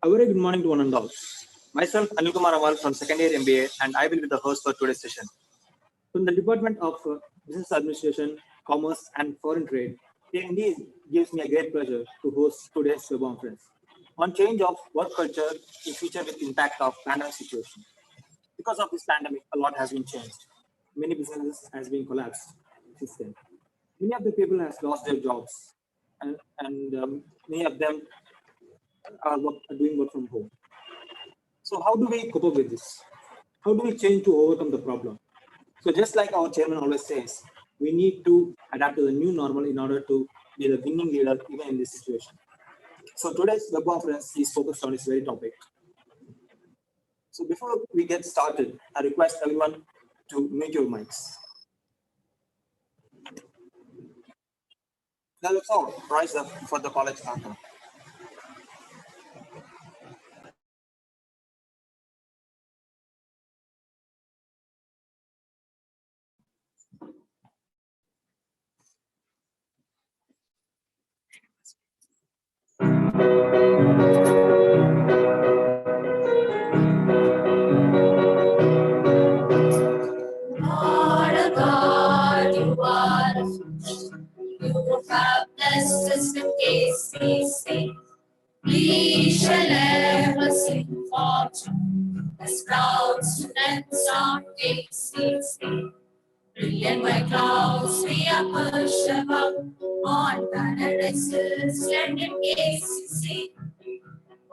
A very good morning to one and all. Myself, Anil Kumar Amal from second year MBA, and I will be the host for today's session. From the Department of Business Administration, Commerce, and Foreign Trade, it indeed gives me a great pleasure to host today's Webonference on change of work culture in future with impact of pandemic situation. Because of this pandemic, a lot has been changed. Many businesses has been collapsed since then. Many of the people has lost their jobs, and many of them are doing work from home. So how do we cope up with this? How do we change to overcome the problem? So just like our chairman always says, we need to adapt to the new normal in order to be the winning leader even in this situation. So today's web conference is focused on this very topic. So before we get started, I request everyone to mute your mics. Now let's all rise up for the college anthem. Blessed us with KCC. We shall ever sing fortune as proud students of KCC. Brilliant white clouds we are pushed above on paradises land in KCC.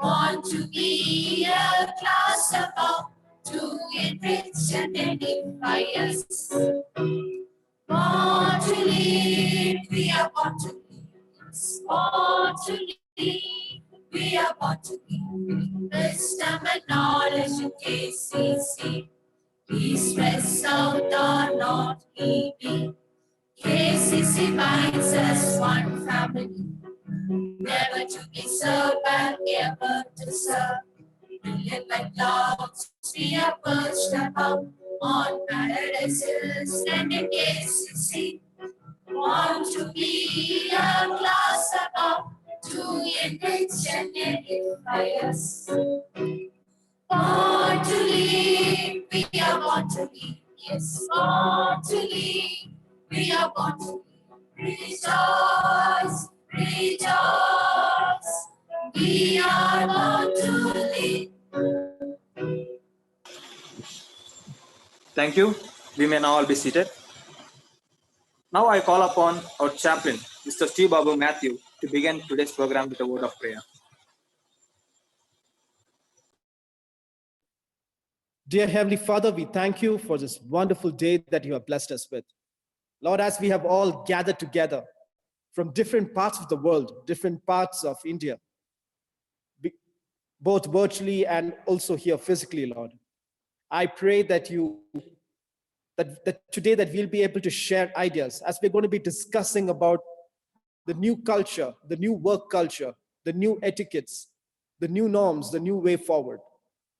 Want to be a class above to enrich and edify us. Born to lead, we are born to lead. Born to lead, we are born to lead. Wisdom and knowledge in KCC. East, west, south, or north, EB. KCC binds us one family. Never to be served, but ever to serve. Brilliant like clouds, we are perched above on paradises and in KCC. Want to be a class above to enrich and edify us. Born to lead, we are born to lead. Yes, born to lead, we are born to lead. Rejoice, rejoice, we are born to lead. Thank you. We may now all be seated. Now I call upon our chaplain, Mr. Steve Babu Matthew, to begin today's program with a word of prayer. Dear Heavenly Father, we thank you for this wonderful day that you have blessed us with. Lord, as we have all gathered together from different parts of the world, different parts of India, both virtually and also here physically, Lord, I pray that today that we'll be able to share ideas as we're going to be discussing about the new culture, the new work culture, the new etiquettes, the new norms, the new way forward.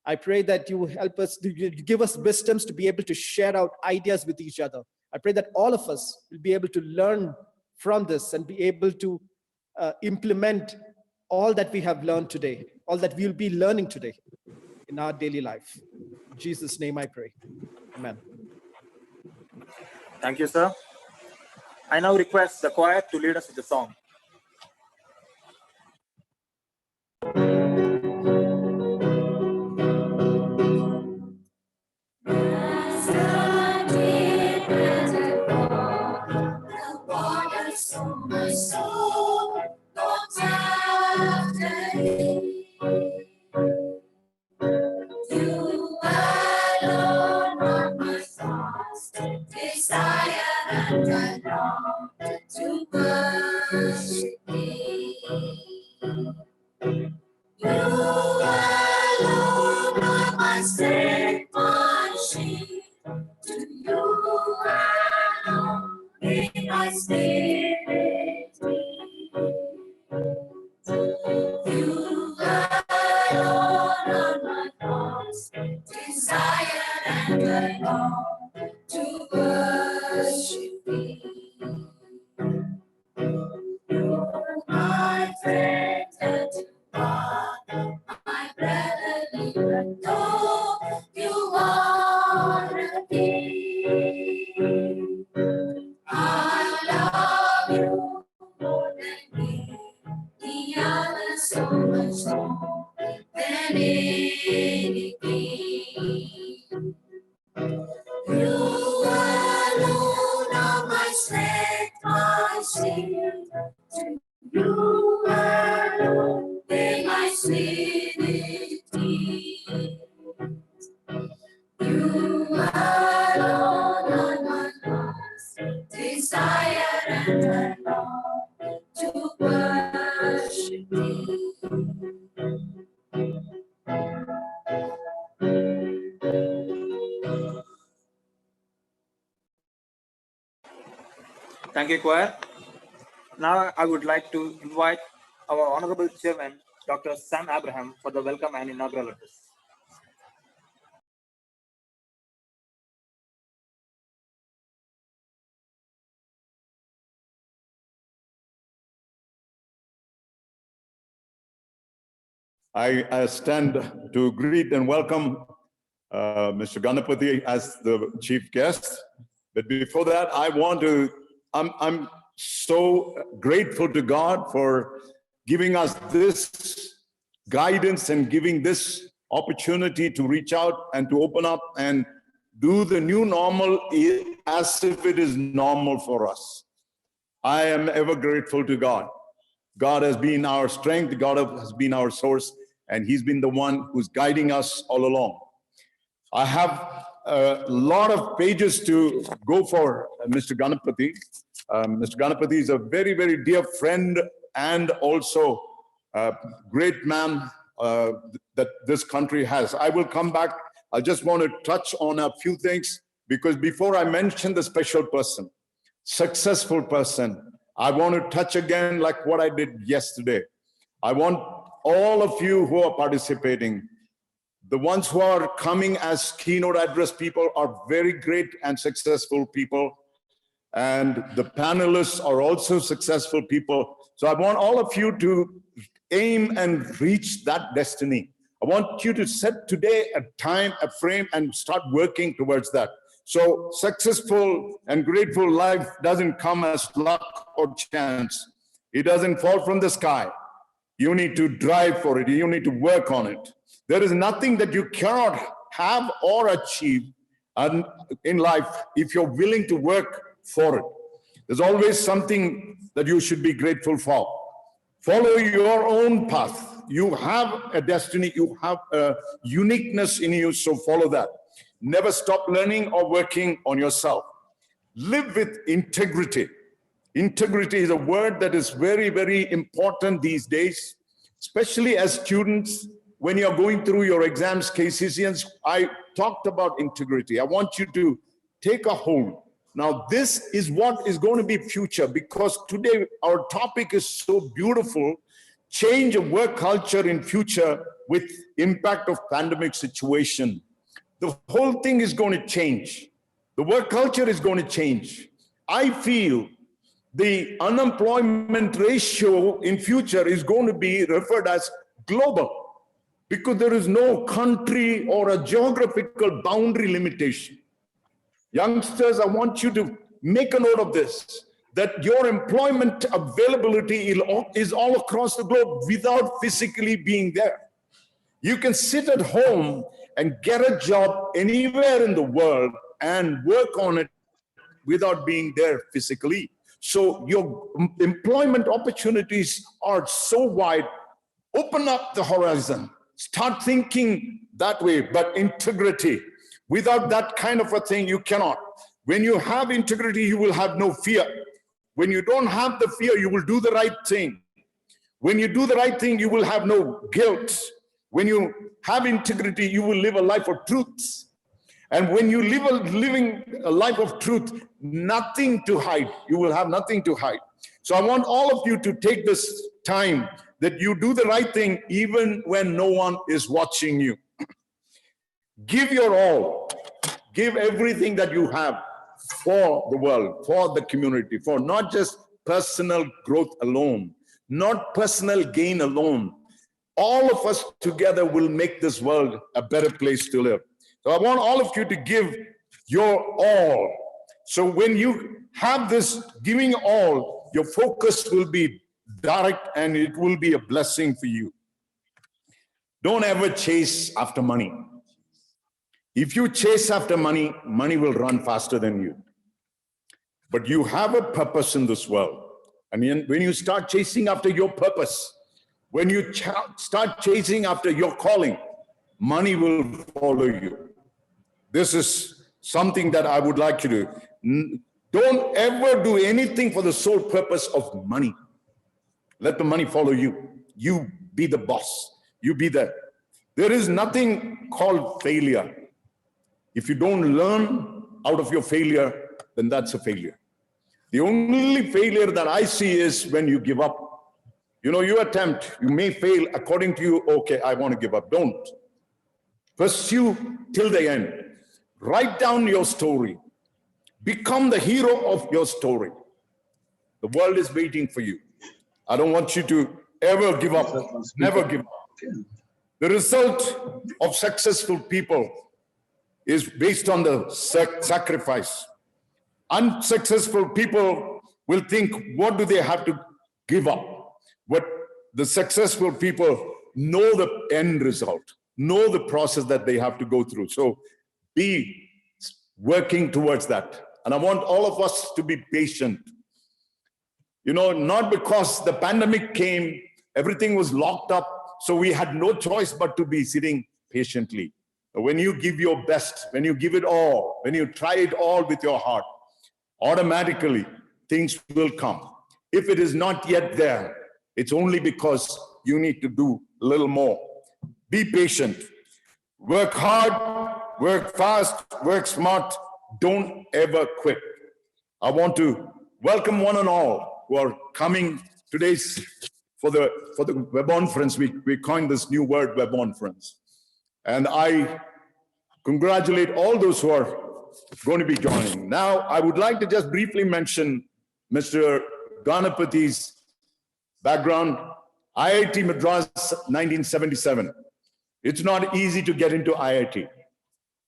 I pray that you will help us, you give us wisdoms to be able to share out ideas with each other. I pray that all of us will be able to learn from this and be able to implement all that we have learned today, all that we'll be learning today in our daily life. In Jesus' name I pray. Amen. Thank you, sir. I now request the choir to lead us with the song. My soul longs after thee. You alone are my thoughts desire, and I long to worship thee. You alone are my strength, my shield. To you alone may my spirit be. You alone are my thoughts desire, and I long to worship thee. You're my friend and Father, my so much more than anything. You alone are my strength, my shield. To you alone may my spirit be. You alone are my heart's desire, and I long to worship thee. Thank you, choir. Now I would like to invite our Honorable Chairman, Dr. Sam Abraham, for the welcome and inaugural address. I stand to greet and welcome Mr. Ganapathy as the chief guest. But before that, I'm so grateful to God for giving us this guidance and giving this opportunity to reach out and to open up and do the new normal as if it is normal for us. I am ever grateful to God. God has been our strength, God has been our source, and He's been the one who's guiding us all along. I have a lot of pages to go for Mr. Ganapathy. Mr. Ganapathy is a very, very dear friend and also a great man that this country has. I will come back. I just want to touch on a few things, because before I mention the special person, successful person, I want to touch again like what I did yesterday. I want all of you who are participating, the ones who are coming as keynote address people are very great and successful people. And the panelists are also successful people. So I want all of you to aim and reach that destiny. I want you to set today a time, a frame, and start working towards that. So successful and grateful life doesn't come as luck or chance. It doesn't fall from the sky. You need to drive for it. You need to work on it. There is nothing that you cannot have or achieve in life if you're willing to work for it. There's always something that you should be grateful for. Follow your own path. You have a destiny. You have a uniqueness in you, so follow that. Never stop learning or working on yourself. Live with integrity. Integrity is a word that is very, very important these days, especially as students. When you're going through your exams, KCCNs, I talked about integrity. I want you to take a hold. Now, this is what is going to be future, because today our topic is so beautiful. Change of work culture in future with impact of pandemic situation. The whole thing is going to change. The work culture is going to change. I feel the unemployment ratio in future is going to be referred as global, because there is no country or a geographical boundary limitation. Youngsters, I want you to make a note of this, that your employment availability is all across the globe without physically being there. You can sit at home and get a job anywhere in the world and work on it without being there physically. So your employment opportunities are so wide. Open up the horizon. Start thinking that way, but integrity. Without that kind of a thing, you cannot. When you have integrity, you will have no fear. When you don't have the fear, you will do the right thing. When you do the right thing, you will have no guilt. When you have integrity, you will live a life of truth. And when you living a life of truth, nothing to hide. You will have nothing to hide. So I want all of you to take this time that you do the right thing even when no one is watching you. Give your all. Give everything that you have for the world, for the community, for not just personal growth alone, not personal gain alone. All of us together will make this world a better place to live. So I want all of you to give your all. So when you have this giving all, your focus will be direct and it will be a blessing for you. Don't ever chase after money. If you chase after money, money will run faster than you. But you have a purpose in this world. And when you start chasing after your purpose, when you start chasing after your calling, money will follow you. This is something that I would like you to. Don't ever do anything for the sole purpose of money. Let the money follow you. You be the boss. You be the. There is nothing called failure. If you don't learn out of your failure, then that's a failure. The only failure that I see is when you give up. You know, you attempt, you may fail according to you, okay, I want to give up. Don't. Pursue till the end. Write down your story. Become the hero of your story. The world is waiting for you. I don't want you to ever give up. Never give up. The result of successful people is based on the sacrifice. Unsuccessful people will think, what do they have to give up? But the successful people know the end result, know the process that they have to go through. So be working towards that. And I want all of us to be patient. You know, not because the pandemic came, everything was locked up, so we had no choice but to be sitting patiently. When you give your best, when you give it all, when you try it all with your heart, automatically things will come. If it is not yet there, it's only because you need to do a little more. Be patient. Work hard, work fast, work smart. Don't ever quit. I want to welcome one and all who are coming today for the Webonference. We coined this new word, Webonference. And I congratulate all those who are going to be joining. Now, I would like to just briefly mention Mr. Ganapathi's background. IIT Madras, 1977. It's not easy to get into IIT.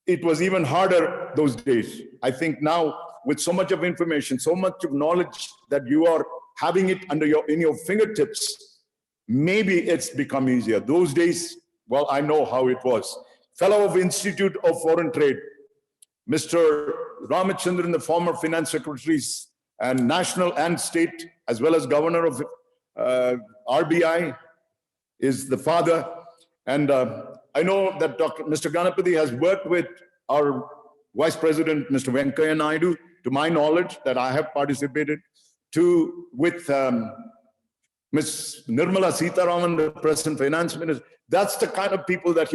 It was even harder those days. I think now, with so much of information, so much of knowledge that you are having it in your fingertips, maybe it's become easier. Those days, well, I know how it was. Fellow of Institute of Foreign Trade, Mr. Ramachandran, the former finance secretaries and national and state, as well as governor of RBI, is the father. And I know that Mr. Ganapathi has worked with our Vice President, Mr. Venkaiah Naidu, to my knowledge, that I have participated, with Ms. Nirmala Sitharaman, the present finance minister. That's the kind of people that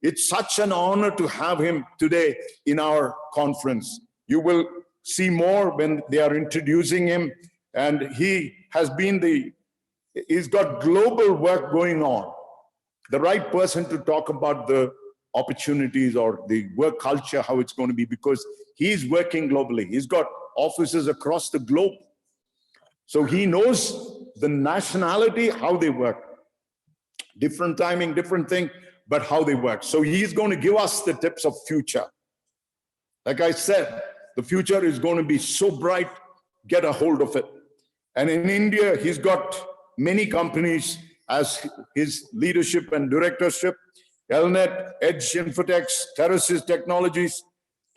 it's such an honor to have him today in our conference. You will see more when they are introducing him. And he has been he's got global work going on. The right person to talk about the opportunities or the work culture, how it's going to be, because he's working globally. He's got offices across the globe. So he knows the nationality, how they work. Different timing, different thing, but how they work. So he's going to give us the tips of future. Like I said, the future is going to be so bright, get a hold of it. And in India, he's got many companies as his leadership and directorship. Elnet, Edge Infotex, Terraces Technologies,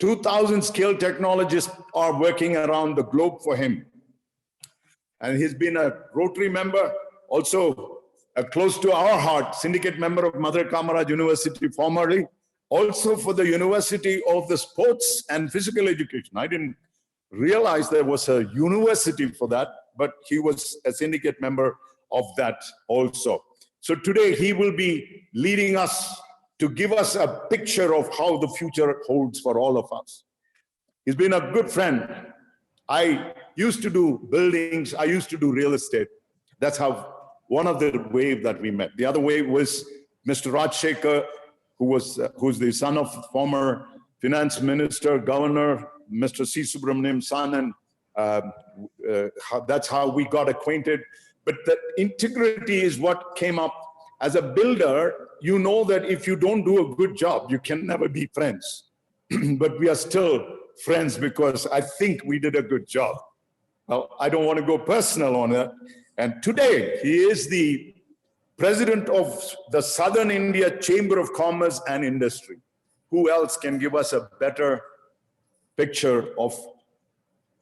2,000 skilled technologists are working around the globe for him. And he's been a Rotary member, also close to our heart, syndicate member of Mother Kamaraj University formerly, also for the University of the Sports and Physical Education. I didn't realize there was a university for that, but he was a syndicate member of that also. So today he will be leading us to give us a picture of how the future holds for all of us. He's been a good friend. I used to do buildings. I used to do real estate. That's how one of the wave that we met. The other wave was Mr. Rajshekhar, who's the son of former finance minister, governor, Mr. C. Subramaniam's son, and that's how we got acquainted. But the integrity is what came up. As a builder, you know that if you don't do a good job, you can never be friends. But we are still friends because I think we did a good job. Well, I don't want to go personal on that, And today, he is the president of the Southern India Chamber of Commerce and Industry. Who else can give us a better picture of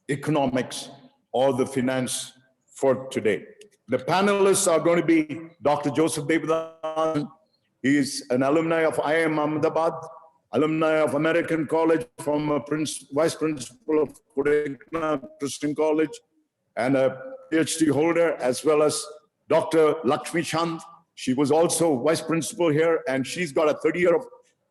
economics or the finance for today? The panelists are going to be Dr. Joseph Devadan. He is an alumni of IIM Ahmedabad, alumni of American College, from a vice principal of Kodaikanal Christian College, and a PhD holder, as well as Dr. Lakshmi Chand. She was also vice principal here, and she's got a 30-year of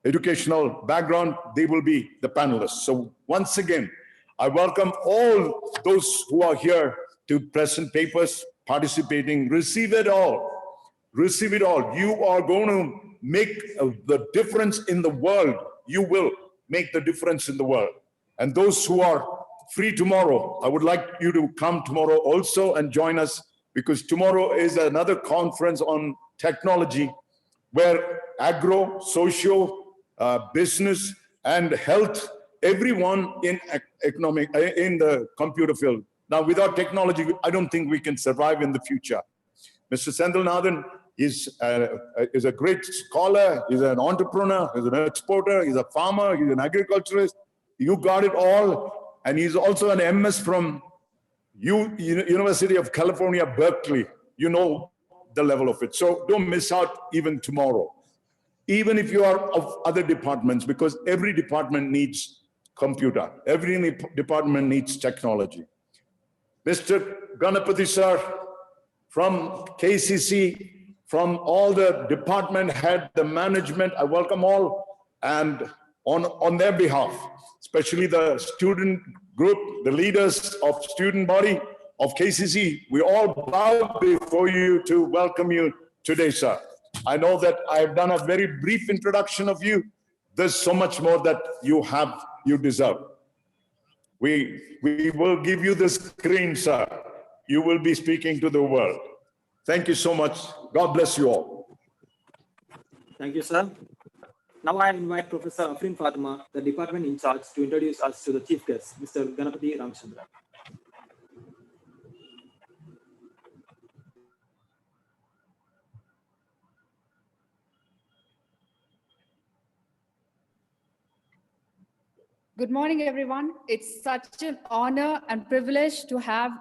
educational background. They will be the panelists. So once again, I welcome all those who are here to present papers, participating. Receive it all. Receive it all. You are going to make the difference in the world. You will make the difference in the world. And those who are free tomorrow, I would like you to come tomorrow also and join us, because tomorrow is another conference on technology where agro, socio, business, and health, everyone in the computer field. Now, without technology, I don't think we can survive in the future. Mr. Sendilnathan is a great scholar, he's an entrepreneur, he's an exporter, he's a farmer, he's an agriculturist. You got it all. And he's also an MS from University of California, Berkeley. You know the level of it. So don't miss out even tomorrow. Even if you are of other departments, because every department needs computer. Every department needs technology. Mr. Ganapathy sir, from KCC, from all the department head, the management, I welcome all, and on their behalf, especially the student group, the leaders of student body of KCC, we all bow before you to welcome you today, sir. I know that I've done a very brief introduction of you. There's so much more that you deserve. We will give you the screen, sir. You will be speaking to the world. Thank you so much. God bless you all. Thank you, sir. Now I invite Professor Afrin Fatima, the department in charge, to introduce us to the chief guest, Mr. Ganapathy Ramchandra. Good morning, everyone. It's such an honor and privilege to have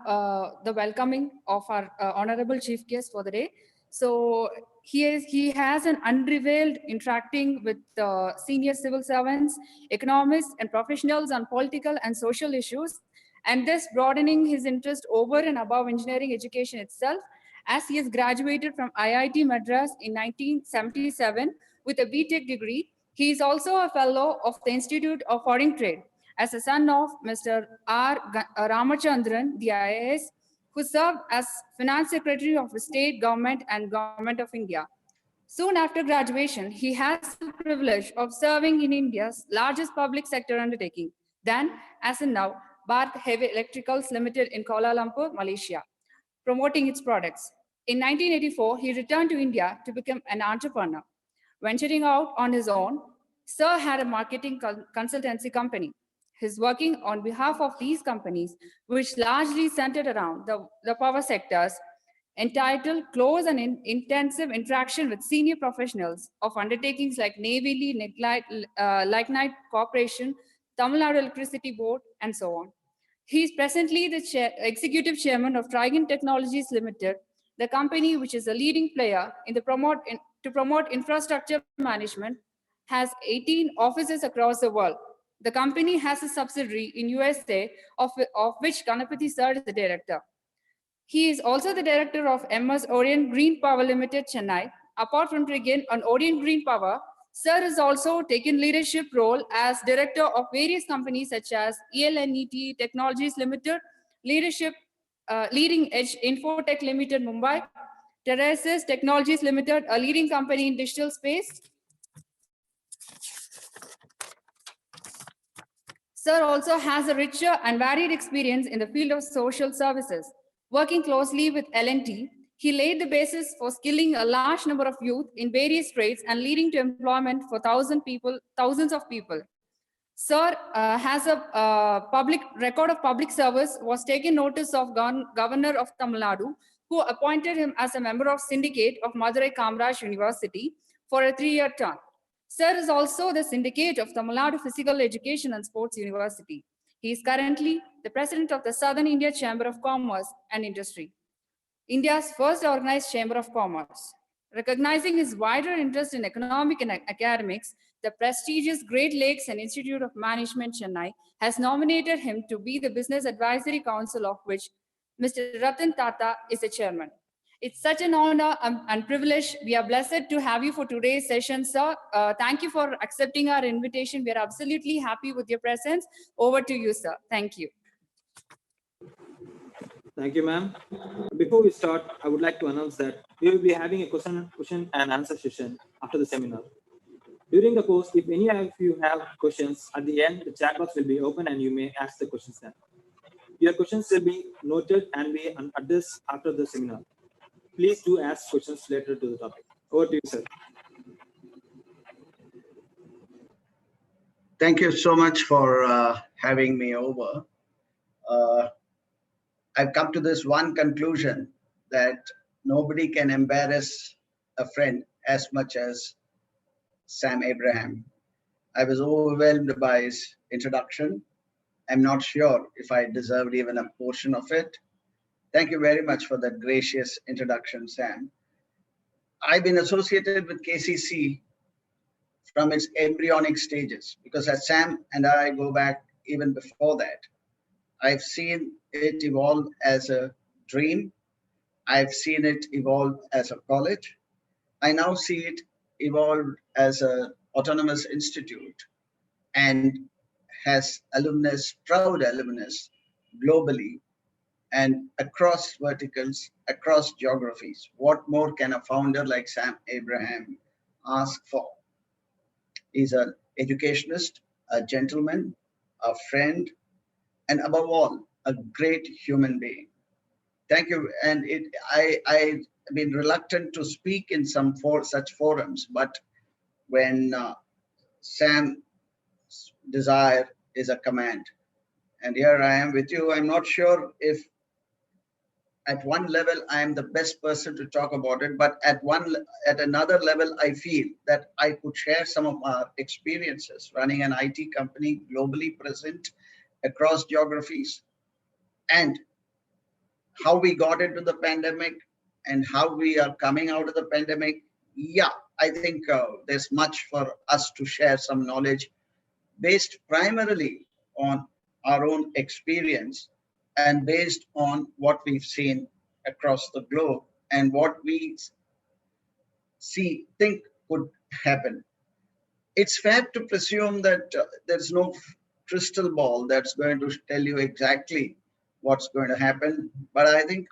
the welcoming of our honorable chief guest for the day. So he has an unrevealed interacting with senior civil servants, economists, and professionals on political and social issues, and thus broadening his interest over and above engineering education itself, as he has graduated from IIT Madras in 1977 with a BTech degree. He is also a fellow of the Institute of Foreign Trade, as a son of Mr. R. Ramachandran, the IAS, who served as Finance Secretary of the State Government and Government of India. Soon after graduation, he has the privilege of serving in India's largest public sector undertaking, then, as in now, Bharat Heavy Electricals Limited in Kuala Lumpur, Malaysia, promoting its products. In 1984, he returned to India to become an entrepreneur. Venturing out on his own, Sir had a marketing consultancy company. He's working on behalf of these companies, which largely centered around the power sectors, entitled Close and Intensive Interaction with Senior Professionals of undertakings like Navy Lignite Corporation, Tamil Nadu Electricity Board, and so on. He is presently the executive chairman of Trigon Technologies Limited, the company which is a leading player in the to promote infrastructure management, has 18 offices across the world. The company has a subsidiary in USA, of which Ganapathy sir is the director. He is also the director of MS Orient Green Power Limited, Chennai. Apart from Trigon and Orient Green Power, sir has also taken leadership role as director of various companies such as ELNET Technologies Limited, Leading Edge Infotech Limited, Mumbai, Terraces Technologies Limited, a leading company in digital space. Sir also has a richer and varied experience in the field of social services. Working closely with L&T, he laid the basis for skilling a large number of youth in various trades and leading to employment for thousands of people. Sir has a public record of public service, was taken notice of Governor of Tamil Nadu who appointed him as a member of syndicate of Madurai Kamaraj University for a 3-year term. Sir is also the syndicate of Tamil Nadu Physical Education and Sports University. He is currently the president of the Southern India Chamber of Commerce and Industry, India's first organized chamber of commerce. Recognizing his wider interest in economic and academics, the prestigious Great Lakes and Institute of Management, Chennai, has nominated him to be the Business Advisory Council, of which Mr. Ratan Tata is the chairman. It's such an honor and privilege. We are blessed to have you for today's session, sir. Thank you for accepting our invitation. We are absolutely happy with your presence. Over to you, sir. Thank you. Thank you, ma'am. Before we start, I would like to announce that we will be having a question and answer session after the seminar. During the course, if any of you have questions, at the end, the chat box will be open and you may ask the questions then. Your questions will be noted and be addressed after the seminar. Please do ask questions related to the topic. Over to you, sir. Thank you so much for having me over. I've come to this one conclusion that nobody can embarrass a friend as much as Sam Abraham. I was overwhelmed by his introduction. I'm not sure if I deserved even a portion of it. Thank you very much for that gracious introduction, Sam. I've been associated with KCC from its embryonic stages, because as Sam and I go back even before that, I've seen it evolve as a dream. I've seen it evolve as a college. I now see it evolve as an autonomous institute and has alumnus, proud alumnus globally and across verticals, across geographies. What more can a founder like Sam Abraham ask for? He's an educationist, a gentleman, a friend, and above all, a great human being. Thank you. And I've been reluctant to speak in some such forums, but when Sam's desire is a command, and here I am with you, I'm not sure if at one level I am the best person to talk about it, but at another level I feel that I could share some of our experiences running an IT company globally present across geographies, and how we got into the pandemic and how we are coming out of the pandemic. Yeah, I think there's much for us to share some knowledge based primarily on our own experience and based on what we've seen across the globe and what we think could happen. It's fair to presume that there's no crystal ball that's going to tell you exactly what's going to happen. But I think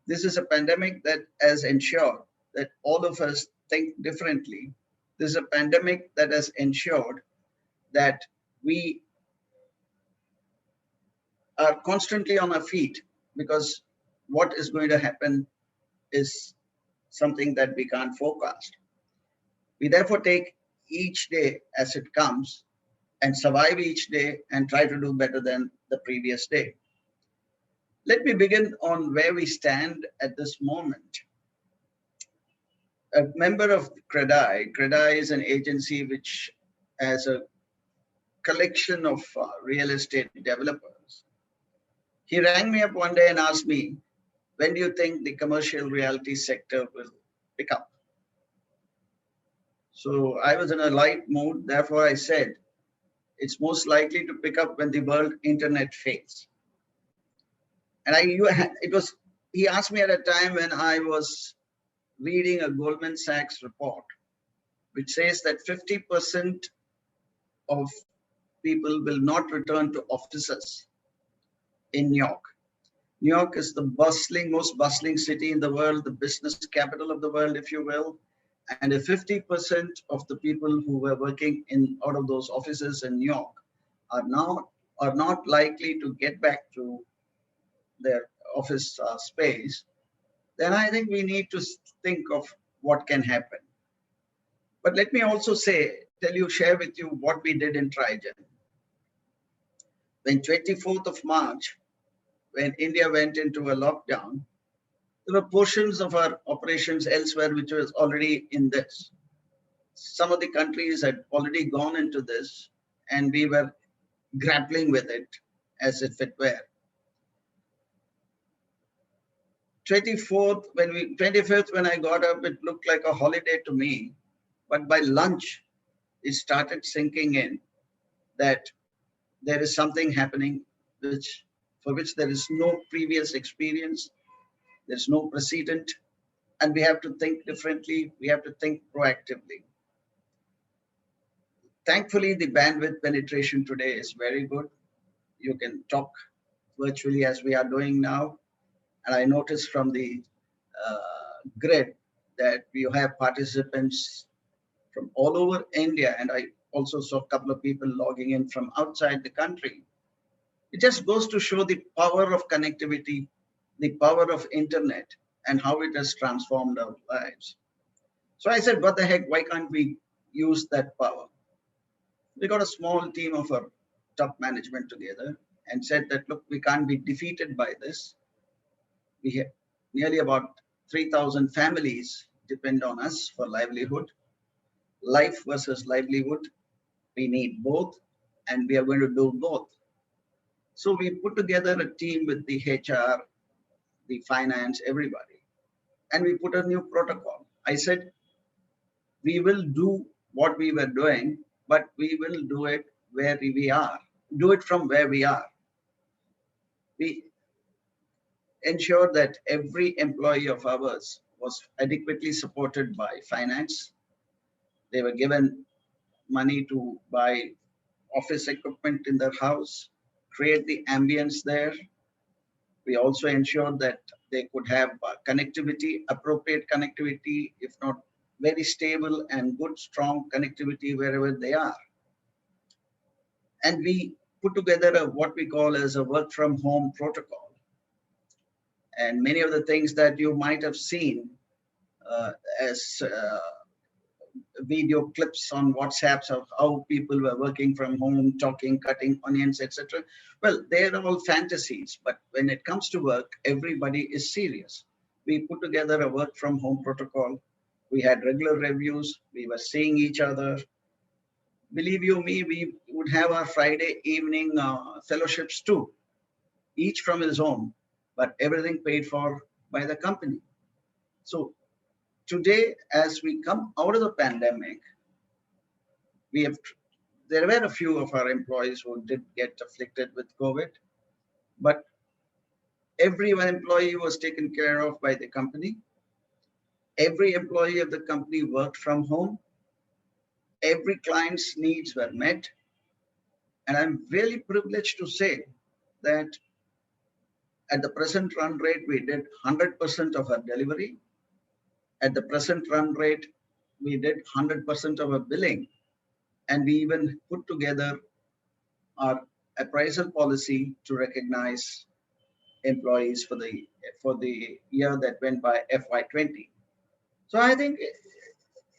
this is a pandemic that has ensured that all of us think differently. This is a pandemic that has ensured that we are constantly on our feet, because what is going to happen is something that we can't forecast. We therefore take each day as it comes and survive each day and try to do better than the previous day. Let me begin on where we stand at this moment. A member of CREDAI is an agency which has a collection of real estate developers. He rang me up one day and asked me, when do you think the commercial reality sector will pick up? So I was in a light mood. Therefore, I said, it's most likely to pick up when the world internet fades. And he asked me at a time when I was reading a Goldman Sachs report, which says that 50% of people will not return to offices in New York. New York is the most bustling city in the world, the business capital of the world, if you will. And if 50% of the people who were working out of those offices in New York are not likely to get back to their office space, then I think we need to think of what can happen. But let me also share with you what we did in Trigen. When 24th of March, when India went into a lockdown, There were portions of our operations elsewhere which was already in this. Some of the countries had already gone into this, and we were grappling with it as if it were. 25th, when I got up, it looked like a holiday to me. But by lunch, it started sinking in that there is something happening for which there is no previous experience, there's no precedent, and we have to think differently, we have to think proactively. Thankfully, the bandwidth penetration today is very good. You can talk virtually as we are doing now. And I noticed from the grid that you have participants from all over India, and I also saw a couple of people logging in from outside the country. It just goes to show the power of connectivity, the power of internet, and how it has transformed our lives. So I said, what the heck, why can't we use that power? We got a small team of our top management together and said that, look, we can't be defeated by this. We have nearly about 3,000 families depend on us for livelihood. Life versus livelihood, we need both, and we are going to do both. So we put together a team with the HR, the finance, everybody, and we put a new protocol. I said, we will do what we were doing, but we will do it where we are, do it from where we are. We ensure that every employee of ours was adequately supported by finance. They were given money to buy office equipment in their house, create the ambience there. We also ensured that they could have connectivity, appropriate connectivity, if not very stable and good, strong connectivity wherever they are. And we put together what we call as a work from home protocol. And many of the things that you might have seen as video clips on WhatsApps of how people were working from home, talking, cutting onions, etc. Well, they're all fantasies, but when it comes to work, everybody is serious. We put together a work from home protocol. We had regular reviews. We were seeing each other. Believe you me, we would have our Friday evening fellowships too, each from his own, but everything paid for by the company. So today, as we come out of the pandemic, there were a few of our employees who did get afflicted with COVID, but every one employee was taken care of by the company. Every employee of the company worked from home. Every client's needs were met. And I'm really privileged to say that at the present run rate, we did 100% of our delivery. At the present run rate, we did 100% of our billing. And we even put together our appraisal policy to recognize employees for the year that went by FY20. So I think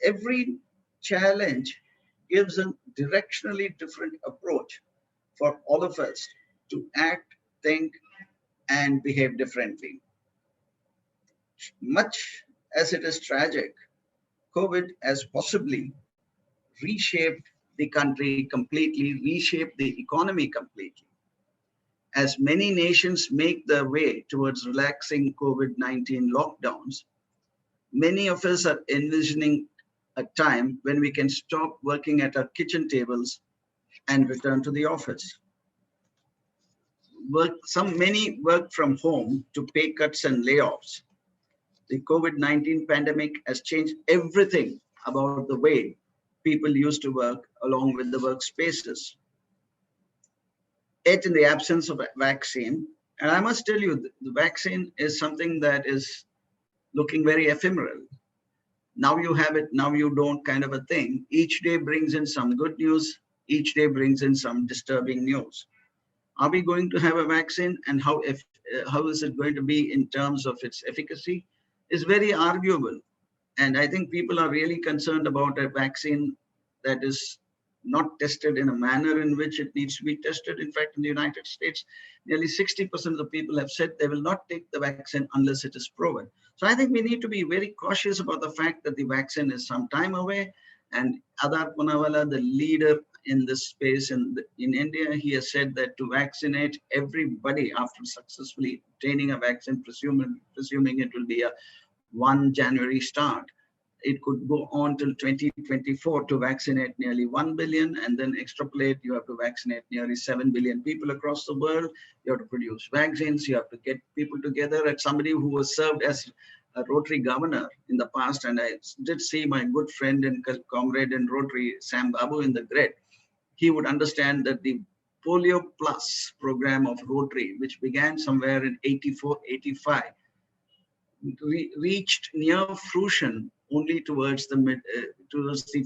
every challenge gives a directionally different approach for all of us to act, think, and behave differently. Much as it is tragic, COVID has possibly reshaped the country completely, reshaped the economy completely. As many nations make their way towards relaxing COVID-19 lockdowns, many of us are envisioning a time when we can stop working at our kitchen tables and return to the office. Many work from home to pay cuts and layoffs. The COVID-19 pandemic has changed everything about the way people used to work along with the workspaces. Yet in the absence of a vaccine, and I must tell you, the vaccine is something that is looking very ephemeral. Now you have it, now you don't, kind of a thing. Each day brings in some good news. Each day brings in some disturbing news. Are we going to have a vaccine, and how is it going to be in terms of its efficacy? Is very arguable. And I think people are really concerned about a vaccine that is not tested in a manner in which it needs to be tested. In fact, in the United States, nearly 60% of the people have said they will not take the vaccine unless it is proven. So I think we need to be very cautious about the fact that the vaccine is some time away. And Adar Poonawalla, the leader in this space in India, he has said that to vaccinate everybody after successfully obtaining a vaccine, presuming it will be a 1 January start, it could go on till 2024 to vaccinate nearly 1 billion, and then extrapolate, you have to vaccinate nearly 7 billion people across the world. You have to produce vaccines, you have to get people together. As somebody who was served as a Rotary governor in the past, and I did see my good friend and comrade in Rotary, Sam Babu, in the grid, he would understand that the Polio Plus program of Rotary, which began somewhere in 84, 85, reached near fruition only towards the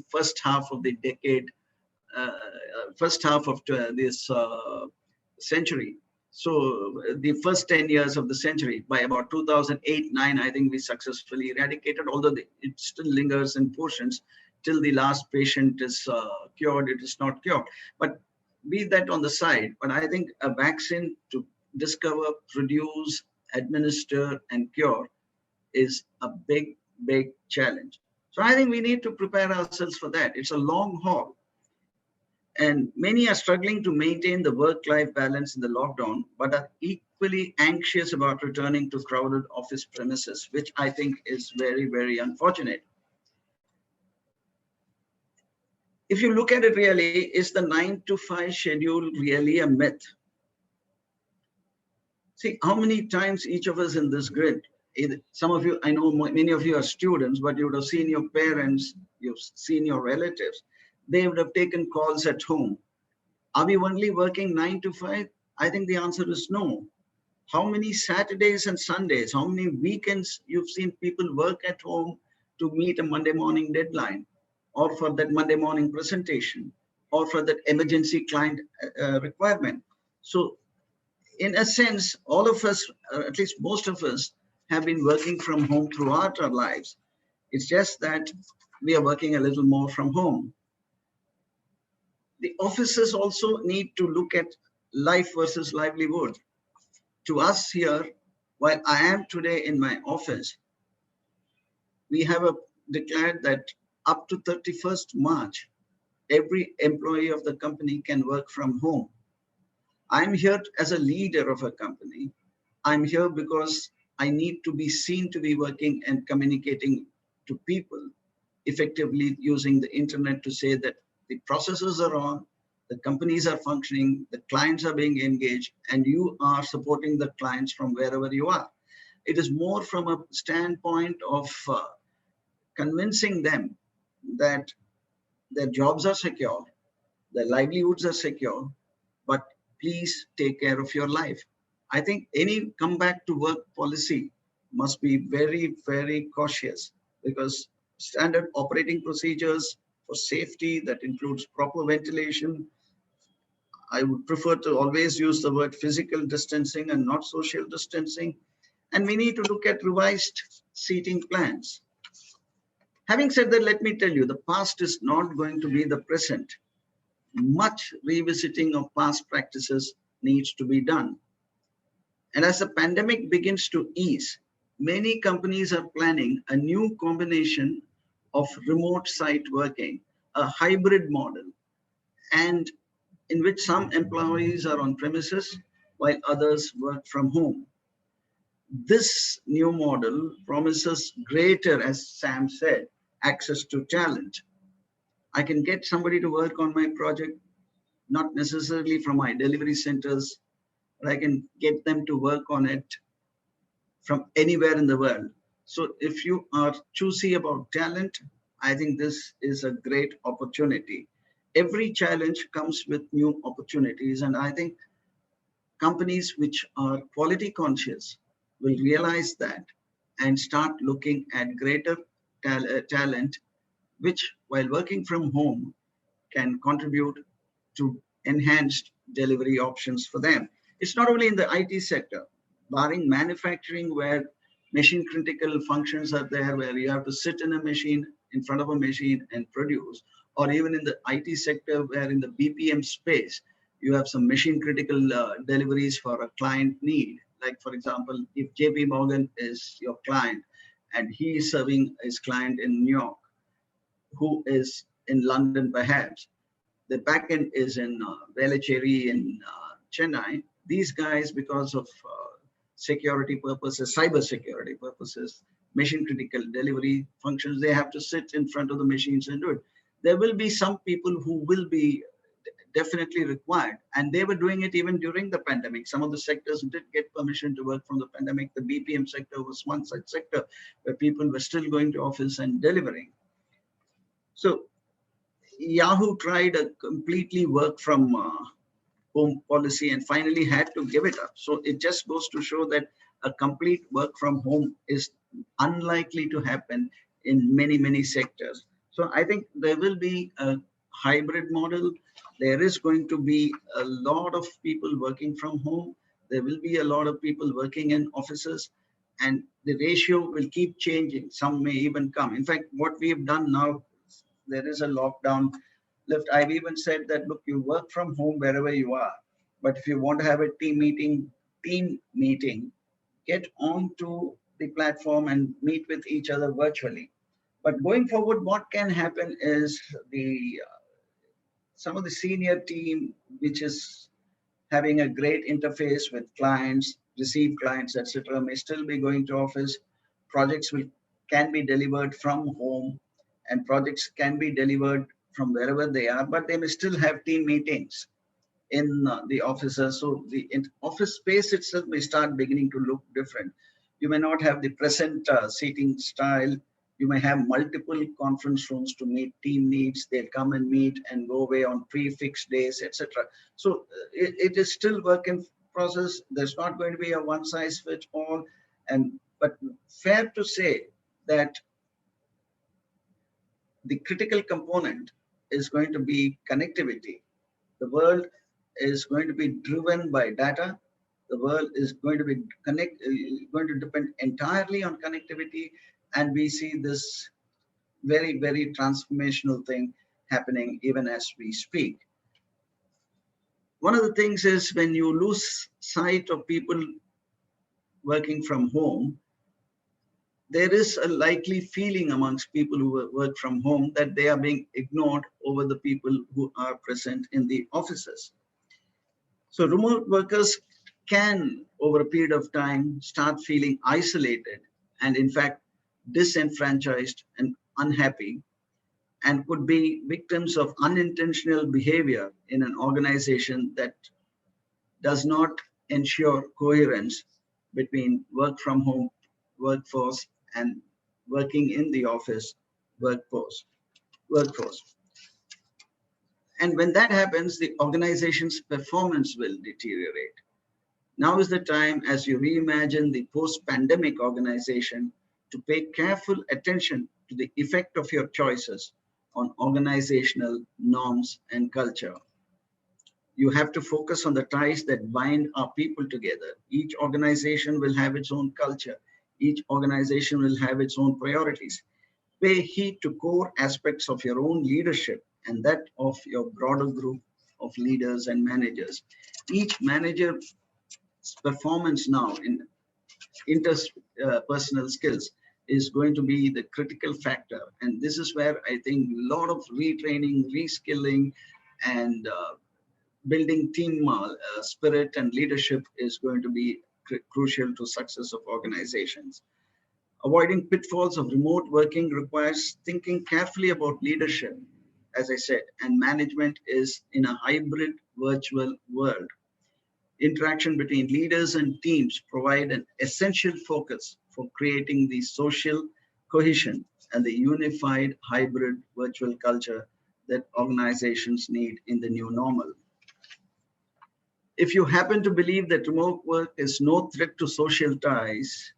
first half of the decade, first half of this century. So the first 10 years of the century, by about 2008-9, I think we successfully eradicated, although it still lingers in portions till the last patient is cured, it is not cured. But be that on the side, but I think a vaccine to discover, produce, administer, and cure is a big, big challenge. So I think we need to prepare ourselves for that. It's a long haul. And many are struggling to maintain the work-life balance in the lockdown, but are equally anxious about returning to crowded office premises, which I think is very, very unfortunate. If you look at it really, is the 9 to 5 schedule really a myth? See, how many times each of us in this grid, some of you, I know many of you are students, but you would have seen your parents, you've seen your relatives, they would have taken calls at home. Are we only working 9 to 5? I think the answer is no. How many Saturdays and Sundays, how many weekends you've seen people work at home to meet a Monday morning deadline, or for that Monday morning presentation, or for that emergency client requirement? So in a sense, all of us, at least most of us, have been working from home throughout our lives. It's just that we are working a little more from home. The offices also need to look at life versus livelihood. To us here, while I am today in my office, we have declared that up to 31st March, every employee of the company can work from home. I'm here as a leader of a company. I'm here because I need to be seen to be working and communicating to people effectively using the internet to say that the processes are on, the companies are functioning, the clients are being engaged, and you are supporting the clients from wherever you are. It is more from a standpoint of convincing them that their jobs are secure, their livelihoods are secure, but please take care of your life. I think any come back to work policy must be very, very cautious, because standard operating procedures for safety that includes proper ventilation. I would prefer to always use the word physical distancing and not social distancing. And we need to look at revised seating plans. Having said that, let me tell you, the past is not going to be the present. Much revisiting of past practices needs to be done. And as the pandemic begins to ease, many companies are planning a new combination of remote site working, a hybrid model, and in which some employees are on premises while others work from home. This new model promises greater, as Sam said, access to talent. I can get somebody to work on my project, not necessarily from my delivery centers, but I can get them to work on it from anywhere in the world. So if you are choosy about talent, I think this is a great opportunity. Every challenge comes with new opportunities, and I think companies which are quality conscious will realize that and start looking at greater talent, which while working from home can contribute to enhanced delivery options for them. It's not only in the IT sector, barring manufacturing where machine critical functions are there, where you have to sit in a machine, in front of a machine and produce. or even in the IT sector, where in the BPM space, you have some mission critical deliveries for a client need. Like, for example, if JP Morgan is your client and he is serving his client in New York, who is in London perhaps, the backend is in Velachery in Chennai. These guys, because of security purposes, cyber security purposes, mission critical delivery functions, they have to sit in front of the machines and do it. There will be some people who will be definitely required, and they were doing it even during the pandemic. Some of the sectors did get permission to work from the pandemic. The BPM sector was one such sector where people were still going to office and delivering. So Yahoo tried a completely work from home policy and finally had to give it up. So it just goes to show that a complete work from home is unlikely to happen in many, many sectors. So I think there will be a hybrid model. There is going to be a lot of people working from home. There will be a lot of people working in offices, and the ratio will keep changing. Some may even come. In fact, what we have done now, there is a lockdown lift. I've even said that, look, you work from home wherever you are, but if you want to have a team meeting, get onto the platform and meet with each other virtually. But going forward, what can happen is some of the senior team, which is having a great interface with clients, receive clients, etc., may still be going to office. Projects can be delivered from home, and projects can be delivered from wherever they are, but they may still have team meetings in the offices. So the office space itself may start beginning to look different. You may not have the present seating style. You may have multiple conference rooms to meet team needs. They'll come and meet and go away on pre-fixed days, etc. So it is still work in process. There's not going to be a one size fits all. But fair to say that the critical component is going to be connectivity. The world is going to be driven by data. The world is going to be going to depend entirely on connectivity, and we see this very, very transformational thing happening even as we speak. One of the things is, when you lose sight of people working from home, there is a likely feeling amongst people who work from home that they are being ignored over the people who are present in the offices. So remote workers can, over a period of time, start feeling isolated and, in fact, disenfranchised and unhappy, and could be victims of unintentional behavior in an organization that does not ensure coherence between work from home workforce and working in the office workforce. And when that happens, the organization's performance will deteriorate. Now is the time, as you reimagine the post-pandemic organization, to pay careful attention to the effect of your choices on organizational norms and culture. You have to focus on the ties that bind our people together. Each organization will have its own culture. Each organization will have its own priorities. Pay heed to core aspects of your own leadership and that of your broader group of leaders and managers. Each manager's performance now in interpersonal skills is going to be the critical factor. And this is where I think a lot of retraining, reskilling, and building team spirit and leadership is going to be crucial to success of organizations. Avoiding pitfalls of remote working requires thinking carefully about leadership, as I said, and management is in a hybrid virtual world. Interaction between leaders and teams provide an essential focus for creating the social cohesion and the unified hybrid virtual culture that organizations need in the new normal. If you happen to believe that remote work is no threat to social ties,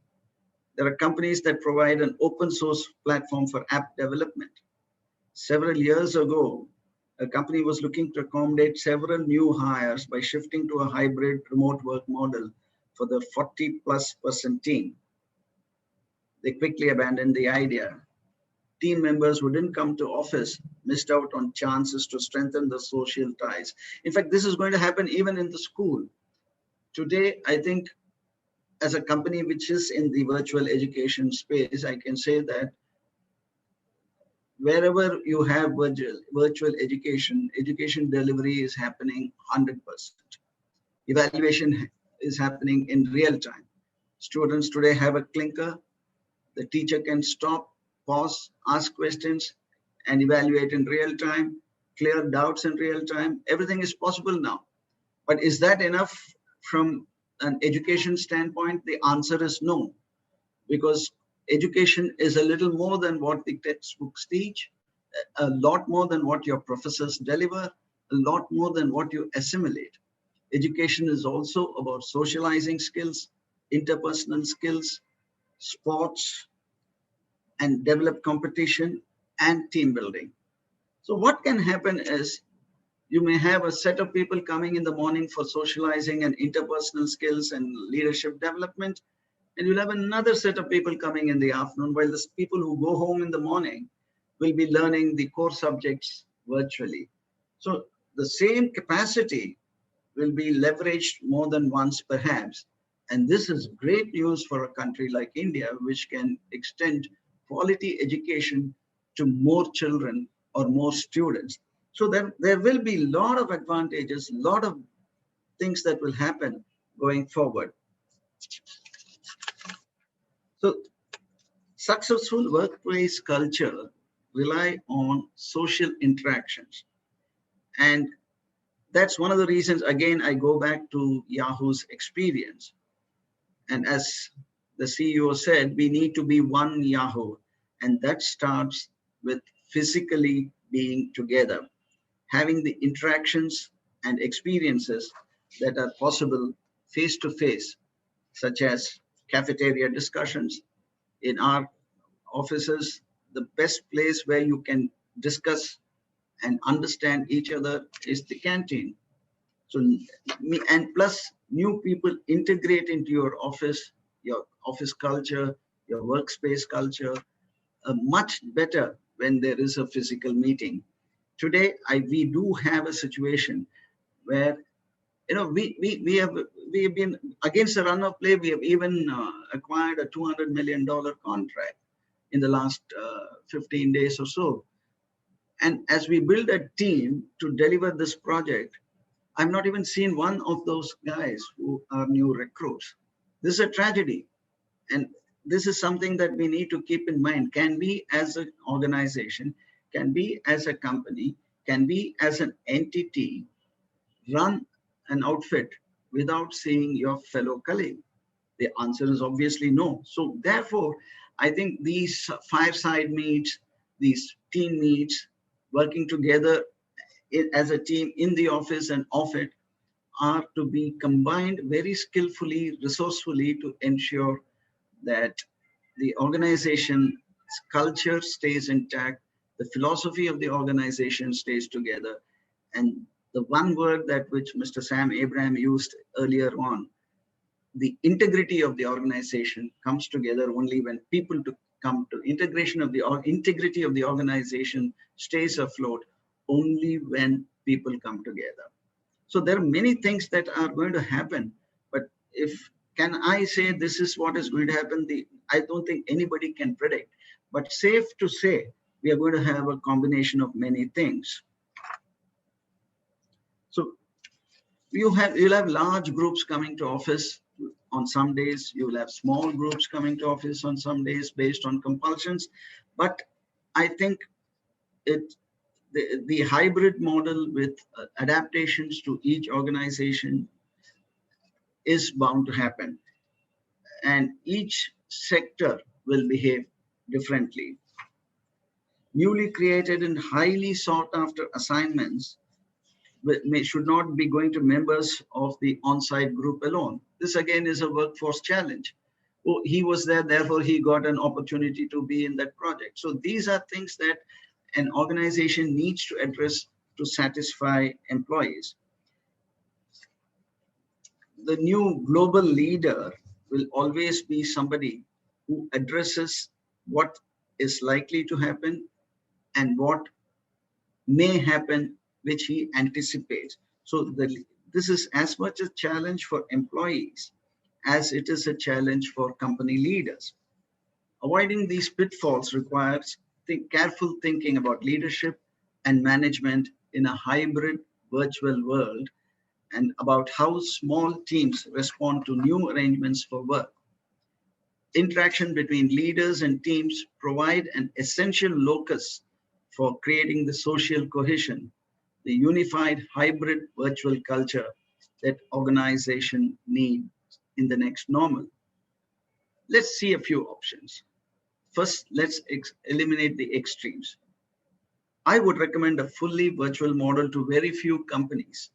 there are companies that provide an open source platform for app development. Several years ago, a company was looking to accommodate several new hires by shifting to a hybrid remote work model for the 40+% team. They quickly abandoned the idea. team members who didn't come to office missed out on chances to strengthen the social ties. In fact, this is going to happen even in the school. Today, I think as a company which is in the virtual education space, I can say that wherever you have virtual education, education delivery is happening 100%. Evaluation is happening in real time. Students today have a clinker. The teacher can stop, pause, ask questions, and evaluate in real time, clear doubts in real time. Everything is possible now. But is that enough from an education standpoint? The answer is no, because education is a little more than what the textbooks teach, a lot more than what your professors deliver, a lot more than what you assimilate. Education is also about socializing skills, interpersonal skills, sports, and develop competition and team building. So what can happen is you may have a set of people coming in the morning for socializing and interpersonal skills and leadership development, and you'll have another set of people coming in the afternoon, while the people who go home in the morning will be learning the core subjects virtually. So the same capacity will be leveraged more than once perhaps. And this is great news for a country like India, which can extend quality education to more children or more students. So there will be a lot of advantages, a lot of things that will happen going forward. So successful workplace culture rely on social interactions. And that's one of the reasons, again, I go back to Yahoo's experience. And as the CEO said, we need to be one Yahoo. And that starts with physically being together, having the interactions and experiences that are possible face to face, such as cafeteria discussions. In our offices, the best place where you can discuss and understand each other is the canteen. So, and plus new people integrate into your office culture, your workspace culture, much better when there is a physical meeting. Today, we do have a situation where, we have been against the run of play. We have even acquired a $200 million contract in the last 15 days or so. And as we build a team to deliver this project, I've not even seen one of those guys who are new recruits. This is a tragedy. And this is something that we need to keep in mind. Can we as an organization, can we as a company, can we as an entity run an outfit without seeing your fellow colleague? The answer is obviously no. So therefore, I think these fireside meets, these team meets, working together as a team in the office and off it, are to be combined very skillfully, resourcefully, to ensure that the organization's culture stays intact, the philosophy of the organization stays together. And the one word that which Mr. Sam Abraham used earlier on, the integrity of the organization comes together only when people come to integrity of the organization stays afloat only when people come together. So there are many things that are going to happen, but can I say this is what is going to happen? I don't think anybody can predict, but safe to say we are going to have a combination of many things. So you'll have large groups coming to office on some days. You will have small groups coming to office on some days based on compulsions. But I think the hybrid model with adaptations to each organization is bound to happen. And each sector will behave differently. Newly created and highly sought after assignments should not be going to members of the on-site group alone. This again is a workforce challenge. Oh, he was there, therefore he got an opportunity to be in that project. So these are things that an organization needs to address to satisfy employees. The new global leader will always be somebody who addresses what is likely to happen and what may happen, which he anticipates. So this is as much a challenge for employees as it is a challenge for company leaders. Avoiding these pitfalls requires careful thinking about leadership and management in a hybrid virtual world, and about how small teams respond to new arrangements for work. Interaction between leaders and teams provide an essential locus for creating the social cohesion, the unified hybrid virtual culture that organization need in the next normal. Let's see a few options. First, let's eliminate the extremes. I would recommend a fully virtual model to very few companies,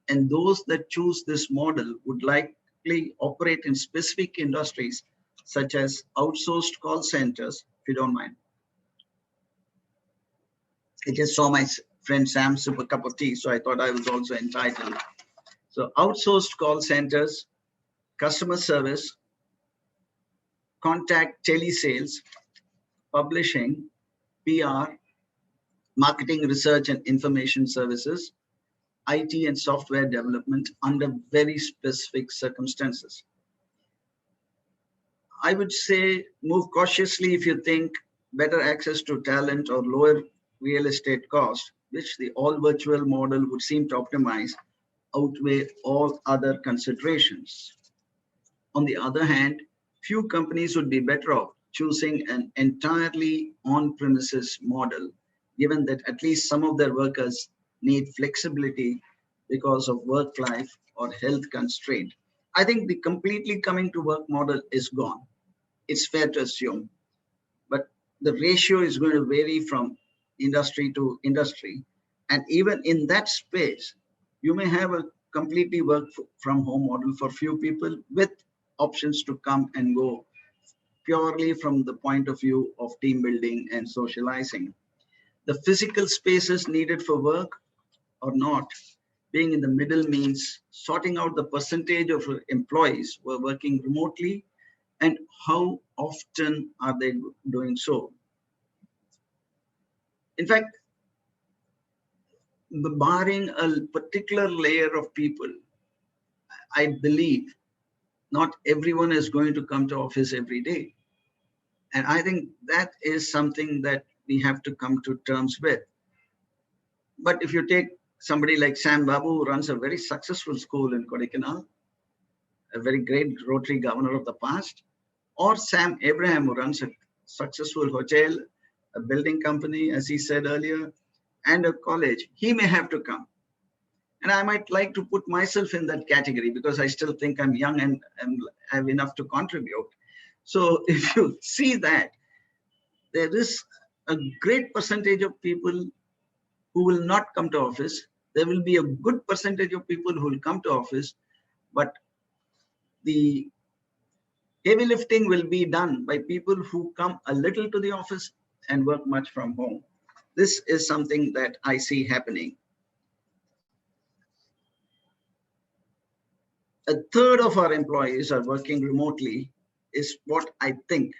and those that choose this model would likely operate in specific industries such as outsourced call centers, if you don't mind. I just saw my friend Sam sip a cup of tea, so I thought I was also entitled. So outsourced call centers, customer service, contact telesales, publishing, PR, marketing, research and information services, IT and software development under very specific circumstances. I would say move cautiously if you think better access to talent or lower real estate cost, which the all virtual model would seem to optimize, outweigh all other considerations. On the other hand, few companies would be better off choosing an entirely on-premises model, given that at least some of their workers need flexibility because of work-life or health constraint. I think the completely coming to work model is gone. It's fair to assume, but the ratio is going to vary from industry to industry. And even in that space, you may have a completely work from home model for few people with options to come and go purely from the point of view of team building and socializing. The physical spaces needed for work or not being in the middle means sorting out the percentage of employees who are working remotely and how often are they doing so. In fact, barring a particular layer of people, I believe not everyone is going to come to office every day. And I think that is something that we have to come to terms with. But if you take somebody like Sam Babu, who runs a very successful school in Kodaikanal, a very great Rotary governor of the past, or Sam Abraham, who runs a successful hotel, a building company, as he said earlier, and a college, he may have to come. And I might like to put myself in that category because I still think I'm young and have enough to contribute. So if you see that, there is a great percentage of people who will not come to office. There will be a good percentage of people who will come to office, but the heavy lifting will be done by people who come a little to the office and work much from home. This is something that I see happening. A third of our employees are working remotely is what I think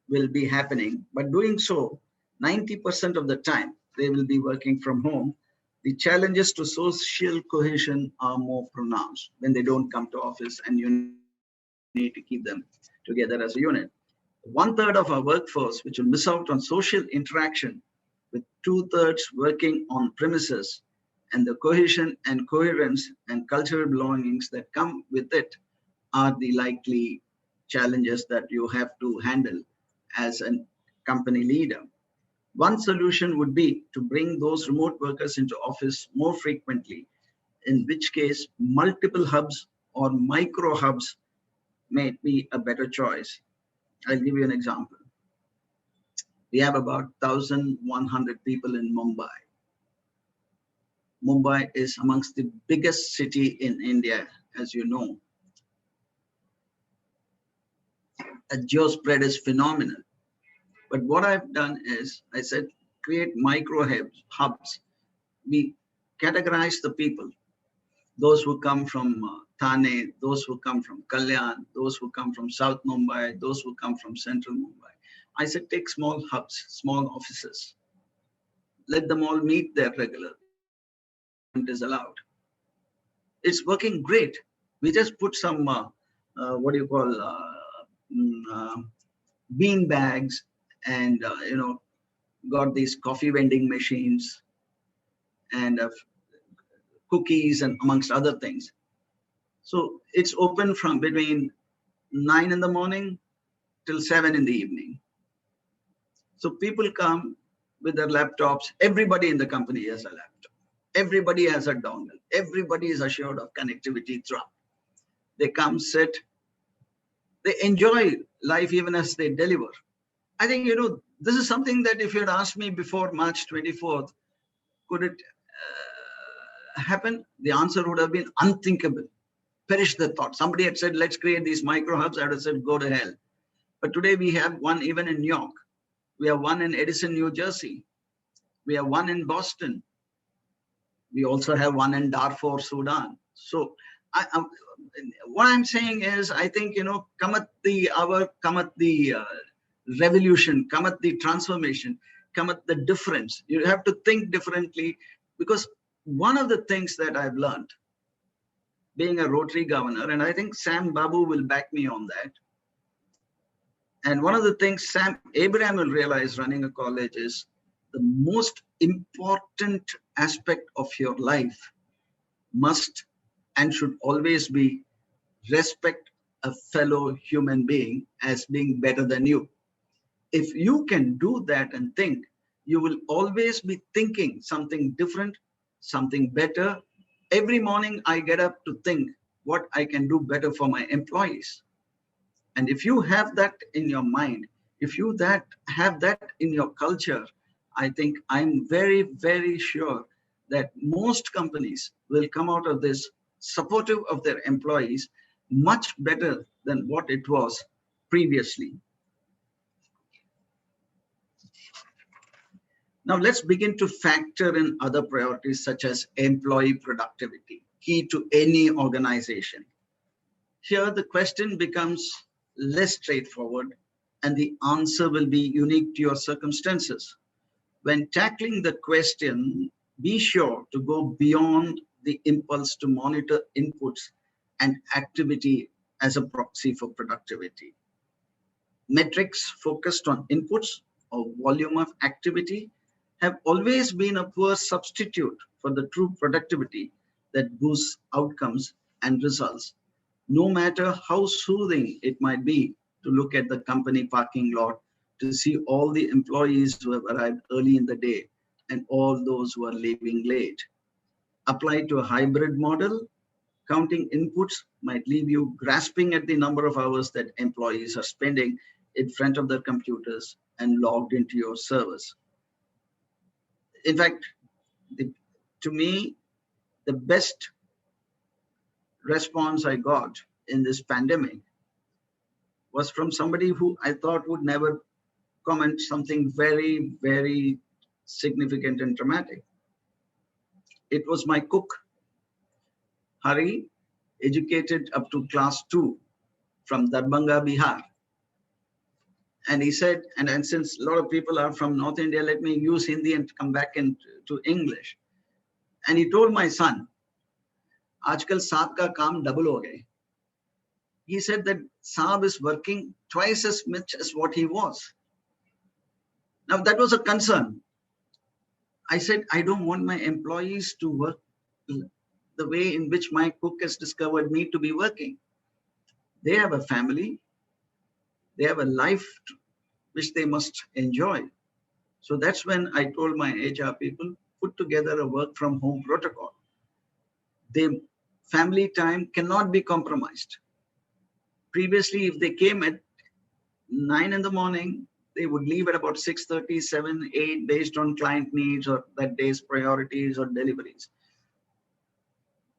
will be happening. But doing so, 90% of the time, they will be working from home. The challenges to social cohesion are more pronounced when they don't come to office and you need to keep them together as a unit. 1/3 of our workforce, which will miss out on social interaction, with 2/3 working on premises, and the cohesion and coherence and cultural belongings that come with it are the likely challenges that you have to handle as a company leader. One solution would be to bring those remote workers into office more frequently, in which case multiple hubs or micro hubs may be a better choice. I'll give you an example. We have about 1,100 people in Mumbai. Mumbai is amongst the biggest city in India, as you know. A geospread is phenomenal. But what I've done is, I said, create micro hubs. We categorize the people, those who come from Thane, those who come from Kalyan, those who come from South Mumbai, those who come from Central Mumbai. I said, take small hubs, small offices. Let them all meet there regularly. It is allowed. It's working great. We just put some, what do you call, bean bags and, got these coffee vending machines and cookies and amongst other things. So it's open from between 9 in the morning till 7 in the evening. So people come with their laptops. Everybody in the company has a laptop. Everybody has a dongle. Everybody is assured of connectivity throughout. They come, sit, they enjoy life even as they deliver. I think, this is something that if you had asked me before March 24th, could it happen? The answer would have been unthinkable. Perish the thought. Somebody had said, let's create these micro hubs. I would have said, go to hell. But today we have one even in New York. We have one in Edison, New Jersey. We have one in Boston. We also have one in Darfur, Sudan. So what I'm saying is, I think, cometh the hour, cometh the revolution, cometh the transformation, cometh the difference. You have to think differently, because one of the things that I've learned being a Rotary governor, and I think Sam Babu will back me on that. And one of the things Sam Abraham will realize running a college is the most important aspect of your life must and should always be respect a fellow human being as being better than you. If you can do that and think, you will always be thinking something different, something better. Every morning I get up to think what I can do better for my employees. And if you have that in your mind, if you have that in your culture, I think I'm very, very sure that most companies will come out of this supportive of their employees much better than what it was previously. Now let's begin to factor in other priorities such as employee productivity, key to any organization. Here the question becomes less straightforward and the answer will be unique to your circumstances. When tackling the question, be sure to go beyond the impulse to monitor inputs and activity as a proxy for productivity. Metrics focused on inputs or volume of activity have always been a poor substitute for the true productivity that boosts outcomes and results, no matter how soothing it might be to look at the company parking lot to see all the employees who have arrived early in the day and all those who are leaving late. Applied to a hybrid model, counting inputs might leave you grasping at the number of hours that employees are spending in front of their computers and logged into your servers. In fact, to me, the best response I got in this pandemic was from somebody who I thought would never comment something very, very significant and dramatic. It was my cook, Hari, educated up to class 2 from Darbhanga, Bihar. And he said, and since a lot of people are from North India, let me use Hindi and come back into English. And he told my son, "Aajkal Saab ka kaam double ho gaye." He said that Saab is working twice as much as what he was. Now that was a concern. I said, I don't want my employees to work the way in which my cook has discovered me to be working. They have a family. They have a life which they must enjoy. So that's when I told my HR people, put together a work from home protocol. The family time cannot be compromised. Previously, if they came at 9 in the morning, they would leave at about 6:30, 7, 8, based on client needs or that day's priorities or deliveries.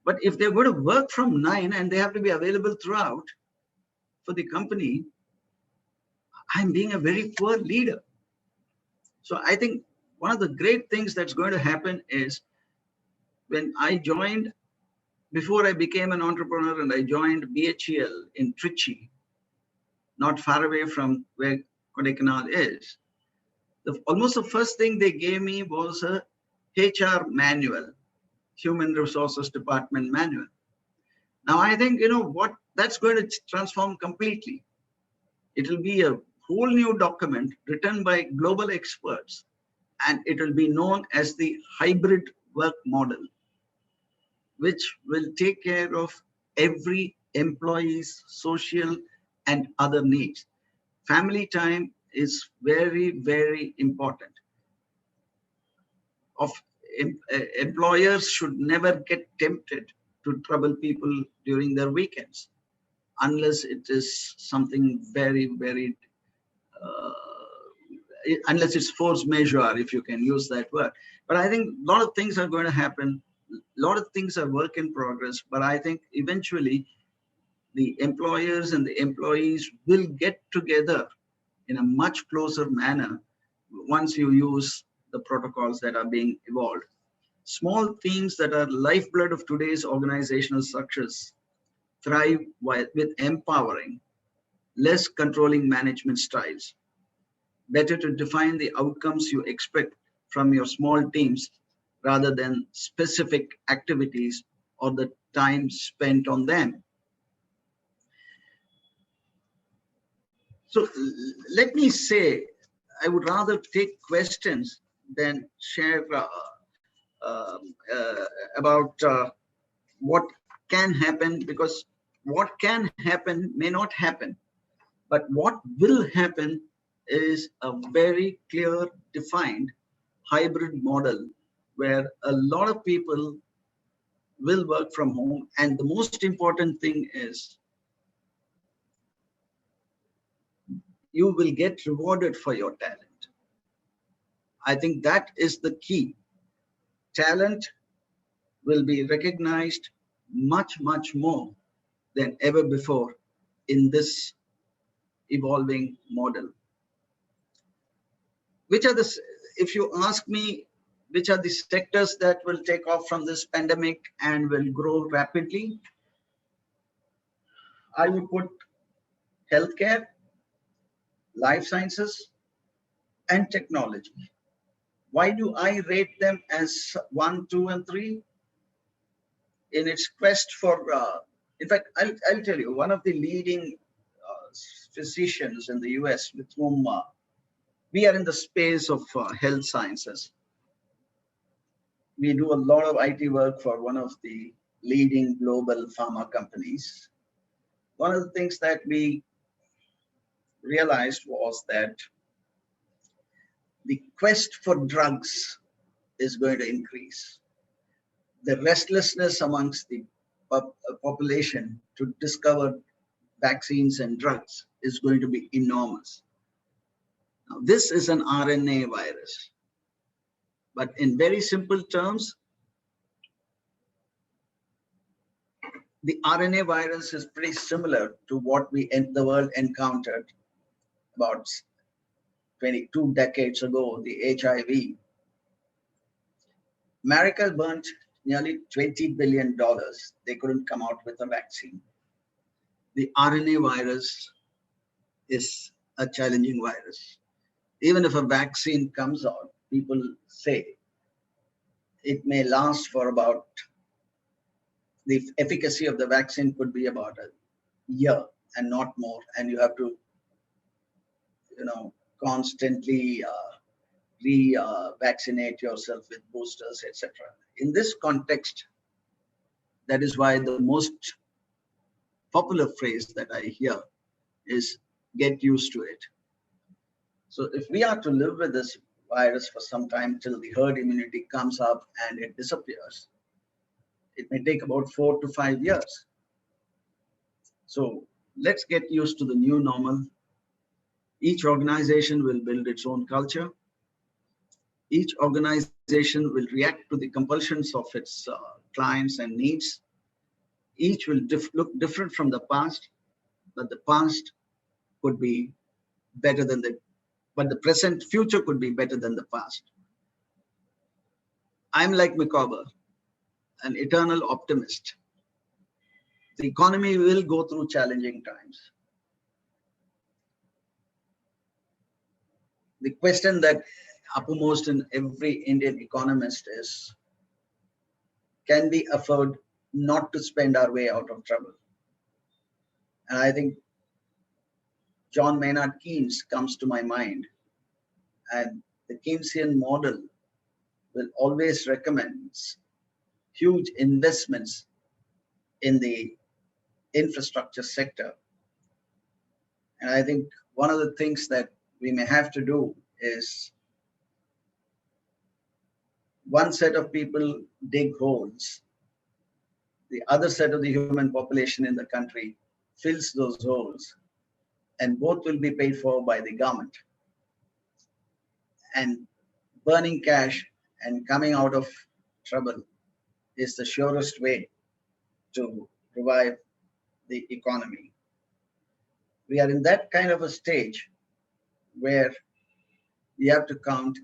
But if they're going to work from 9 and they have to be available throughout for the company, I'm being a very poor leader. So I think one of the great things that's going to happen is when I joined, before I became an entrepreneur and I joined BHEL in Trichy, not far away from where Kodaikanal is, almost the first thing they gave me was a HR manual, Human Resources Department manual. Now I think, what that's going to transform completely. It will be a whole new document written by global experts, and it will be known as the hybrid work model, which will take care of every employee's social and other needs. Family time is very, very important. Employers should never get tempted to trouble people during their weekends, unless it is something very, very, unless it's force majeure, if you can use that word. But I think a lot of things are going to happen. A lot of things are work in progress, but I think eventually the employers and the employees will get together in a much closer manner once you use the protocols that are being evolved. Small themes that are lifeblood of today's organizational success thrive with empowering, less controlling management styles. Better to define the outcomes you expect from your small teams rather than specific activities or the time spent on them. So let me say, I would rather take questions than share about what can happen, because what can happen may not happen, but what will happen is a very clear, defined hybrid model where a lot of people will work from home. And the most important thing is you will get rewarded for your talent. I think that is the key. Talent will be recognized much, much more than ever before in this evolving model. Which are the, if you ask me, which are the sectors that will take off from this pandemic and will grow rapidly? I would put healthcare, life sciences, and technology. Why do I rate them as 1, 2, and 3? In its quest for, in fact, I'll tell you, one of the leading physicians in the US with whom we are in the space of health sciences. We do a lot of IT work for one of the leading global pharma companies. One of the things that we realized was that the quest for drugs is going to increase. The restlessness amongst the population to discover vaccines and drugs is going to be enormous. Now, this is an RNA virus, but in very simple terms, the RNA virus is pretty similar to what the world encountered about 22 decades ago, the HIV. America burnt nearly $20 billion. They couldn't come out with a vaccine. The RNA virus is a challenging virus. Even if a vaccine comes out, people say it may last for about, the efficacy of the vaccine could be about a year and not more. And you have to, constantly vaccinate yourself with boosters, etc. In this context, that is why the most popular phrase that I hear is get used to it. So if we are to live with this virus for some time till the herd immunity comes up and it disappears, it may take about 4 to 5 years. So let's get used to the new normal. Each organization will build its own culture. Each organization will react to the compulsions of its clients and needs. Each will look different from the past, but the past could be better than but the present future could be better than the past. I'm like Micawber, an eternal optimist. The economy will go through challenging times. the question that uppermost in every Indian economist is, can we afford not to spend our way out of trouble? And I think John Maynard Keynes comes to my mind, and the Keynesian model will always recommend huge investments in the infrastructure sector. And I think one of the things that we may have to do is, one set of people dig holes, the other set of the human population in the country fills those holes, and both will be paid for by the government. And burning cash and coming out of trouble is the surest way to revive the economy. We are in that kind of a stage where we have to count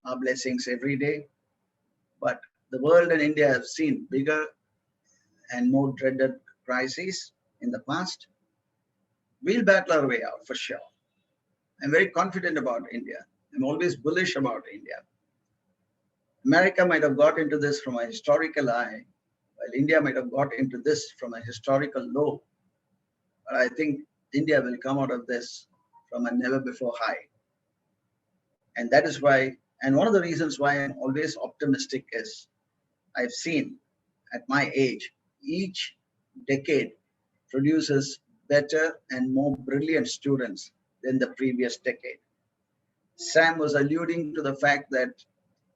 our blessings every day. But the world and India have seen bigger and more dreaded crises in the past. We'll battle our way out for sure. I'm very confident about India. I'm always bullish about India. America might have got into this from a historical high, while India might have got into this from a historical low. But I think India will come out of this from a never before high. And that is why, and one of the reasons why I'm always optimistic is, I've seen at my age, each decade produces better and more brilliant students than the previous decade. Sam was alluding to the fact that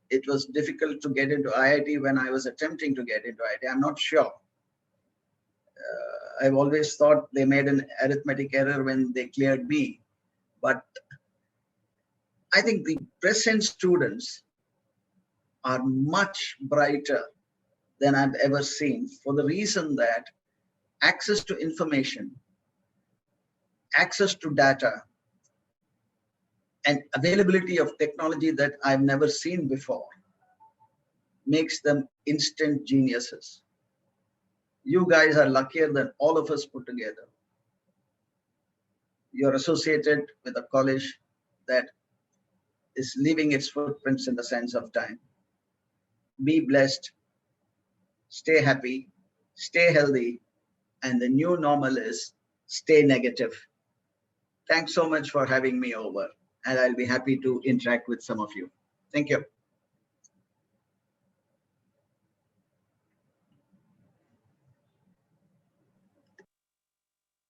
it was difficult to get into IIT when I was attempting to get into IIT. I'm not sure. I've always thought they made an arithmetic error when they cleared me. But I think the present students are much brighter than I've ever seen, for the reason that access to information, access to data, and availability of technology that I've never seen before makes them instant geniuses. You guys are luckier than all of us put together. You're associated with a college that is leaving its footprints in the sands of time. Be blessed, stay happy, stay healthy, and the new normal is stay negative. Thanks so much for having me over, and I'll be happy to interact with some of you. Thank you.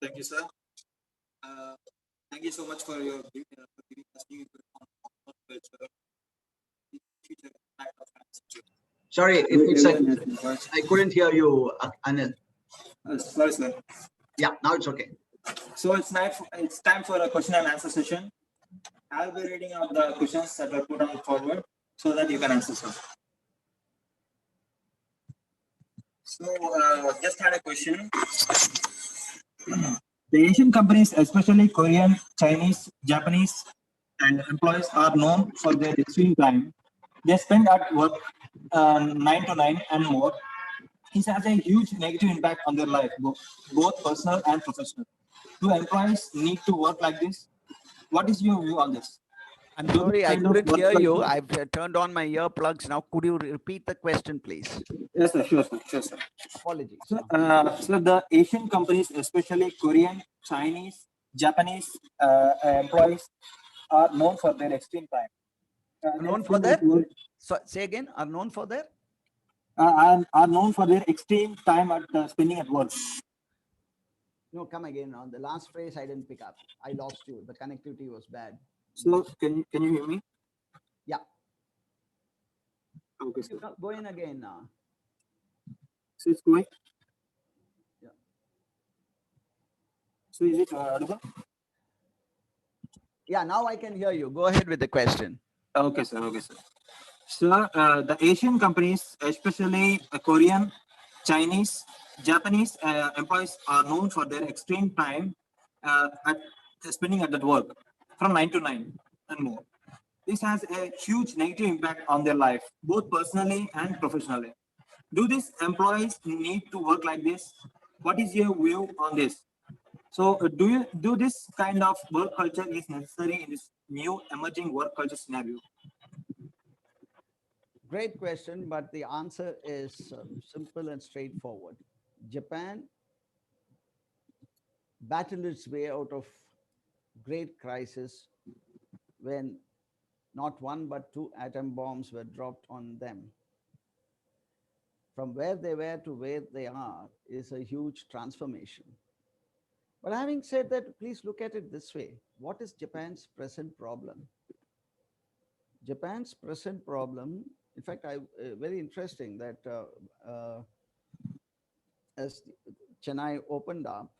Thank you, sir. Thank you so much for your for giving us new information on culture, future impact of transition. Sorry, if it's I couldn't hear you, Anil. Sorry, sir. Yeah, now it's okay. So it's time for a question and answer session. I'll be reading out the questions that were put on forward so that you can answer, sir. So just had a question. The Asian companies, especially Korean, Chinese, Japanese, and employees are known for their extreme time. They spend at work 9 to 9 and more. This has a huge negative impact on their life, both personal and professional. Do employees need to work like this? What is your view on this? I'm sorry, I couldn't hear you. I've turned on my earplugs now. Could you repeat the question, please? Yes, sir. Sure, sir. Sure, sir. Apologies. So, so the Asian companies, especially Korean, Chinese, Japanese employees, are known for their extreme time. Known for their? So, say again. Are known for their? Are known for their extreme time at spending at work. No, come again. On the last phrase, I didn't pick up. I lost you. The connectivity was bad. So can you hear me? Yeah. Okay, sir. Go in again now. So it's going. Yeah. So is it audible? Yeah, now I can hear you. Go ahead with the question. Okay, sir. Okay, sir. So the Asian companies, especially Korean, Chinese, Japanese employees are known for their extreme time at spending at that work from 9 to 9 and more. This has a huge negative impact on their life, both personally and professionally. Do these employees need to work like this? What is your view on this? So do this kind of work culture is necessary in this new emerging work culture scenario? Great question, but the answer is simple and straightforward. Japan battled its way out of great crisis when not one but two atom bombs were dropped on them. From where they were to where they are is a huge transformation. But having said that, please look at it this way. What is Japan's present problem? Japan's present problem, in fact, very interesting that as Chennai opened up,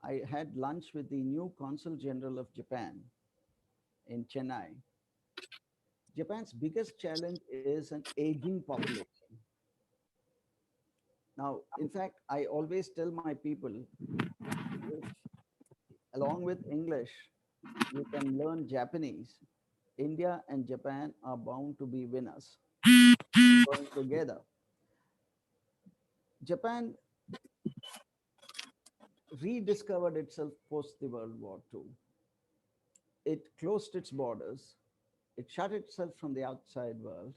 I had lunch with the new Consul General of Japan in Chennai. Japan's biggest challenge is an aging population. Now, in fact, I always tell my people, if along with English, you can learn Japanese, India and Japan are bound to be winners going together. Japan rediscovered itself post the World War II. It closed its borders, it shut itself from the outside world,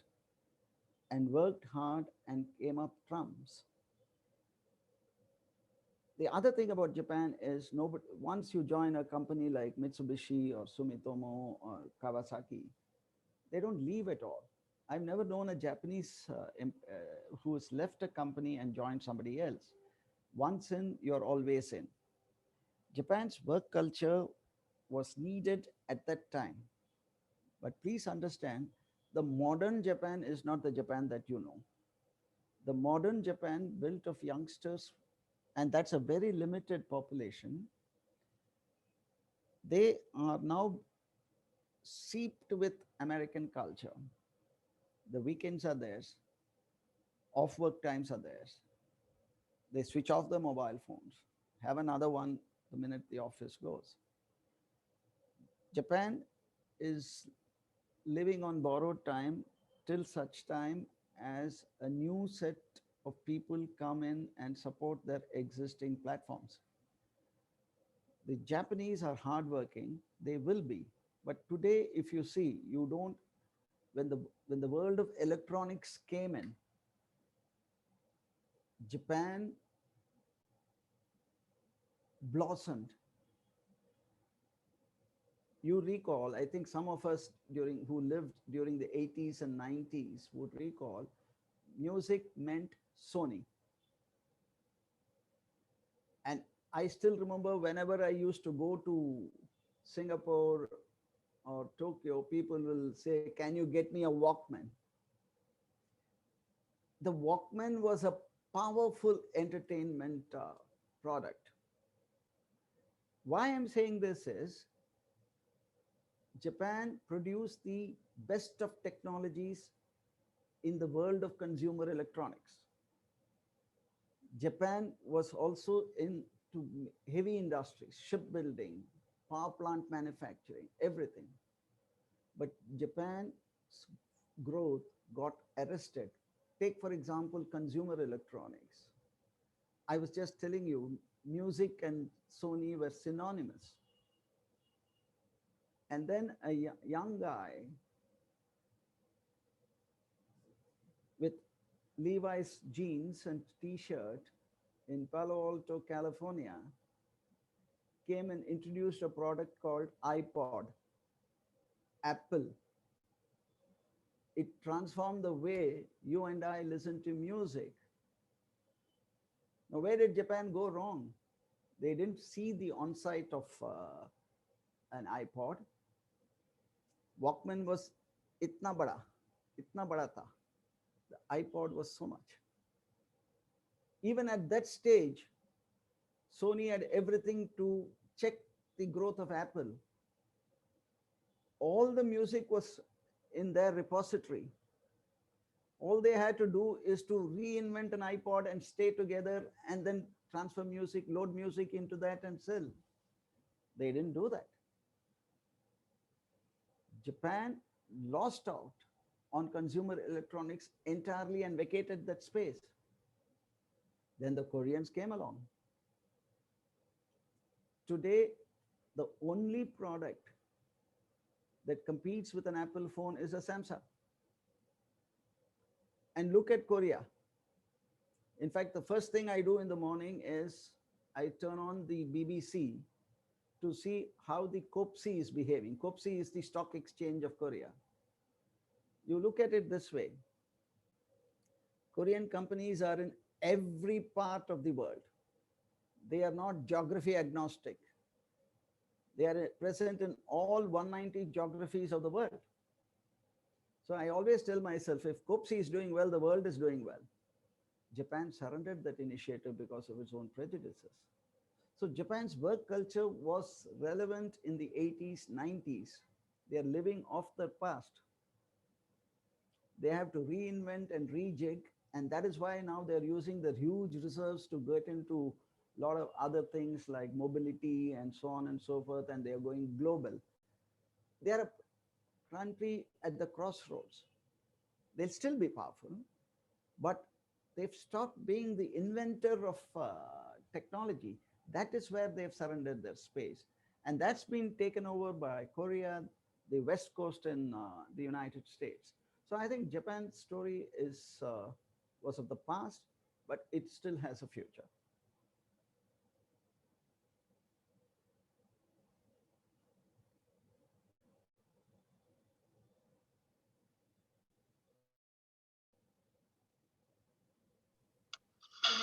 and worked hard and came up trumps. The other thing about Japan is nobody, once you join a company like Mitsubishi or Sumitomo or Kawasaki, they don't leave at all. I've never known a Japanese who has left a company and joined somebody else. Once in, you're always in. Japan's work culture was needed at that time. But please understand, the modern Japan is not the Japan that you know. The modern Japan built of youngsters, and that's a very limited population. They are now seeped with American culture. The weekends are theirs, off work times are theirs. They switch off their mobile phones, have another one the minute the office goes. Japan is living on borrowed time till such time as a new set of people come in and support their existing platforms. The Japanese are hardworking, they will be. But today, if you see, you don't, when the world of electronics came in, Japan blossomed. You recall, I think some of us who lived during the 80s and 90s would recall, music meant Sony. And I still remember whenever I used to go to Singapore or Tokyo, people will say, can you get me a Walkman? The Walkman was a powerful entertainment product. Why I'm saying this is, Japan produced the best of technologies in the world of consumer electronics. Japan was also into heavy industries, shipbuilding, power plant manufacturing, everything. But Japan's growth got arrested. Take, for example, consumer electronics. I was just telling you, music and Sony were synonymous. And then a young guy with Levi's jeans and t-shirt in Palo Alto, California, came and introduced a product called iPod, Apple. It transformed the way you and I listen to music. Now, where did Japan go wrong? They didn't see the onset of an iPod. Walkman was itna bada tha. The iPod was so much. Even at that stage, Sony had everything to check the growth of Apple. All the music was in their repository. All they had to do is to reinvent an iPod and stay together and then transfer music, load music into that and sell. They didn't do that. Japan lost out on consumer electronics entirely and vacated that space. Then the Koreans came along. Today, the only product that competes with an Apple phone is a Samsung. And look at Korea. In fact, the first thing I do in the morning is I turn on the BBC to see how the KOPSI is behaving. KOPSI is the stock exchange of Korea. You look at it this way. Korean companies are in every part of the world. They are not geography agnostic. They are present in all 190 geographies of the world. So I always tell myself, if KOPSI is doing well, the world is doing well. Japan surrendered that initiative because of its own prejudices. So Japan's work culture was relevant in the 80s, 90s. They are living off their past. They have to reinvent and rejig. And that is why now they're using their huge reserves to get into a lot of other things like mobility and so on and so forth. And they're going global. They are a country at the crossroads. They'll still be powerful, but they've stopped being the inventor of technology. That is where they've surrendered their space. And that's been taken over by Korea, the West Coast, and the United States. So I think Japan's story is was of the past, but it still has a future.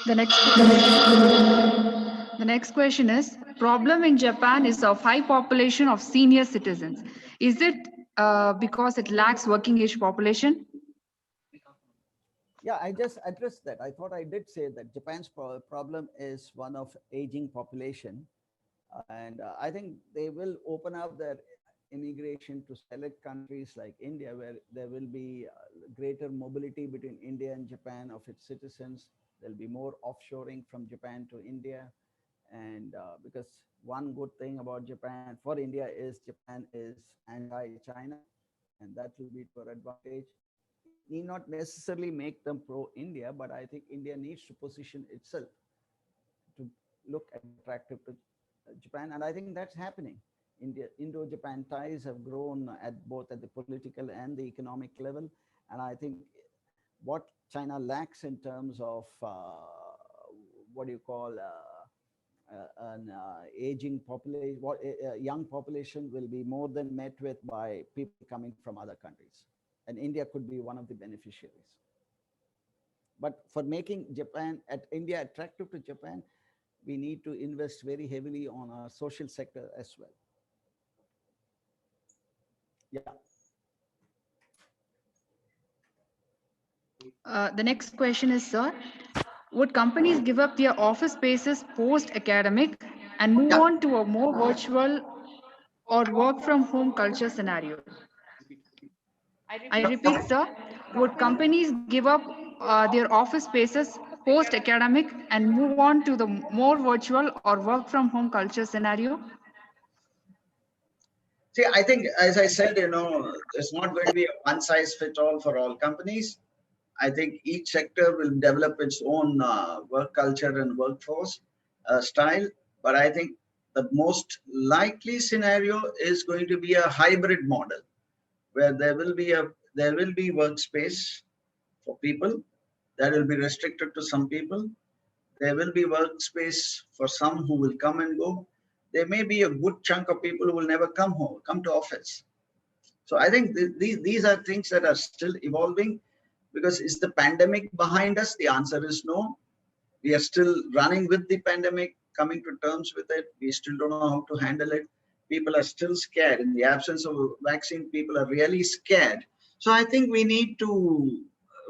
The next question is, problem in Japan is of high population of senior citizens. Is it because it lacks working age population? Yeah, I just addressed that. I thought I did say that Japan's problem is one of aging population. And I think they will open up their immigration to select countries like India, where there will be greater mobility between India and Japan of its citizens. There'll be more offshoring from Japan to India. And because one good thing about Japan for India is Japan is anti-China, and that will be to our advantage. It need not necessarily make them pro-India, but I think India needs to position itself to look attractive to Japan. And I think that's happening. Indo-Japan ties have grown at both at the political and the economic level. And I think what China lacks in terms of what do you call an aging population, young population will be more than met with by people coming from other countries. And India could be one of the beneficiaries. But for making India attractive to Japan, we need to invest very heavily on our social sector as well. Yeah. The next question is, sir, would companies give up their office spaces post-academic and move on to a more virtual or work from home culture scenario? I repeat, sir, would companies give up their office spaces post-academic and move on to the more virtual or work from home culture scenario? See, I think, as I said, it's not going to be a one size fits all for all companies. I think each sector will develop its own work culture and workforce style. But I think the most likely scenario is going to be a hybrid model, where there will be workspace for people that will be restricted to some people. There will be workspace for some who will come and go. There may be a good chunk of people who will never come to office. So I think these are things that are still evolving. Because is the pandemic behind us? The answer is no. We are still running with the pandemic, coming to terms with it. We still don't know how to handle it. People are still scared. In the absence of a vaccine, people are really scared. So I think we need to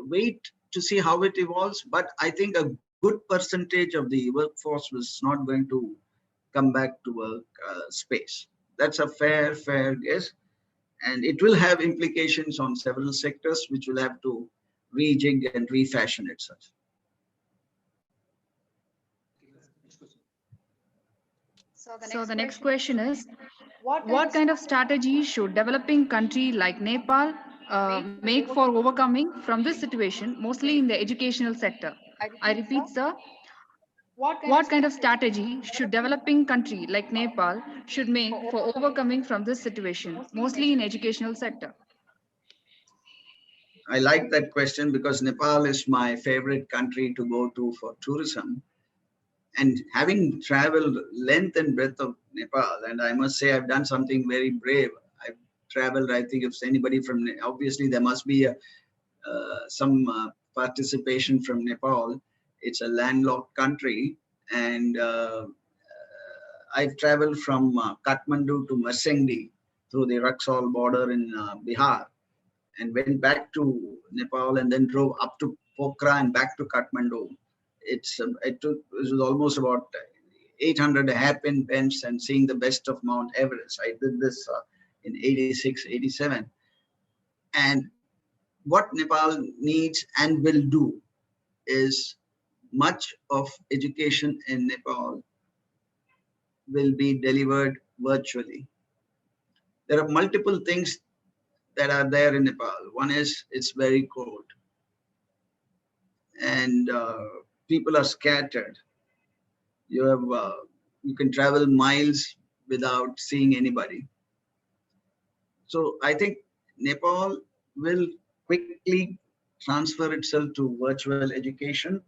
wait to see how it evolves. But I think a good percentage of the workforce was not going to come back to work space. That's a fair guess. And it will have implications on several sectors, which will have to rejig and refashion itself. So the next question is, what kind of strategy should developing country like Nepal make for overcoming from this situation, mostly in the educational sector? I repeat, sir, What kind of strategy should developing country like Nepal should make for overcoming from this situation, mostly in educational sector? I like that question because Nepal is my favorite country to go to for tourism. And having traveled length and breadth of Nepal, and I must say I've done something very brave. I've traveled, I think if anybody from, obviously there must be some participation from Nepal. It's a landlocked country, and I've traveled from Kathmandu to Masengdi through the Raxaul border in Bihar, and went back to Nepal, and then drove up to Pokhara and back to Kathmandu. It was almost about 800 hairpin bends and seeing the best of Mount Everest. I did this in 86, 87. And what Nepal needs and will do is much of education in Nepal will be delivered virtually. There are multiple things that are there in Nepal. One is it's very cold, and people are scattered. You can travel miles without seeing anybody. So I think Nepal will quickly transfer itself to virtual education,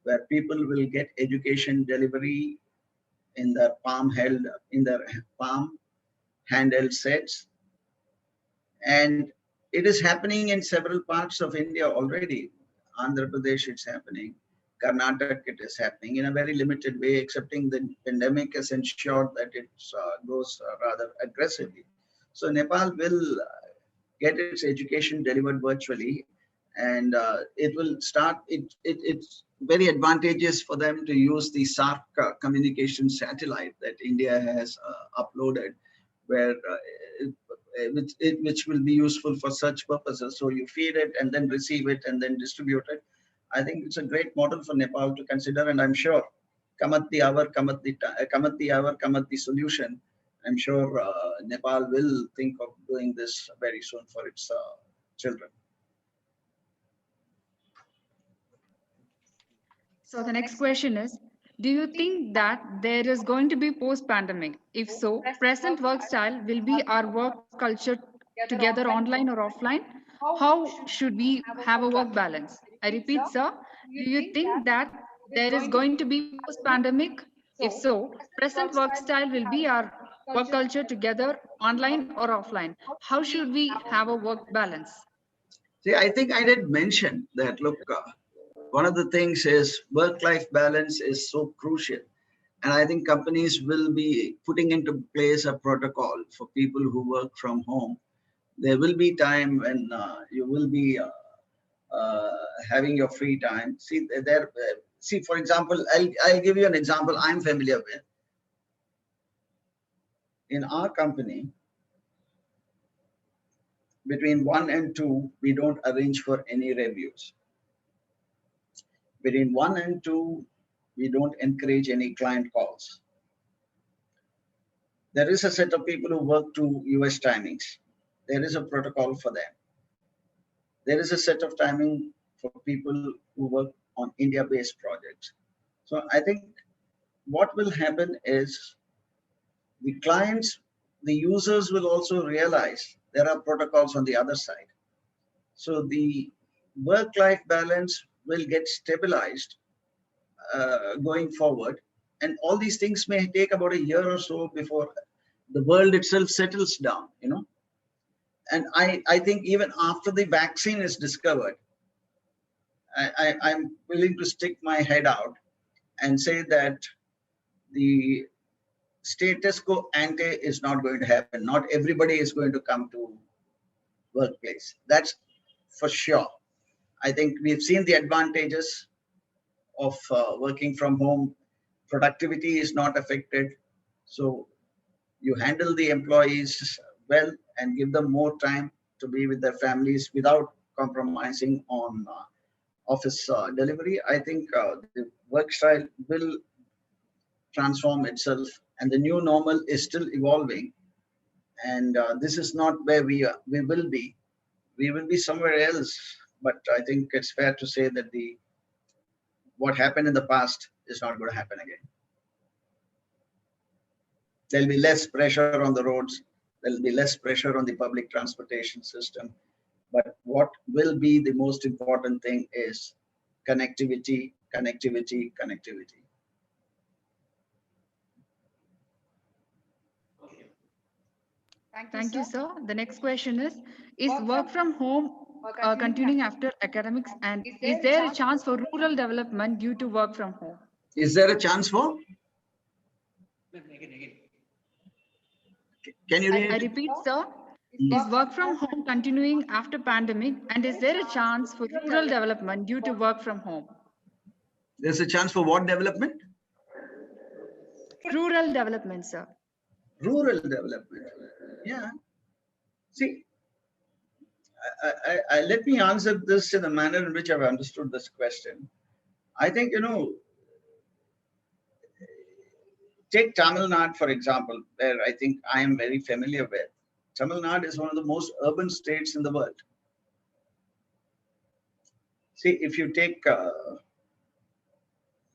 where people will get education delivery in their palm handheld sets. And it is happening in several parts of India already. Andhra Pradesh, it's happening. Karnataka, it is happening in a very limited way, excepting the pandemic has ensured that it goes rather aggressively. So Nepal will get its education delivered virtually, and it will start. It's very advantageous for them to use the SARC communication satellite that India has uploaded, where which will be useful for such purposes. So you feed it and then receive it and then distribute it. I think it's a great model for Nepal to consider, and I'm sure kamat the hour, kamat the solution. I'm sure Nepal will think of doing this very soon for its children. So the next question is, do you think that there is going to be post-pandemic? If so, present work style will be our work culture together online or offline? How should we have a work balance? I repeat, sir, do you think that there is going to be post-pandemic? If so, present work style will be our work culture together online or offline? How should we have a work balance? See, I think I did mention that, look, one of the things is work-life balance is so crucial. And I think companies will be putting into place a protocol for people who work from home. There will be time when you will be having your free time. See, for example, I'll give you an example I'm familiar with. In our company, between 1 and 2, we don't arrange for any reviews. Between 1 and 2, we don't encourage any client calls. There is a set of people who work to US timings. There is a protocol for them. There is a set of timing for people who work on India-based projects. So I think what will happen is the clients, the users will also realize there are protocols on the other side. So the work-life balance will get stabilized going forward. And all these things may take about a year or so before the world itself settles down, you know. And I think even after the vaccine is discovered, I'm willing to stick my head out and say that the status quo ante is not going to happen. Not everybody is going to come to workplace. That's for sure. I think we've seen the advantages of working from home. Productivity is not affected. So you handle the employees well and give them more time to be with their families without compromising on office delivery. I think the work style will transform itself, and the new normal is still evolving. And this is not where we will be. We will be somewhere else. But I think it's fair to say that what happened in the past is not going to happen again. There'll be less pressure on the roads. There'll be less pressure on the public transportation system. But what will be the most important thing is connectivity, connectivity, connectivity. Thank you, sir. The next question is work from home continuing after academics, and is there a chance for rural development due to work from home? Is there a chance for? Can you read? I repeat, sir. Is work from home continuing after pandemic, and is there a chance for rural development due to work from home? There's a chance for what development? Rural development, sir. Rural development. Yeah. See, let me answer this in the manner in which I've understood this question. I think, take Tamil Nadu, for example, where I think I am very familiar with. Tamil Nadu is one of the most urban states in the world. See, if you take, I'll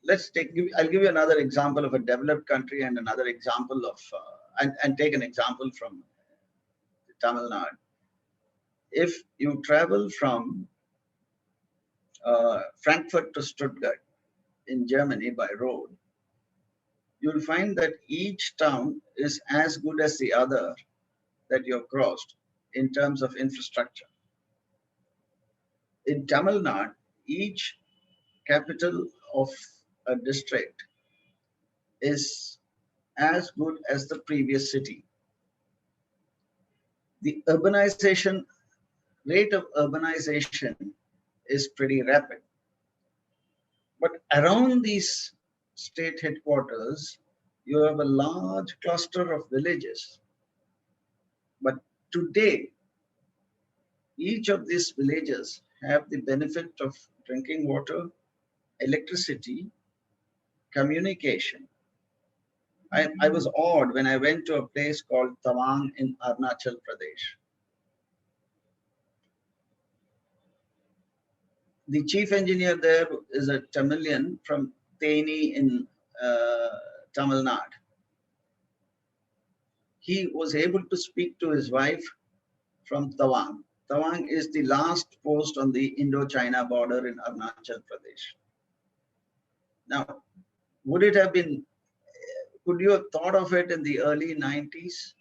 give you another example of a developed country and another example of, and take an example from Tamil Nadu. If you travel from Frankfurt to Stuttgart in Germany by road, you'll find that each town is as good as the other that you've crossed in terms of infrastructure. In Tamil Nadu, each capital of a district is as good as the previous city. The urbanization, rate of urbanization is pretty rapid. But around these state headquarters, you have a large cluster of villages. But today, each of these villages have the benefit of drinking water, electricity, communication. I was awed when I went to a place called Tawang in Arunachal Pradesh. The chief engineer there is a Tamilian from Theni in Tamil Nadu. He was able to speak to his wife from Tawang. Tawang is the last post on the Indo-China border in Arunachal Pradesh. Now, would it have been, could you have thought of it in the early 90s?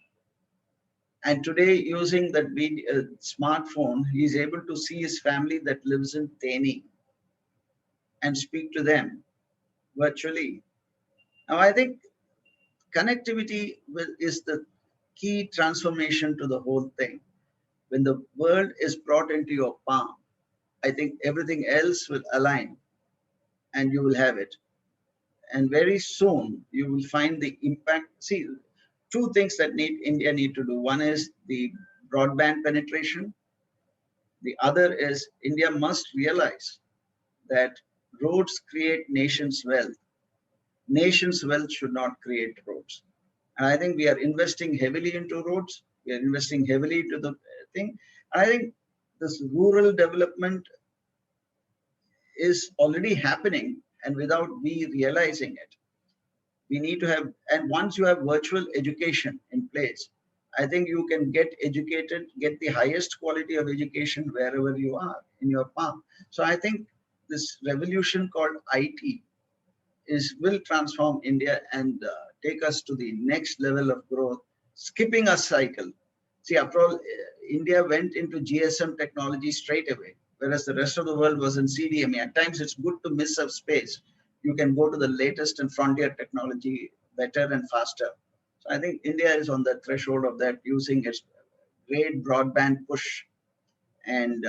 And today, using that smartphone, he's able to see his family that lives in Theni and speak to them virtually. Now, I think connectivity is the key transformation to the whole thing. When the world is brought into your palm, I think everything else will align and you will have it. And very soon you will find the impact. See, two things that India need to do. One is the broadband penetration. The other is India must realize that roads create nations' wealth. Nations' wealth should not create roads. And I think we are investing heavily into roads. We are investing heavily into the thing. I think this rural development is already happening, and without we realizing it. We need to have, and once you have virtual education in place, I think you can get educated, get the highest quality of education wherever you are in your palm. So I think this revolution called IT will transform India and take us to the next level of growth, skipping a cycle. See, after all, India went into GSM technology straight away, whereas the rest of the world was in CDMA. At times, it's good to miss a space. You can go to the latest and frontier technology better and faster. So I think India is on the threshold of that, using its great broadband push and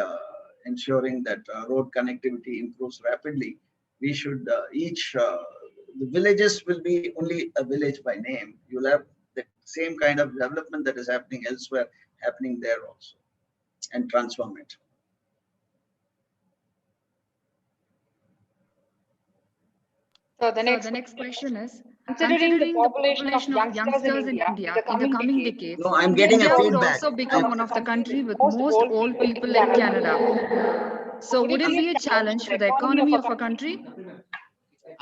ensuring that road connectivity improves rapidly. We should the villages will be only a village by name. You'll have the same kind of development that is happening elsewhere, happening there also, and transform it. So the next question is, considering the population of youngsters in India in the coming decades, no, I'm getting India a would feedback. also become one of the countries with most old people in Canada. So would it be a challenge for the economy of a country?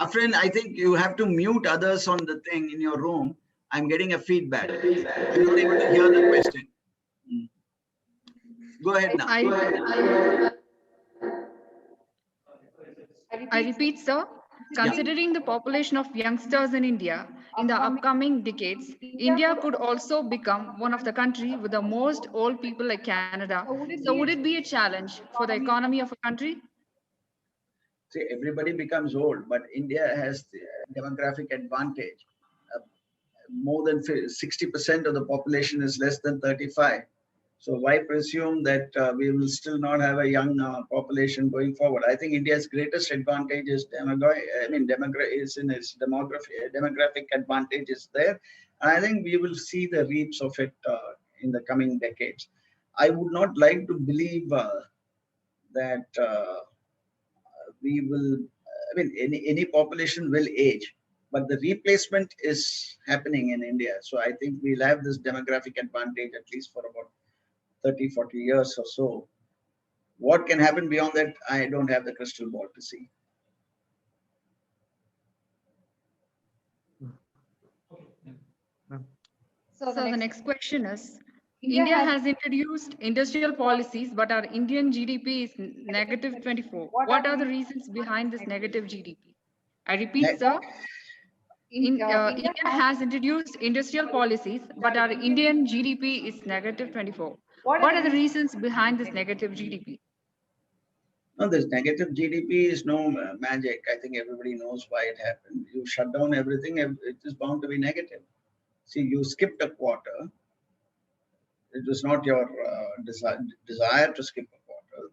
Afrin, I think you have to mute others on the thing in your room. I'm getting a feedback. I'm not able to hear the question. Go ahead now. I repeat, sir, considering the population of youngsters in India in the upcoming decades, India could also become one of the countries with the most old people like Canada. So would it be a challenge for the economy of a country? See, everybody becomes old, but India has the demographic advantage. More than 60% of the population is less than 35. So why presume that we will still not have a young population going forward? I think India's greatest advantage is demographic advantage is there. And I think we will see the reaps of it in the coming decades. I would not like to believe that we will, any population will age, but the replacement is happening in India. So I think we'll have this demographic advantage at least for about 30, 40 years or so. What can happen beyond that, I don't have the crystal ball to see. So the next question is, India has introduced industrial policies, but our Indian GDP is negative 24. What are the reasons behind this negative GDP? I repeat, sir, India has introduced industrial policies, but our Indian GDP is negative 24. What are the reasons behind this negative GDP? No, this negative GDP is no magic. I think everybody knows why it happened. You shut down everything, it is bound to be negative. See, you skipped a quarter. It was not your desire to skip a quarter.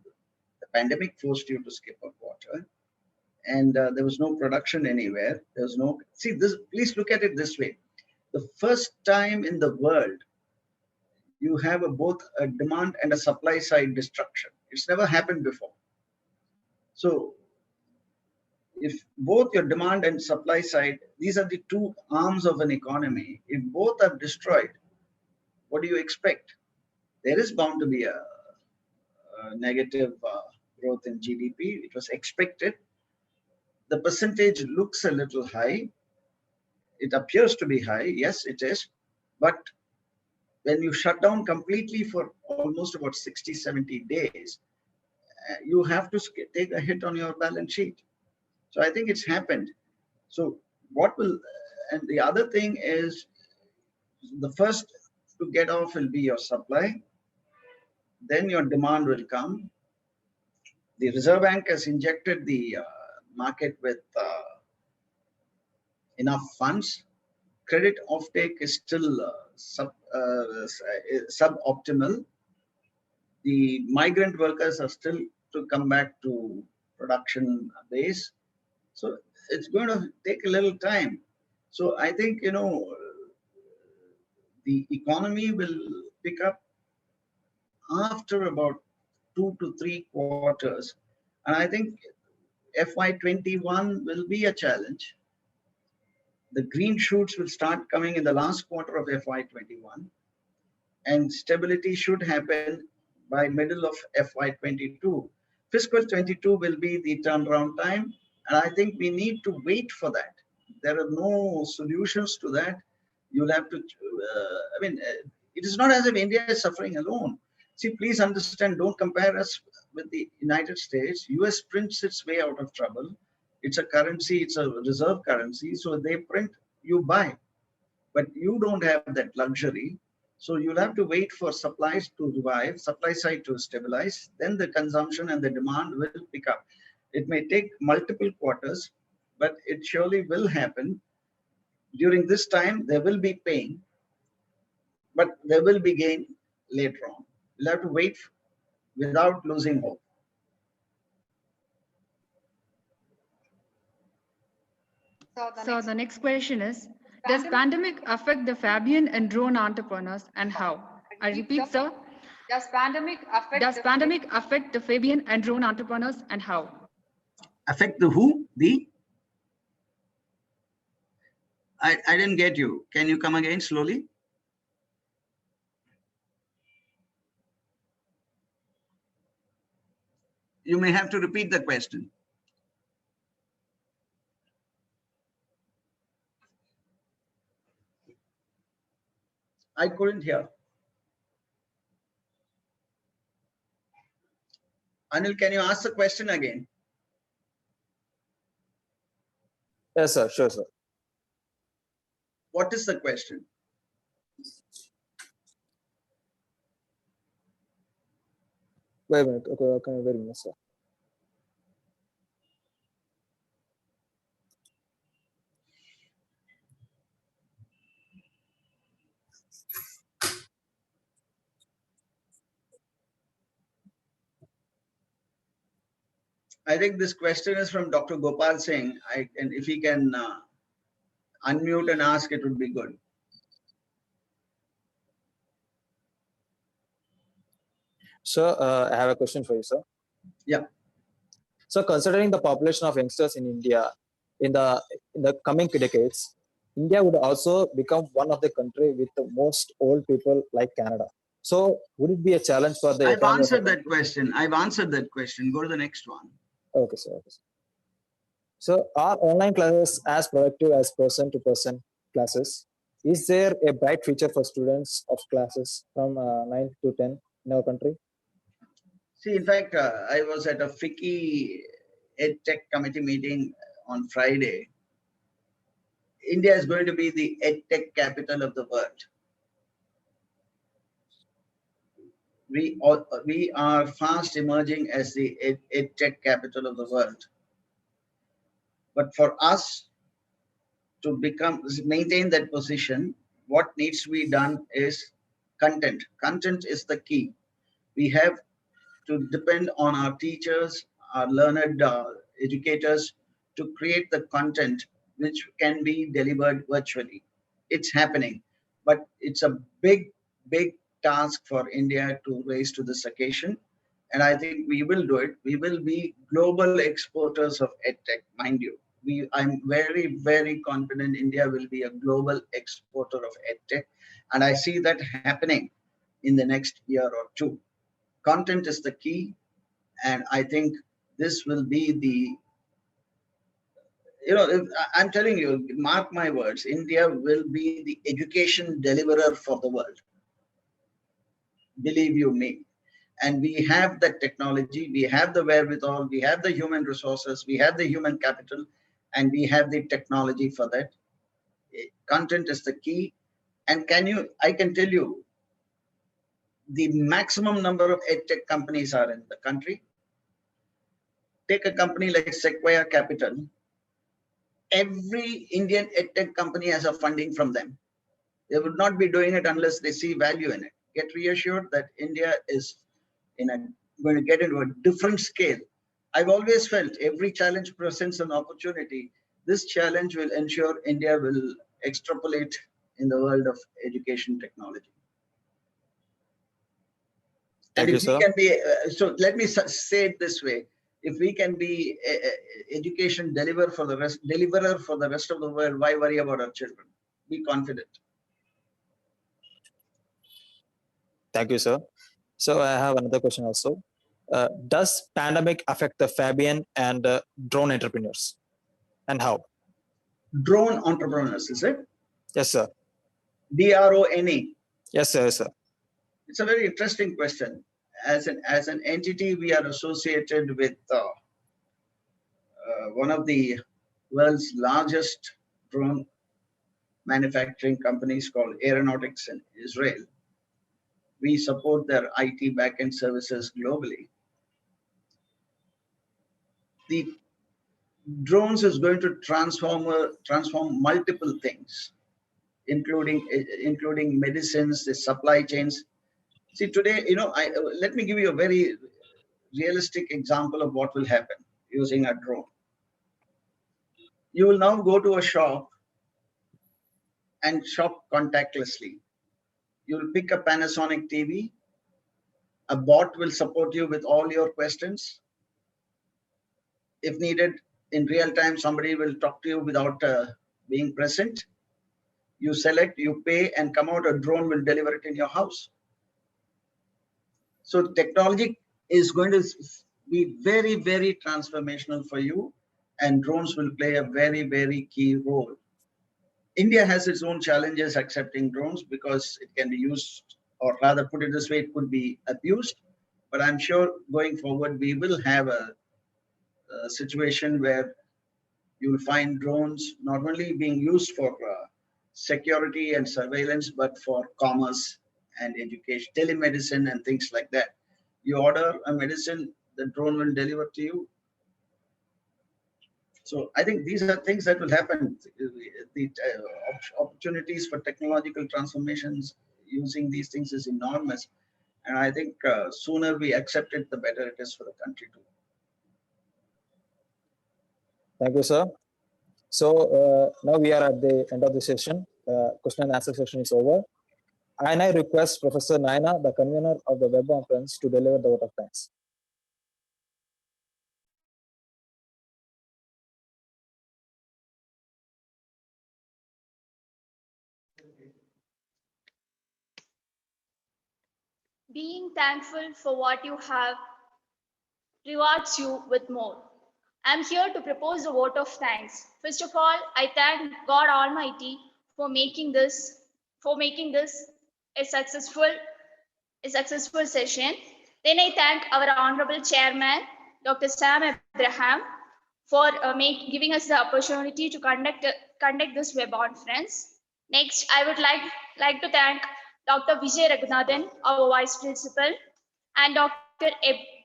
The pandemic forced you to skip a quarter. And there was no production anywhere. There was no, see this, please look at it this way. The first time in the world, you have both a demand and a supply side destruction. It's never happened before. So if both your demand and supply side, these are the two arms of an economy, if both are destroyed, what do you expect? There is bound to be a negative growth in GDP. It was expected. The percentage looks a little high. It appears to be high. Yes, it is. But when you shut down completely for almost about 60, 70 days, you have to take a hit on your balance sheet. So I think it's happened. So what will, and the other thing is, the first to get off will be your supply. Then your demand will come. The Reserve Bank has injected the market with enough funds. Credit offtake is still suboptimal. The migrant workers are still to come back to production base. So it's going to take a little time. So I think, the economy will pick up after about 2 to 3 quarters. And I think FY21 will be a challenge. The green shoots will start coming in the last quarter of FY21. And stability should happen by middle of FY22. Fiscal 22 will be the turnaround time. And I think we need to wait for that. There are no solutions to that. You'll have to, it is not as if India is suffering alone. See, please understand, don't compare us with the United States. US prints its way out of trouble. It's a currency, it's a reserve currency. So they print, you buy. But you don't have that luxury. So you'll have to wait for supplies to revive, supply side to stabilize. Then the consumption and the demand will pick up. It may take multiple quarters, but it surely will happen. During this time, there will be pain, but there will be gain later on. We'll have to wait without losing hope. So the next question is, does pandemic affect the Fabian and drone entrepreneurs and how? I repeat, sir, does pandemic affect the Fabian and drone entrepreneurs and how? Affect the who? The? I didn't get you. Can you come again slowly? You may have to repeat the question. I couldn't hear. Anil, can you ask the question again? Yes, sir. Sure, sir. What is the question? Wait a minute. Okay, wait a minute, sir. I think this question is from Dr. Gopal Singh. And if he can unmute and ask, it would be good. Sir, I have a question for you, sir. Yeah. So, considering the population of youngsters in India in the coming decades, India would also become one of the country with the most old people like Canada. So, would it be a challenge for the I've economy? answered that question. I've answered that question. Go to the next one. Okay, sir. Okay, sir. So, are online classes as productive as person-to-person classes? Is there a bright future for students of classes from 9 to 10 in our country? See, in fact, I was at a FICCI EdTech committee meeting on Friday. India is going to be the EdTech capital of the world. We are fast emerging as the EdTech capital of the world. But for us to maintain that position, what needs to be done is content. Content is the key. We have to depend on our teachers, our learned educators to create the content which can be delivered virtually. It's happening, but it's a big, big task for India to raise to this occasion. And I think we will do it. We will be global exporters of EdTech, mind you. I'm very, very confident India will be a global exporter of EdTech. And I see that happening in the next year or two. Content is the key. And I think this will be the, I'm telling you, mark my words, India will be the education deliverer for the world. Believe you me. And we have the technology, we have the wherewithal, we have the human resources, we have the human capital, and we have the technology for that. Content is the key. And I can tell you, the maximum number of EdTech companies are in the country. Take a company like Sequoia Capital. Every Indian EdTech company has a funding from them. They would not be doing it unless they see value in it. Get reassured that India is going to get into a different scale. I've always felt every challenge presents an opportunity. This challenge will ensure India will extrapolate in the world of education technology. Thank you, sir. Can be, so let me say it this way. If we can be education deliverer for the rest of the world, why worry about our children? Be confident. Thank you, sir. So I have another question also. Does pandemic affect the Fabian and drone entrepreneurs, and how? Drone entrepreneurs, is it? Yes, sir. DRONE. Yes, sir. Yes, sir. It's a very interesting question. As an entity, we are associated with one of the world's largest drone manufacturing companies called Aeronautics in Israel. We support their IT backend services globally. The drones is going to transform multiple things, including medicines, the supply chains. See, today, let me give you a very realistic example of what will happen using a drone. You will now go to a shop and shop contactlessly. You'll pick a Panasonic TV. A bot will support you with all your questions. If needed, in real time, somebody will talk to you without being present. You select, you pay, and come out, a drone will deliver it in your house. So technology is going to be very, very transformational for you, and drones will play a very, very key role. India has its own challenges accepting drones because it can be used, or rather put it this way, it could be abused. But I'm sure going forward, we will have a situation where you'll find drones not only being used for security and surveillance, but for commerce and education, telemedicine and things like that. You order a medicine, the drone will deliver to you. So I think these are things that will happen. The opportunities for technological transformations using these things is enormous. And I think sooner we accept it, the better it is for the country too. Thank you, sir. So now we are at the end of the session. Question and answer session is over. And I request Professor Naina, the convener of the Webonference, to deliver the vote of thanks. Being thankful for what you have rewards you with more. I'm here to propose a vote of thanks. First of all, I thank God Almighty for making this a successful session. Then I thank our honorable chairman, Dr. Sam Abraham, for giving us the opportunity to conduct this Webonference. Next, I would like to thank Dr. Vijay Raghunathan, our vice principal, and Dr.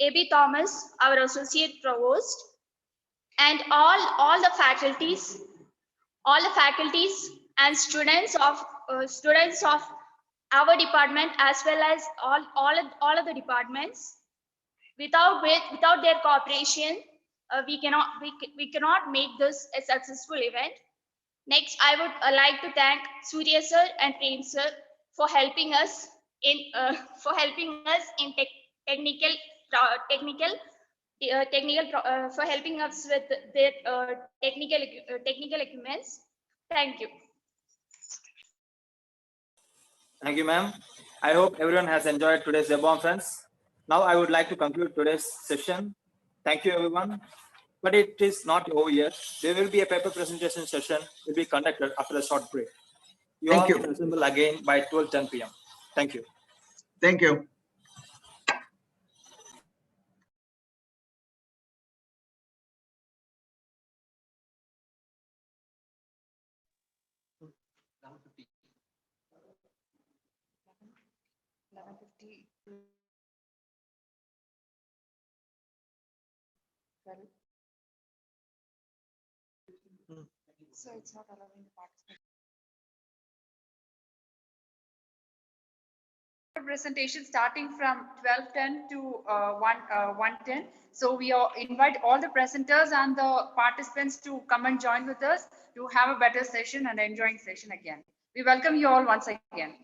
A.B. Thomas, our associate provost, and all the faculties and students of our department, as well as all of the departments. Without their cooperation, we cannot make this a successful event. Next, I would like to thank Surya sir and Prem sir for helping us in for helping us with their technical equipments. Thank you. Thank you, ma'am. I hope everyone has enjoyed today's Webonference. Now I would like to conclude today's session. Thank you, everyone. But it is not over yet. There will be a paper presentation session will be conducted after a short break. You all can assemble again by 12:10 p.m. Thank you. Thank you. So it's not allowing the participant. Presentation starting from 12:10 to 1:10. So we invite all the presenters and the participants to come and join with us to have a better session and enjoying session again. We welcome you all once again.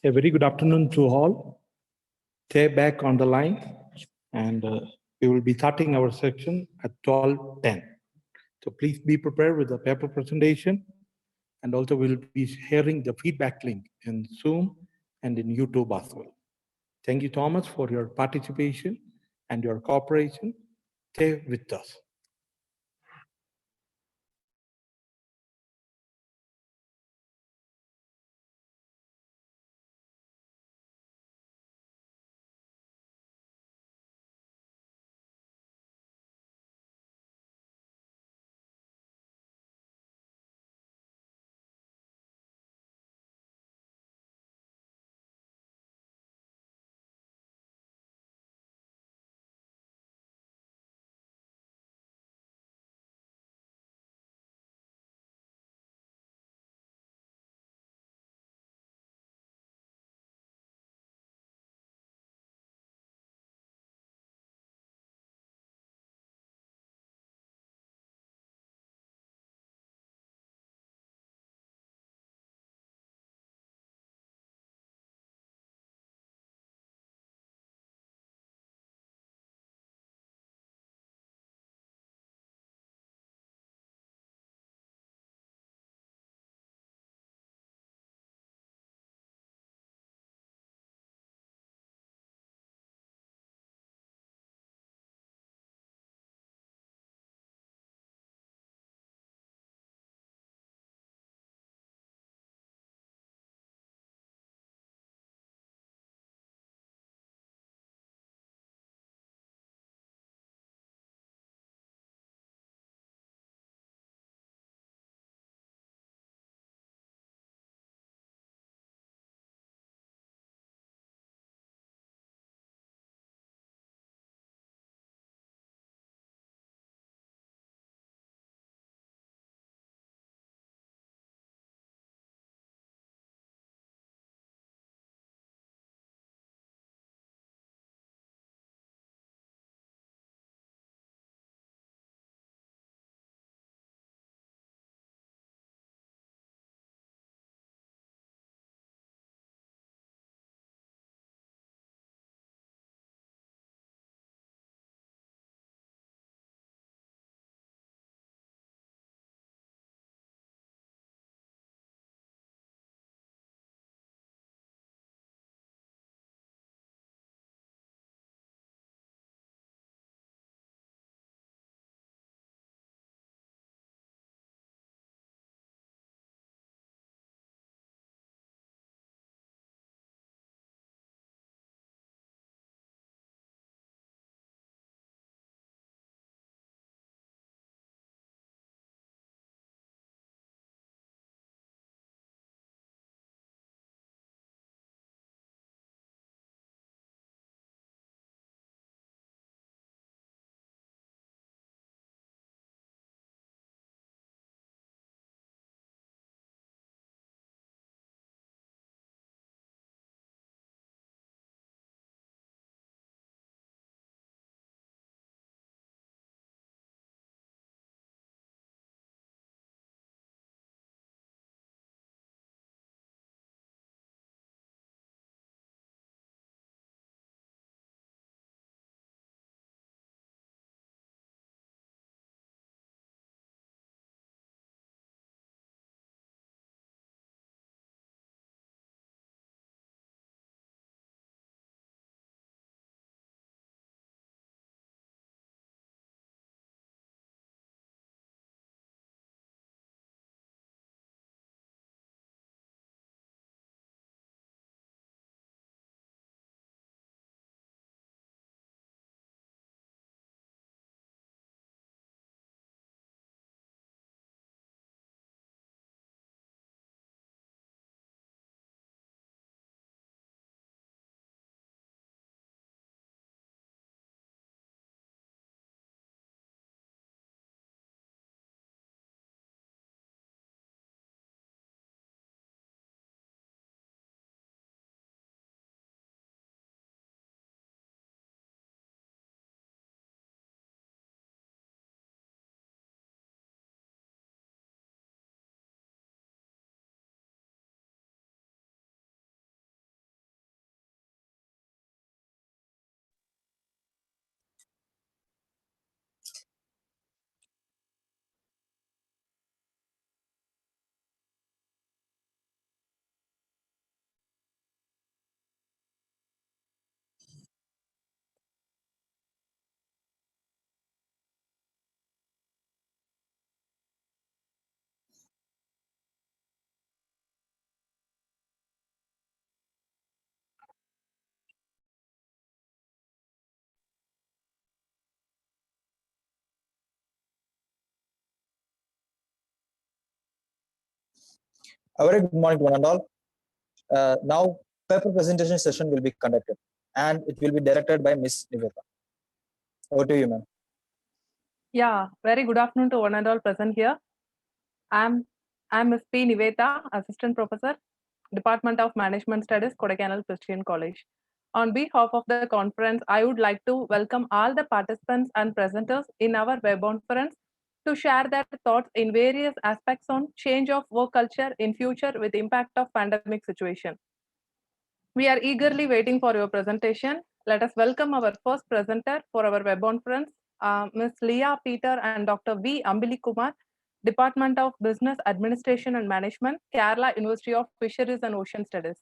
A very good afternoon to all. Stay back on the line, and we will be starting our section at 12:10. So please be prepared with the paper presentation, and also we'll be sharing the feedback link in Zoom and in YouTube as well. Thank you, Thomas, for your participation and your cooperation. Stay with us. A very good morning to one and all. Now, paper presentation session will be conducted, and it will be directed by Miss Niveta. Over to you, ma'am. Yeah, very good afternoon to one and all present here. I'm Ms. P. Niveta, Assistant Professor, Department of Management Studies, Kodaikanal Christian College. On behalf of the conference, I would like to welcome all the participants and presenters in our Webonference to share their thoughts in various aspects on change of work culture in future with impact of pandemic situation. We are eagerly waiting for your presentation. Let us welcome our first presenter for our Webonference, Ms. Leah Peter and Dr. V. Ambili Kumar, Department of Business Administration and Management, Kerala University of Fisheries and Ocean Studies.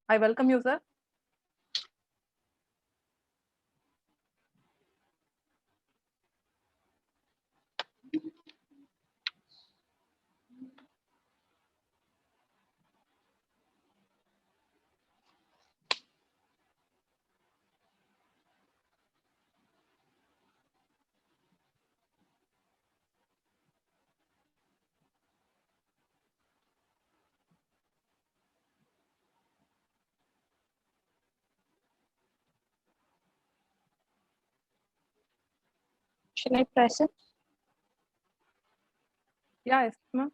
I welcome you, sir. Shall I press it? Yeah, yes, ma'am.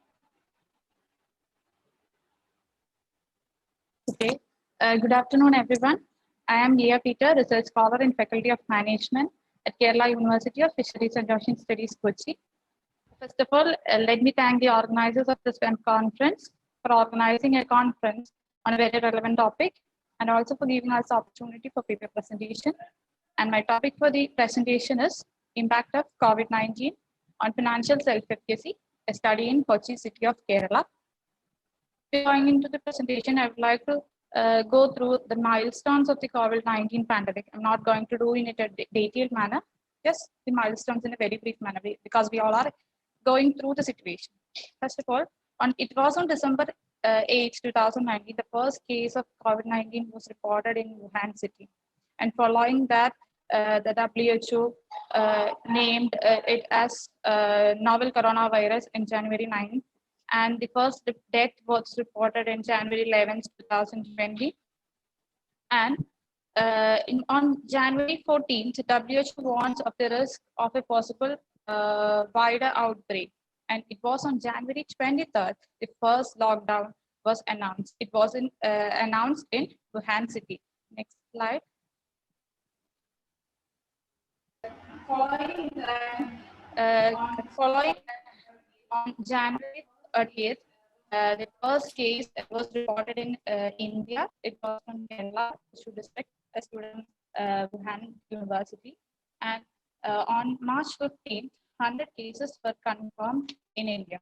Okay. Good afternoon, everyone. I am Leah Peter, Research Scholar in Faculty of Management at Kerala University of Fisheries and Ocean Studies, Kochi. First of all, let me thank the organizers of this web conference for organizing a conference on a very relevant topic and also for giving us the opportunity for paper presentation. And my topic for the presentation is Impact of COVID-19 on Financial Self-Efficacy, a study in Kochi city of Kerala. Going into the presentation, I would like to go through the milestones of the COVID-19 pandemic. I'm not going to do in a detailed manner, just the milestones in a very brief manner because we all are going through the situation. First of all, it was on December 8, 2019, the first case of COVID-19 was reported in Wuhan city. And following that, the WHO named it as novel coronavirus in January 9. And the first death was reported in January 11, 2020. And on January 14th, WHO warns of the risk of a possible wider outbreak. And it was on January 23rd, the first lockdown was announced. It was announced in Wuhan city. Next slide. Following on January 30th, the first case was reported in India. It was from Kerala, district, a student Wuhan University. And on March 15th, 100 cases were confirmed in India.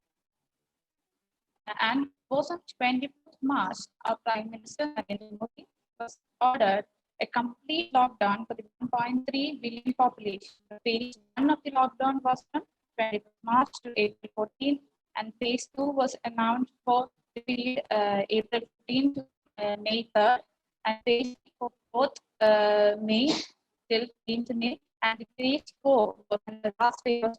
And was on 24th March, our Prime Minister Narendra Modi was ordered a complete lockdown for the 1.3 billion population. Phase 1 of the lockdown was from 20th March to April 14, and phase 2 was announced for the period April 15 to May 3rd, and phase 3 for both May till 15th May, and the phase 4 was the last phase was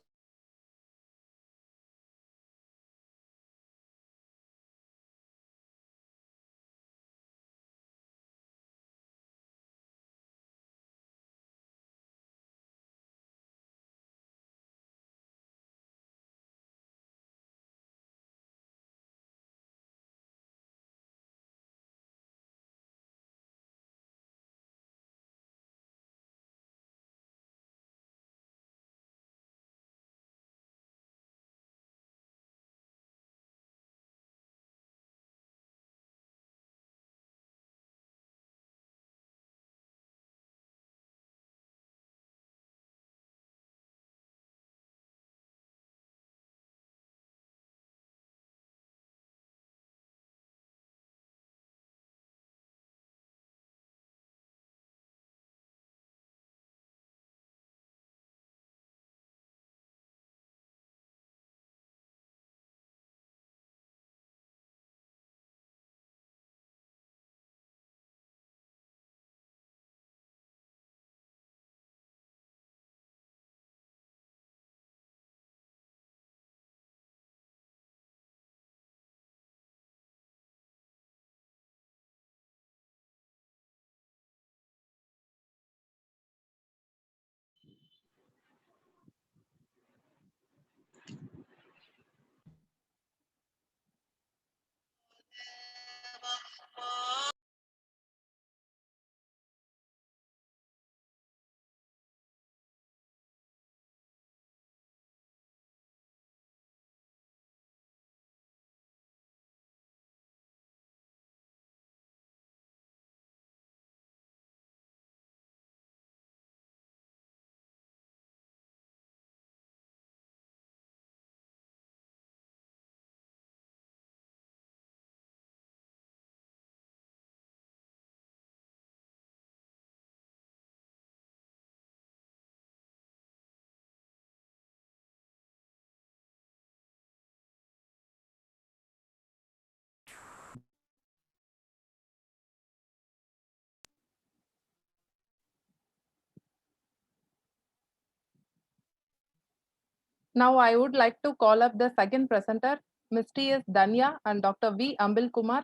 Now I would like to call up the second presenter, Ms. T.S. Danya and Dr. V. Ambil Kumar,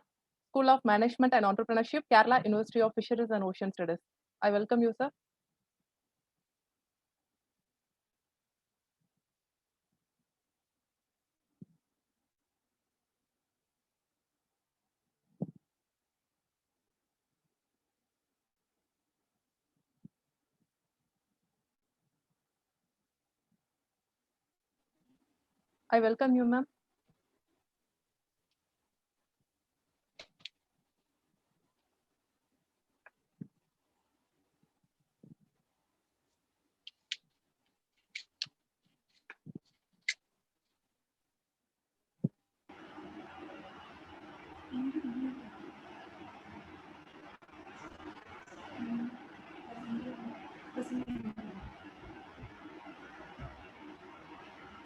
School of Management and Entrepreneurship, Kerala University of Fisheries and Ocean Studies. I welcome you, sir. I welcome you, ma'am.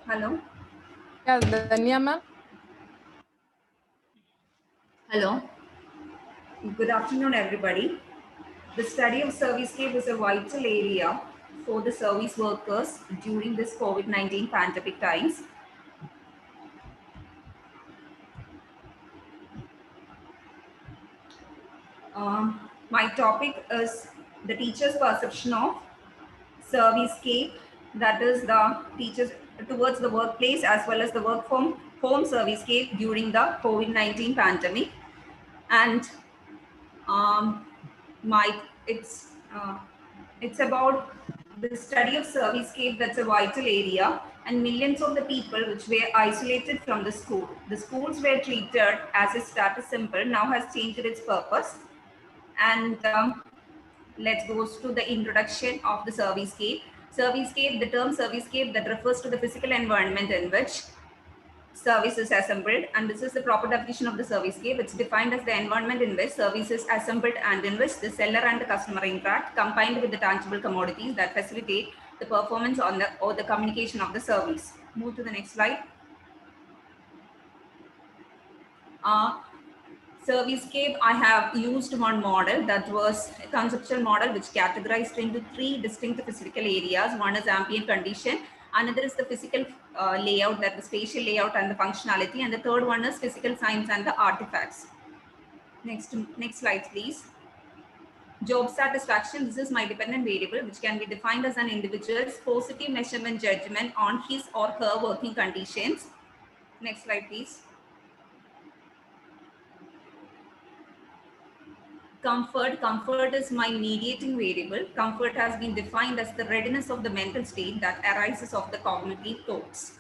Hello. Yeah, Danya, ma'am. Hello. Good afternoon, everybody. The study of servicescape is a vital area for the service workers during this COVID-19 pandemic times. My topic is the teacher's perception of servicescape, that is the teachers towards the workplace as well as the work from home servicescape during the COVID-19 pandemic. And it's about the study of servicescape. That's a vital area, and millions of the people which were isolated from the school. The schools were treated as a status symbol, now has changed its purpose. And let's go to the introduction of the servicescape. Servicescape, the term servicescape, that refers to the physical environment in which service is assembled, and this is the proper definition of the servicescape. It's defined as the environment in which service is assembled and in which the seller and the customer interact, combined with the tangible commodities that facilitate the performance on the or the communication of the service. Move to the next slide. Servicescape, I have used one model that was a conceptual model which categorized into three distinct physical areas. One is ambient condition, another is the physical layout, that the spatial layout and the functionality, and the third one is physical signs and the artifacts. Next slide, please. Job satisfaction, this is my dependent variable, which can be defined as an individual's positive measurement judgment on his or her working conditions. Next slide, please. Comfort is my mediating variable. Comfort has been defined as the readiness of the mental state that arises of the cognitive thoughts.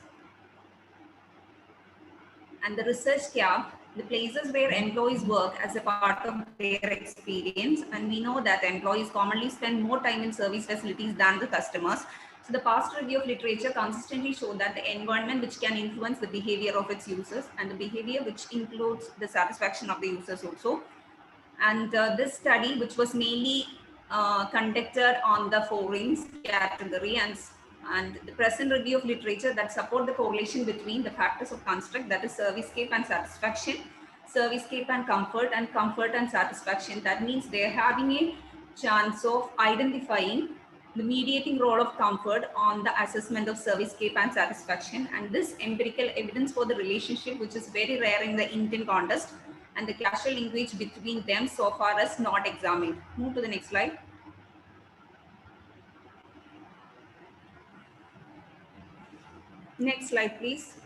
And the research gap, the places where employees work as a part of their experience. And we know that employees commonly spend more time in service facilities than the customers. So the past review of literature consistently showed that the environment which can influence the behavior of its users, and the behavior which includes the satisfaction of the users also. And this study, which was mainly conducted on the foreigns category, and the present review of literature that support the correlation between the factors of construct, that is servicescape and satisfaction, servicescape and comfort and satisfaction. That means they're having a chance of identifying the mediating role of comfort on the assessment of servicescape and satisfaction. And this empirical evidence for the relationship, which is very rare in the Indian context, and the causal linkage between them so far is not examined. Move to the next slide. Next slide, please.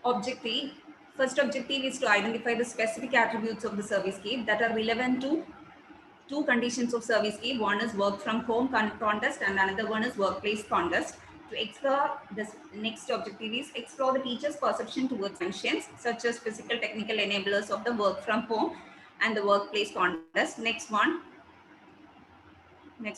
Objective. First objective is to identify the specific attributes of the servicescape that are relevant to two conditions of servicescape. One is work from home context and another one is workplace context. To explore this, next objective is explore the teacher's perception towards functions such as physical technical enablers of the work from home and the workplace context. Next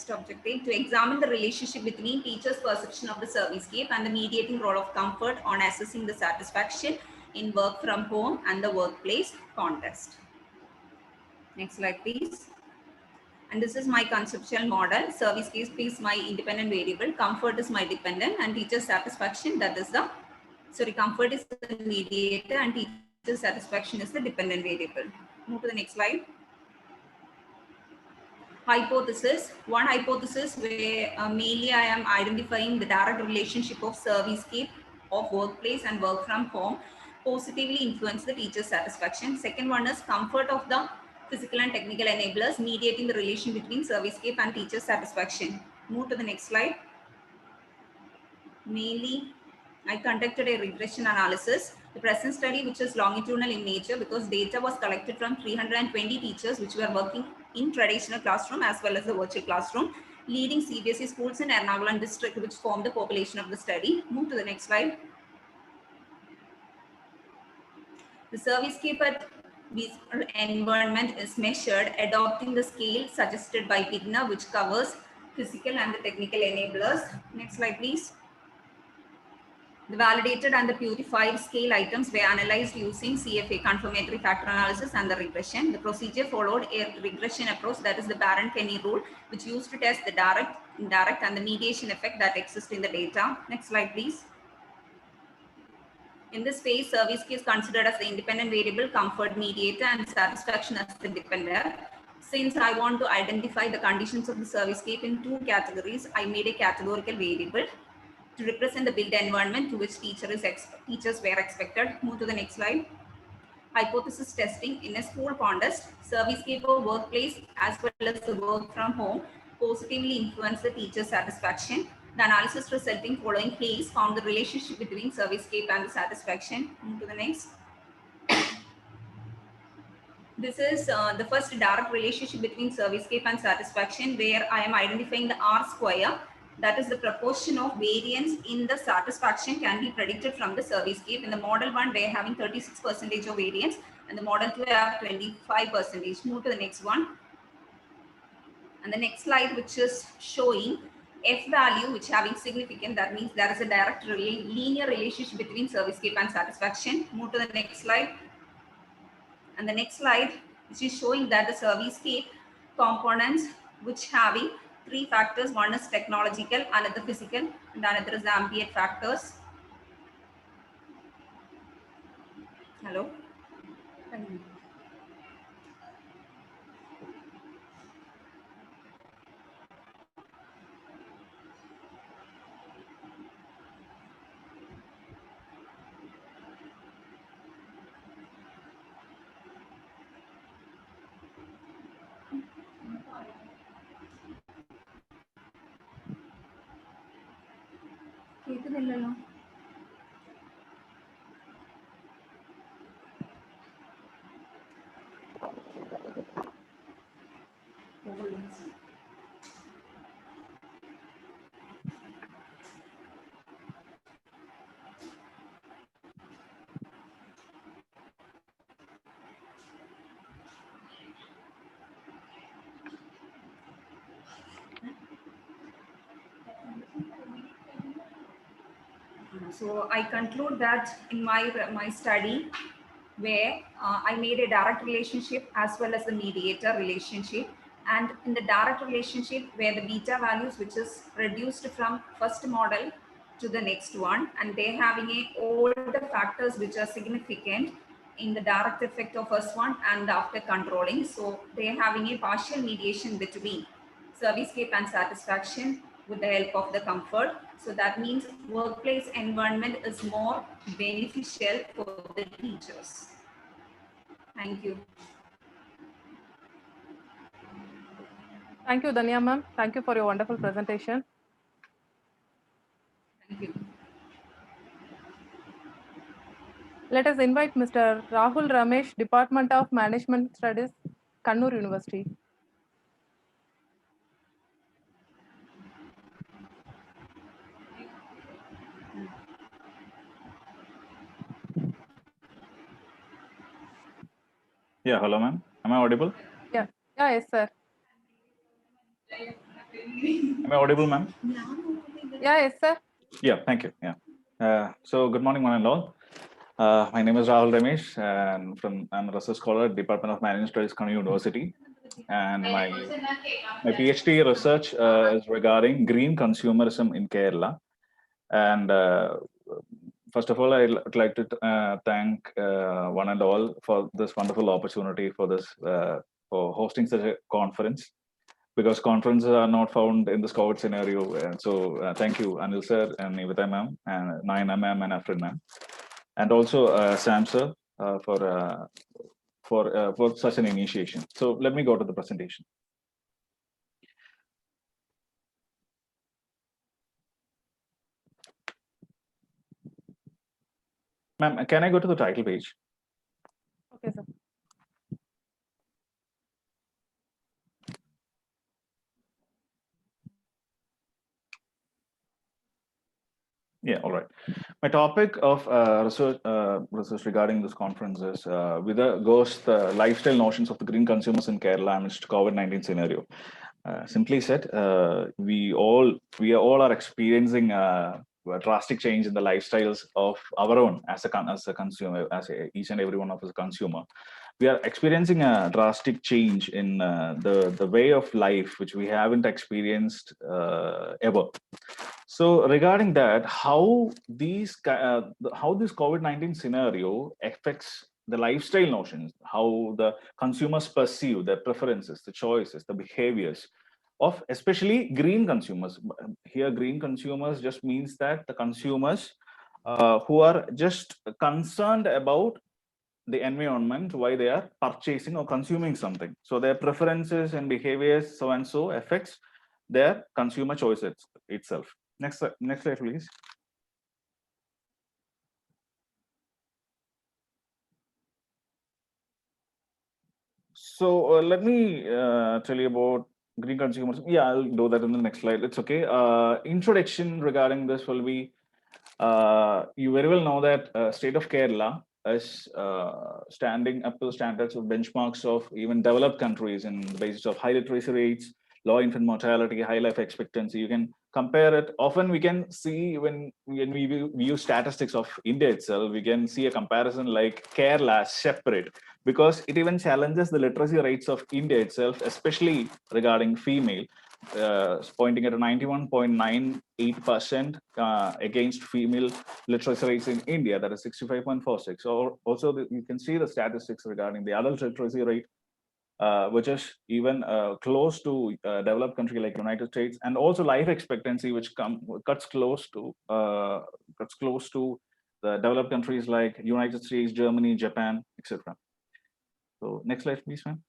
objective, to examine the relationship between teacher's perception of the servicescape and the mediating role of comfort on assessing the satisfaction in work from home and the workplace context. Next slide, please. And this is my conceptual model. Servicescape is my independent variable, comfort is my dependent, and teacher satisfaction, that is the, comfort is the mediator and teacher satisfaction is the dependent variable. Move to the next slide. Hypothesis. One hypothesis where mainly I am identifying the direct relationship of servicescape of workplace and work from home positively influence the teacher satisfaction. Second one is comfort of the physical and technical enablers mediating the relation between servicescape and teacher satisfaction. Move to the next slide. Mainly, I conducted a regression analysis. The present study, which is longitudinal in nature because data was collected from 320 teachers which were working in traditional classroom as well as the virtual classroom, leading CBSE schools in Ernakulam district, which form the population of the study. Move to the next slide. The servicescape at visual environment is measured adopting the scale suggested by Wigner, which covers physical and the technical enablers. Next slide, please. The validated and the purified scale items were analyzed using CFA, confirmatory factor analysis, and the regression. The procedure followed a regression approach, that is the Baron-Penny rule, which used to test the direct, indirect, and the mediation effect that exists in the data. Next slide, please. In this phase, servicescape is considered as the independent variable, comfort mediator, and satisfaction as the dependent. Since I want to identify the conditions of the servicescape in two categories, I made a categorical variable to represent the built environment to which teachers were expected. Move to the next slide. Hypothesis testing. In a school context, servicescape of workplace as well as the work from home positively influence the teacher satisfaction. The analysis resulting following case found the relationship between servicescape and the satisfaction. Move to the next. This is the first direct relationship between servicescape and satisfaction, where I am identifying the R square. That is the proportion of variance in the satisfaction can be predicted from the servicescape. In the model 1, we are having 36% of variance, and the model 2 have 25%. Move to the next one. And the next slide, which is showing F value, which having significant, that means there is a direct linear relationship between servicescape and satisfaction. Move to the next slide. And the next slide, which is showing that the servicescape components, which having three factors, one is technological, another physical, and another is ambient factors. Hello. കേൾക്കുന്നില്ലല്ലോ. So I conclude that in my study, where I made a direct relationship as well as the mediator relationship. And in the direct relationship, where the beta values, which is reduced from first model to the next one, and they're having all the factors which are significant in the direct effect of first one and after controlling. So they're having a partial mediation between servicescape and satisfaction with the help of the comfort. So that means workplace environment is more beneficial for the teachers. Thank you. Thank you, Danya ma'am. Thank you for your wonderful presentation. Thank you. Let us invite Mr. Rahul Ramesh, Department of Management Studies, Kannur University. Yeah, hello, ma'am. Am I audible? Yeah, yes, sir. Am I audible, ma'am? Yeah, yes, sir. Yeah, thank you. Yeah. So, good morning, one and all. My name is Rahul Ramesh, and I'm a research scholar at Department of Management Studies, Kannur University. And my PhD research is regarding green consumerism in Kerala. And first of all, I'd like to thank one and all for this wonderful opportunity for this for hosting such a conference. because conferences are not found in this COVID scenario. And so thank you, Anil sir and Nivita ma'am and Naina ma'am and Afrin ma'am, and also Sam sir for such an initiation. So let me go to the presentation. Ma'am, can I go to the title page? Okay, sir. Yeah, all right. My topic of research regarding this conference is goes the lifestyle notions of the green consumers in Kerala amidst COVID-19 scenario. Simply said, we all are experiencing a drastic change in the lifestyles of our own as a consumer, each and every one of us a consumer. We are experiencing a drastic change in the way of life which we haven't experienced ever. So regarding that, how this COVID-19 scenario affects the lifestyle notions, how the consumers perceive their preferences, the choices, the behaviors of especially green consumers. Here, green consumers just means that the consumers who are just concerned about the environment, why they are purchasing or consuming something. So their preferences and behaviors, so and so, affects their consumer choice itself. Next slide, please. So let me tell you about green consumers. Yeah, I'll do that in the next slide. It's okay. Introduction regarding this will be, you very well know that state of Kerala is standing up to the standards of benchmarks of even developed countries in the basis of high literacy rates, low infant mortality, high life expectancy. You can compare it. Often we can see when we view statistics of India itself, we can see a comparison like Kerala separate, because it even challenges the literacy rates of India itself, especially regarding female, pointing at a 91.98% against female literacy rates in India, that is 65.46. Or also you can see the statistics regarding the adult literacy rate, which is even close to developed country like United States, and also life expectancy, which cuts close to the developed countries like United States, Germany, Japan, etc. So next slide, please, ma'am.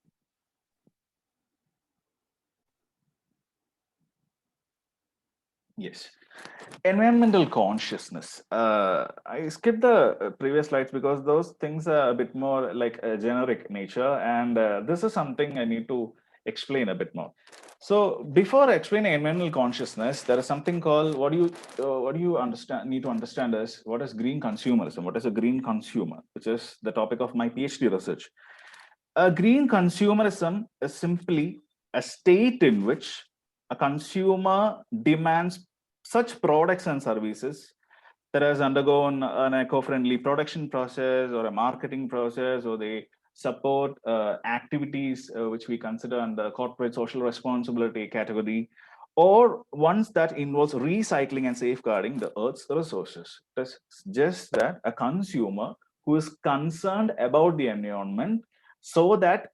Yes. Environmental consciousness. I skipped the previous slides because those things are a bit more like a generic nature, and this is something I need to explain a bit more. So before explaining environmental consciousness, there is something called what do you need to understand is what is green consumerism, what is a green consumer, which is the topic of my PhD research. A green consumerism is simply a state in which a consumer demands such products and services that has undergone an eco-friendly production process or a marketing process, or they support activities which we consider under corporate social responsibility category, or ones that involves recycling and safeguarding the earth's resources. It's just that a consumer who is concerned about the environment, so that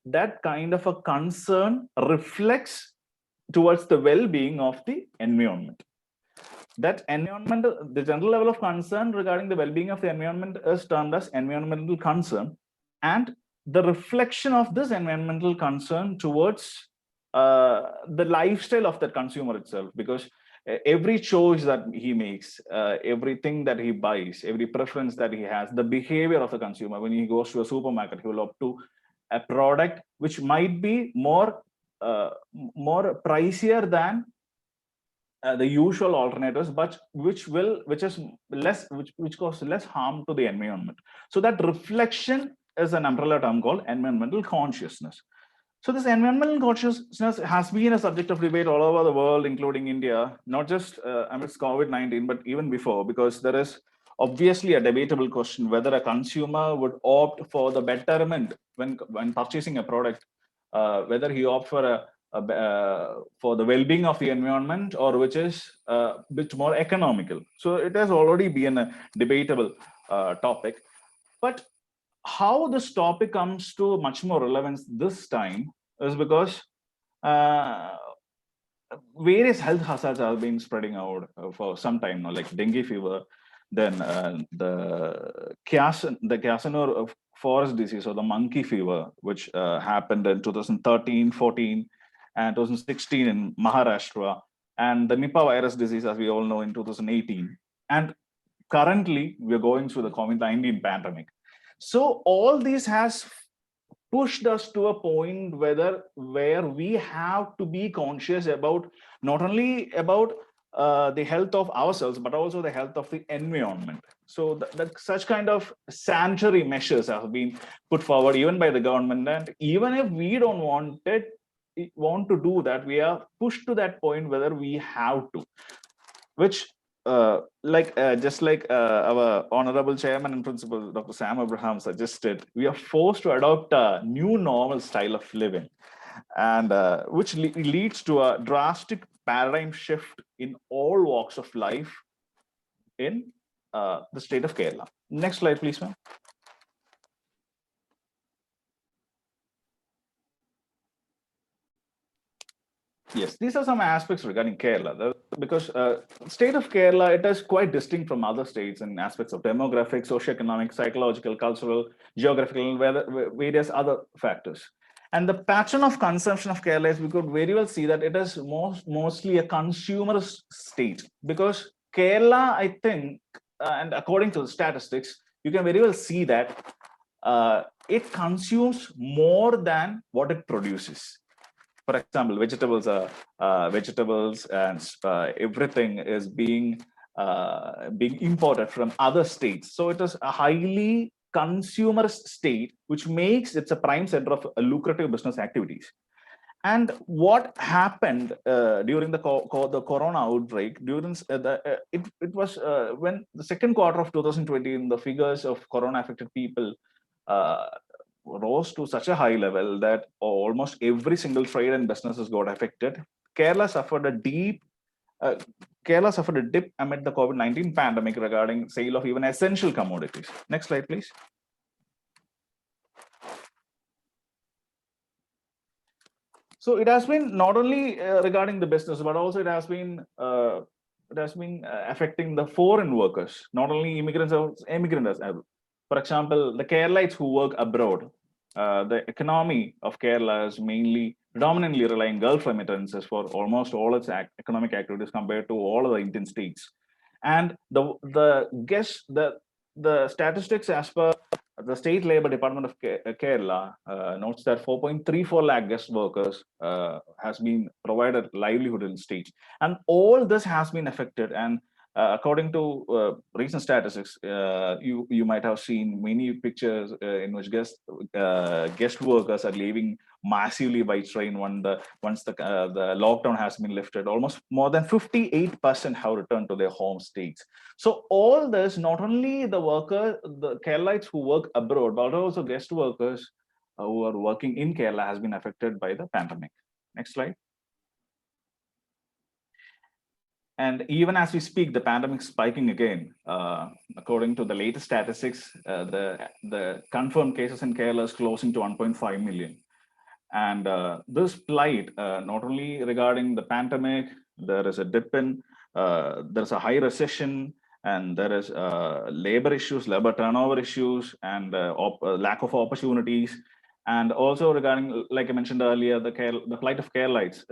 that kind of a concern reflects towards the well-being of the environment. That environmental, the general level of concern regarding the well-being of the environment is termed as environmental concern, and the reflection of this environmental concern towards the lifestyle of that consumer itself, because every choice that he makes, everything that he buys, every preference that he has, the behavior of the consumer, when he goes to a supermarket, he will opt to a product which might be more pricier than the usual alternatives, but which cause less harm to the environment. So that reflection is an umbrella term called environmental consciousness. So this environmental consciousness has been a subject of debate all over the world, including India, not just amidst COVID-19, but even before, because there is obviously a debatable question whether a consumer would opt for the betterment when purchasing a product, whether he opt for for the well-being of the environment, or which is a bit more economical. So it has already been a debatable topic. But how this topic comes to much more relevance this time is because various health hazards have been spreading out for some time now, like dengue fever, then the Casanor forest disease or the monkey fever, which happened in 2013, 14, and 2016 in Maharashtra, and the Nipah virus disease, as we all know, in 2018. And currently, we're going through the COVID-19 pandemic. So all this has pushed us to a point where we have to be conscious about not only about the health of ourselves, but also the health of the environment. So such kind of sanitary measures have been put forward even by the government, and even if we don't want to do that, we are pushed to that point whether we have to, which just like our honorable chairman and principal, Dr. Sam Abraham suggested, we are forced to adopt a new normal style of living, and which leads to a drastic paradigm shift in all walks of life in the state of Kerala. Next slide, please, ma'am. Yes, these are some aspects regarding Kerala, because state of Kerala, it is quite distinct from other states in aspects of demographic, socioeconomic, psychological, cultural, geographical, various other factors. And the pattern of consumption of Kerala is, we could very well see that it is mostly a consumer state, because Kerala, I think, and according to the statistics, you can very well see that it consumes more than what it produces. For example, vegetables and everything is being imported from other states. So it is a highly consumer state, which makes it a prime center of lucrative business activities. And what happened during the corona outbreak, during it was when the second quarter of 2020, the figures of corona affected people rose to such a high level that almost every single trade and businesses got affected. Kerala suffered a dip amid the COVID-19 pandemic regarding sale of even essential commodities. Next slide, please. So it has been not only regarding the business, but also it has been affecting the foreign workers, not only immigrants or immigrants. For example, the Keralites who work abroad. The economy of Kerala is predominantly relying Gulf remittances for almost all its economic activities compared to all of the Indian states. And the statistics as per the State Labour Department of Kerala notes that 4.34 lakh guest workers has been provided livelihood in the state. And all this has been affected. And according to recent statistics, you might have seen many pictures in which guest workers are leaving massively by train once the lockdown has been lifted. Almost more than 58% have returned to their home states. So all this, not only the Keralites who work abroad, but also guest workers who are working in Kerala has been affected by the pandemic. Next slide. And even as we speak, the pandemic is spiking again. According to the latest statistics, the confirmed cases in Kerala is closing to 1.5 million. And this plight, not only regarding the pandemic, there is a dip in, there's a high recession, and there is labor issues, labor turnover issues, and lack of opportunities. And also regarding, like I mentioned earlier, the plight of Keralites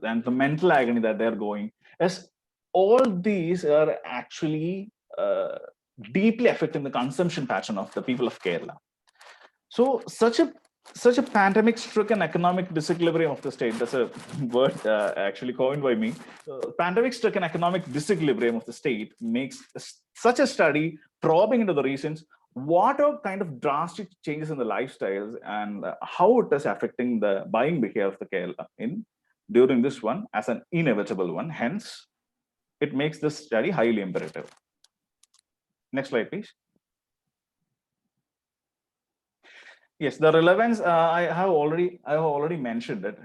and the mental agony that they're going, is all these are actually deeply affecting the consumption pattern of the people of Kerala. So such a pandemic-stricken economic disequilibrium of the state, that's a word actually coined by me. Pandemic-stricken economic disequilibrium of the state makes such a study probing into the reasons, what are kind of drastic changes in the lifestyles and how it is affecting the buying behavior of the Kerala during this one as an inevitable one. Hence, it makes this study highly imperative. Next slide, please. Yes, the relevance I have already mentioned it.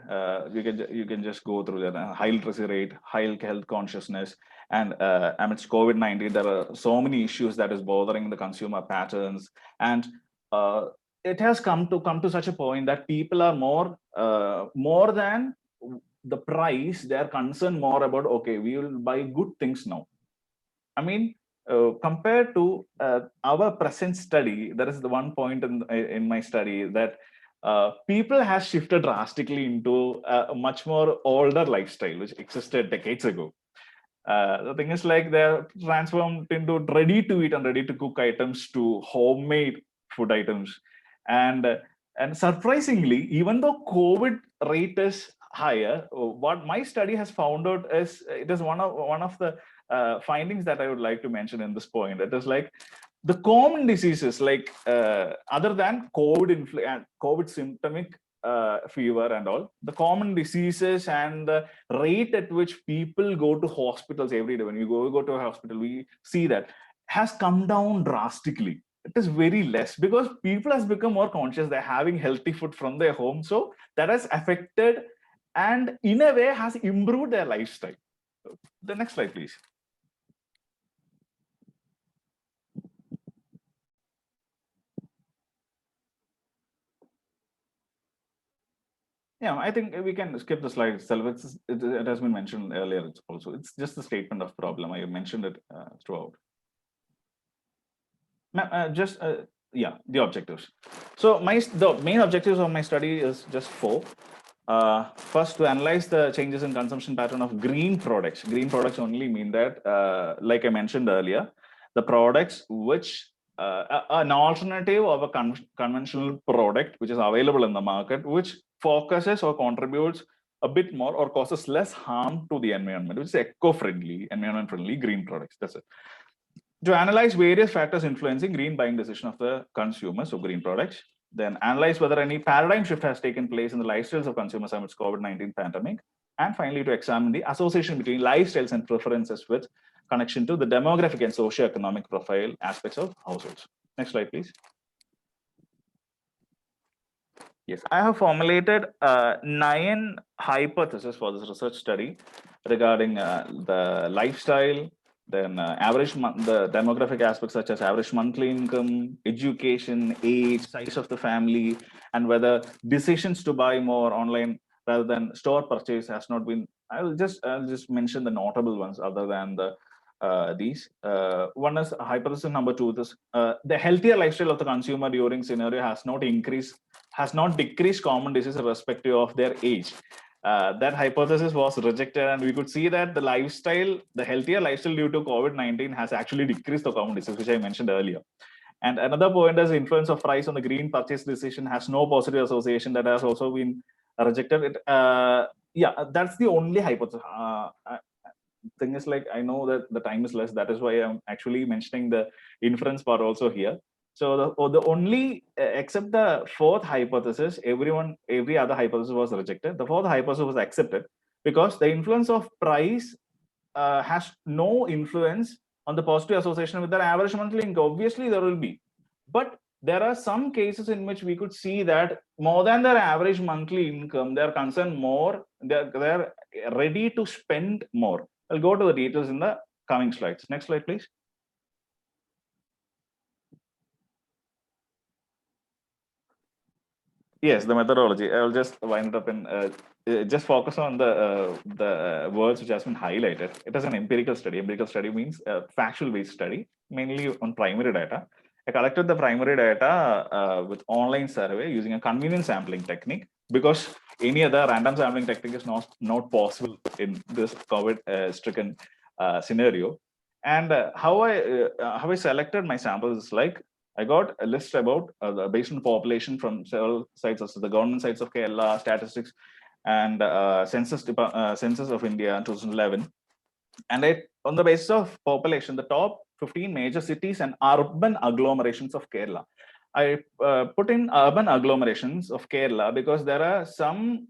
You can just go through that. High literacy rate, high health consciousness, and amidst COVID-19, there are so many issues that is bothering the consumer patterns, and it has come to such a point that people are more than the price, they are concerned more about, okay, we will buy good things now. I mean, compared to our present study, there is the one point in my study that people have shifted drastically into a much more older lifestyle, which existed decades ago. The thing is, like, they're transformed into ready to eat and ready to cook items to homemade food items. And surprisingly, even though COVID rate is higher, what my study has found out is, it is one of the findings that I would like to mention in this point. It is like the common diseases, like other than COVID symptomic fever and all, the common diseases and the rate at which people go to hospitals every day. When you go to a hospital, we see that has come down drastically. It is very less because people has become more conscious. They're having healthy food from their home. So that has affected and in a way has improved their lifestyle. The next slide, please. Yeah, I think we can skip the slide itself. It has been mentioned earlier. It's just a statement of problem. I mentioned it throughout. Yeah, the objectives. So the main objectives of my study is just 4. First, to analyze the changes in consumption pattern of green products. Green products only mean that, like I mentioned earlier, the products which an alternative of a conventional product which is available in the market, which focuses or contributes a bit more or causes less harm to the environment, which is eco-friendly, environment-friendly green products. That's it. To analyze various factors influencing green buying decision of the consumers of green products, then analyze whether any paradigm shift has taken place in the lifestyles of consumers amidst COVID-19 pandemic, and finally to examine the association between lifestyles and preferences with connection to the demographic and socio-economic profile aspects of households. Next slide, please. Yes, I have formulated 9 hypotheses for this research study regarding the lifestyle, then the demographic aspects such as average monthly income, education, age, size of the family, and whether decisions to buy more online rather than store purchase has not been. I'll just mention the notable ones other than these. One is hypothesis number 2. This the healthier lifestyle of the consumer during scenario has not decreased common disease irrespective of their age. That hypothesis was rejected, and we could see that the healthier lifestyle due to COVID-19 has actually decreased the common disease, which I mentioned earlier. And another point is influence of price on the green purchase decision has no positive association. That has also been rejected. Yeah, that's the only hypothesis. Thing is, like, I know that the time is less. That is why I'm actually mentioning the inference part also here. So the only, except the 4th hypothesis, every other hypothesis was rejected. The 4th hypothesis was accepted because the influence of price has no influence on the positive association with their average monthly income. Obviously, there will be, but there are some cases in which we could see that more than their average monthly income, they're concerned more, they're ready to spend more. I'll go to the details in the coming slides. Next slide, please. Yes, the methodology. I'll just wind up in just focus on the words which has been highlighted. It is an empirical study. Empirical study means a factual-based study, mainly on primary data. I collected the primary data with online survey using a convenience sampling technique, because any other random sampling technique is not possible in this COVID-stricken scenario. And how I selected my samples is like, I got a list about based on population from several sites, also the government sites of Kerala, statistics, and census of India in 2011. And on the basis of population, the top 15 major cities and urban agglomerations of Kerala. I put in urban agglomerations of Kerala because there are some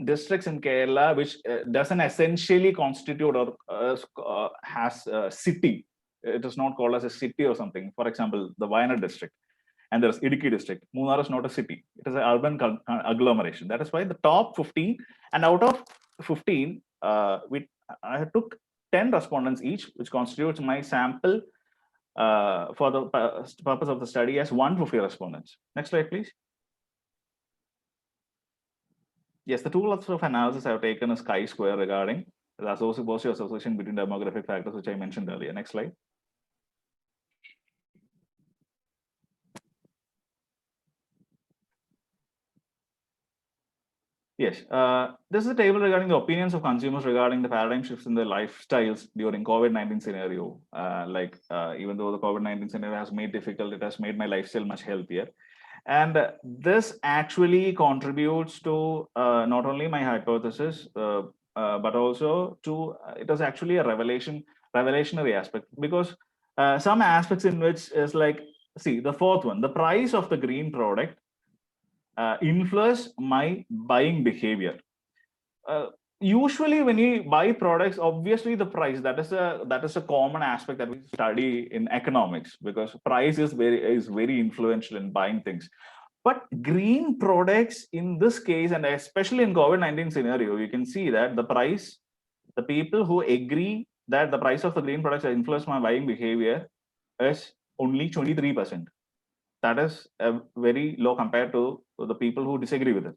districts in Kerala which doesn't essentially constitute or has a city. It is not called as a city or something. For example, the Wayanad district, and there's Idukki district. Munnar is not a city. It is an urban agglomeration. That is why the top 15, and out of 15, I took 10 respondents each, which constitutes my sample for the purpose of the study as 150 respondents. Next slide, please. Yes, the tools of analysis I've taken is chi-square regarding the positive association between demographic factors, which I mentioned earlier. Next slide. Yes, this is a table regarding the opinions of consumers regarding the paradigm shifts in their lifestyles during COVID-19 scenario. Even though the COVID-19 scenario has made difficult, it has made my lifestyle much healthier. And this actually contributes to not only my hypothesis, but also to it was actually a revolutionary aspect, because some aspects in which is like, see, the fourth one, the price of the green product influence my buying behavior. Usually when you buy products, obviously the price, that is a common aspect that we study in economics, because price is very influential in buying things. But green products in this case, and especially in COVID-19 scenario, you can see that the price, the people who agree that the price of the green products influence my buying behavior is only 23%. That is very low compared to the people who disagree with it.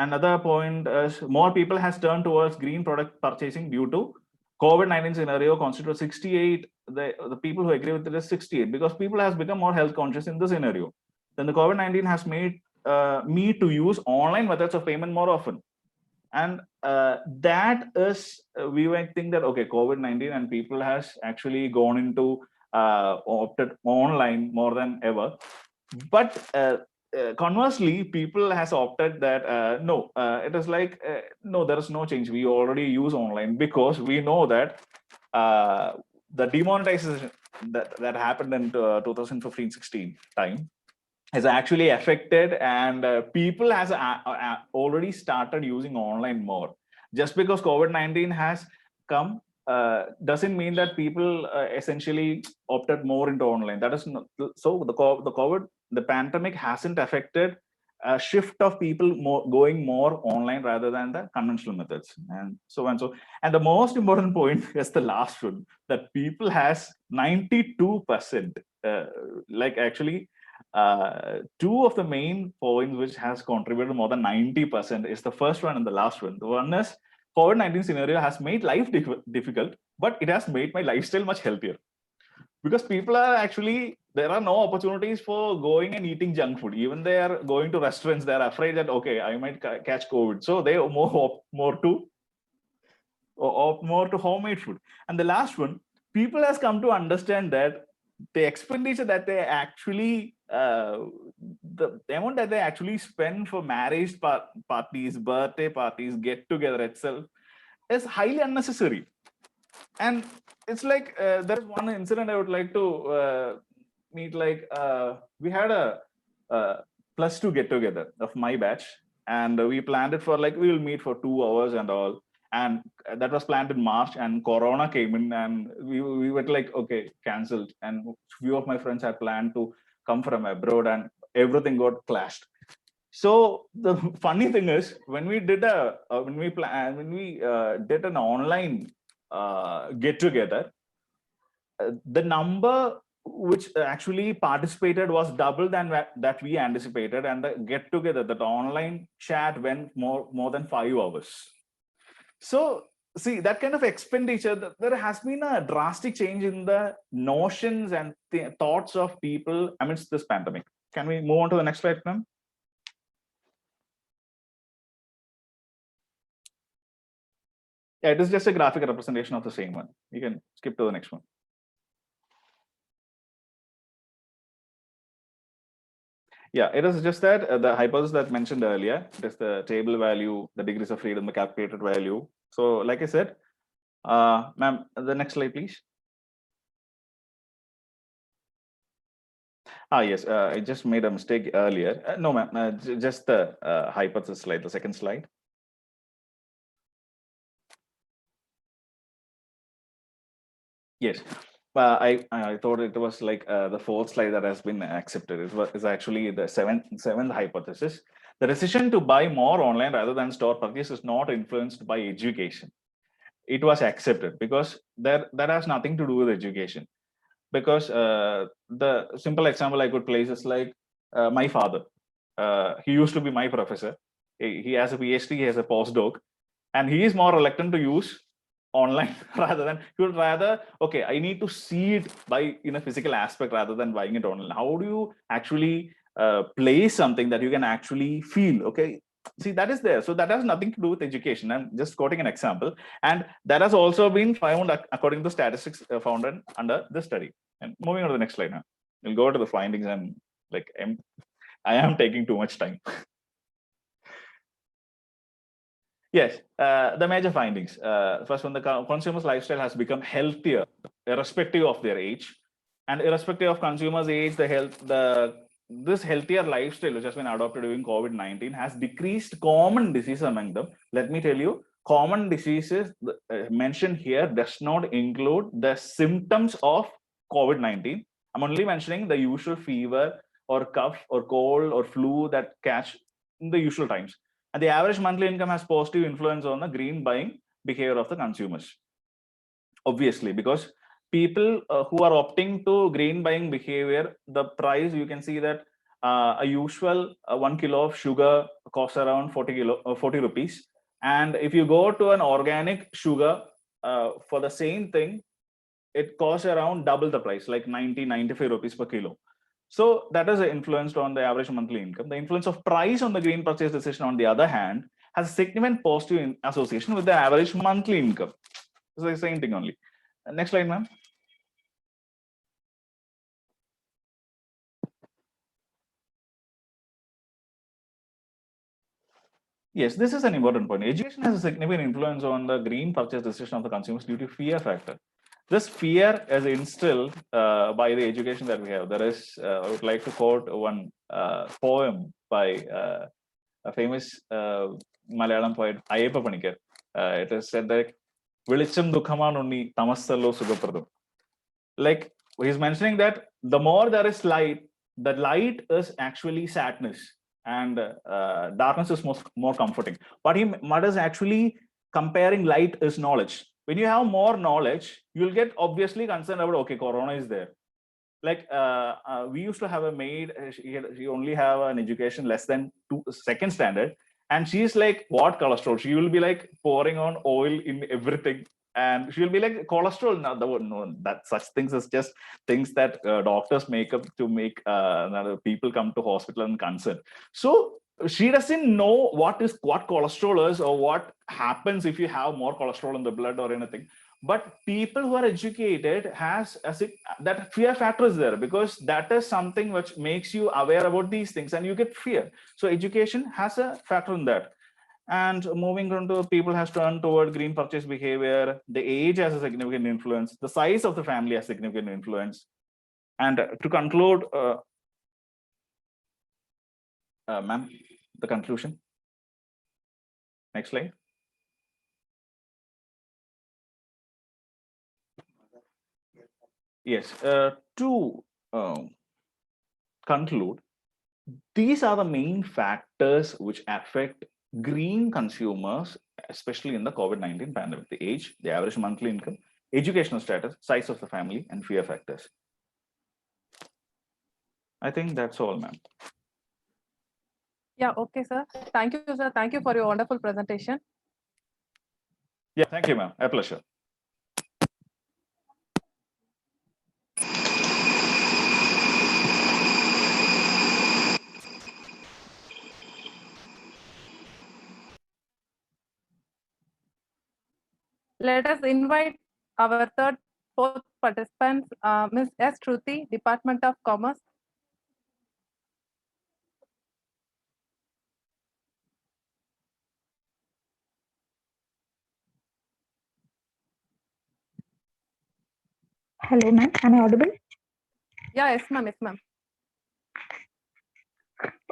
Another point is more people has turned towards green product purchasing due to COVID-19 scenario constitute 68. The people who agree with it is 68, because people has become more health conscious in this scenario. Then the COVID-19 has made me to use online methods of payment more often. And that is, we might think that, okay, COVID-19 and people has actually gone into opted online more than ever. But conversely, people has opted that no, it is like, no, there is no change. We already use online, because we know that the demonetization that happened in 2015-16 time has actually affected, and people has already started using online more. Just because COVID-19 has come doesn't mean that people essentially opted more into online. That is not, so the pandemic hasn't affected a shift of people going more online rather than the conventional methods, and so and so. And the most important point is the last one, that people has 92%, like actually two of the main points which has contributed more than 90% is the first one and the last one. The one is COVID-19 scenario has made life difficult, but it has made my lifestyle much healthier. Because people are actually, there are no opportunities for going and eating junk food. Even they are going to restaurants, they're afraid that, okay, I might catch COVID. So they opt more to homemade food. And the last one, people has come to understand that the expenditure that they actually, the amount that they actually spend for marriage parties, birthday parties, get together itself is highly unnecessary. And it's like, there's one incident I would like to meet, like we had a +2 get together of my batch, and we planned it for like, we will meet for 2 hours and all. And that was planned in March, and Corona came in, and we were like, okay, cancelled. And few of my friends had planned to come from abroad, and everything got clashed. So the funny thing is, when we did an online get together, the number which actually participated was double than that we anticipated, and the get together, that online chat went more than 5 hours. So see, that kind of expenditure, there has been a drastic change in the notions and the thoughts of people amidst this pandemic. Can we move on to the next slide, ma'am? Yeah, it is just a graphic representation of the same one. You can skip to the next one. Yeah, it is just that the hypothesis that mentioned earlier, it is the table value, the degrees of freedom, the calculated value. So like I said, ma'am, the next slide, please. Yes, I just made a mistake earlier. No, ma'am, just the hypothesis slide, the second slide. Yes, I thought it was like the fourth slide that has been accepted. It's actually the seventh hypothesis. The decision to buy more online rather than store purchase is not influenced by education. It was accepted because that has nothing to do with education. Because the simple example I could place is like my father. He used to be my professor He has a PhD, he has a postdoc, and he is more reluctant to use online rather than, he would rather, okay, I need to see it in a physical aspect rather than buying it online. How do you actually play something that you can actually feel? Okay, see, that is there. So that has nothing to do with education. I'm just quoting an example, and that has also been found according to statistics found under this study. And moving on to the next slide now, we'll go to the findings, and like I am taking too much time. Yes, the major findings. First one, the consumer's lifestyle has become healthier, irrespective of their age, and irrespective of consumers' age. This healthier lifestyle, which has been adopted during COVID-19, has decreased common disease among them. Let me tell you, common diseases mentioned here does not include the symptoms of COVID-19. I'm only mentioning the usual fever or cough or cold or flu that catch in the usual times. And the average monthly income has positive influence on the green buying behavior of the consumers. Obviously, because people who are opting to green buying behavior, the price, you can see that a usual 1 kilo of sugar costs around 40 rupees. And if you go to an organic sugar for the same thing, it costs around double the price, like 95 rupees per kilo. So that is influenced on the average monthly income. The influence of price on the green purchase decision, on the other hand, has a significant positive association with the average monthly income. So the same thing only. Next slide, ma'am. Yes, this is an important point. Education has a significant influence on the green purchase decision of the consumers due to fear factor. This fear is instilled by the education that we have. There is, I would like to quote one poem by a famous Malayalam poet, Ayyappa Panikar. It is said that, "Velicham dukhaman unni tamassallo sugapradam." Like, he's mentioning that the more there is light, the light is actually sadness, and darkness is more comforting. But Mud is actually comparing light is knowledge. When you have more knowledge, you'll get obviously concerned about, okay, corona is there. Like we used to have a maid, she only have an education less than second standard, and she's like, what cholesterol? She will be like pouring on oil in everything, and she'll be like, cholesterol. No, that such things is just things that doctors make up to make people come to hospital and concern. So she doesn't know what cholesterol is, or what happens if you have more cholesterol in the blood or anything. But people who are educated that fear factor is there, because that is something which makes you aware about these things, and you get fear. So education has a factor in that. And moving on to people has turned toward green purchase behavior. The age has a significant influence. The size of the family has significant influence. And to conclude, ma'am, the conclusion. Next slide. Yes, to conclude, these are the main factors which affect green consumers, especially in the COVID-19 pandemic: the age, the average monthly income, educational status, size of the family, and fear factors. I think that's all, ma'am. Yeah, okay, sir. Thank you, sir. Thank you for your wonderful presentation. Yeah, thank you, ma'am. A pleasure. Let us invite our fourth participants, Ms. S. Shruti, Department of Commerce. Hello, ma'am. Am I audible? Yeah, yes, ma'am. Yes, ma'am.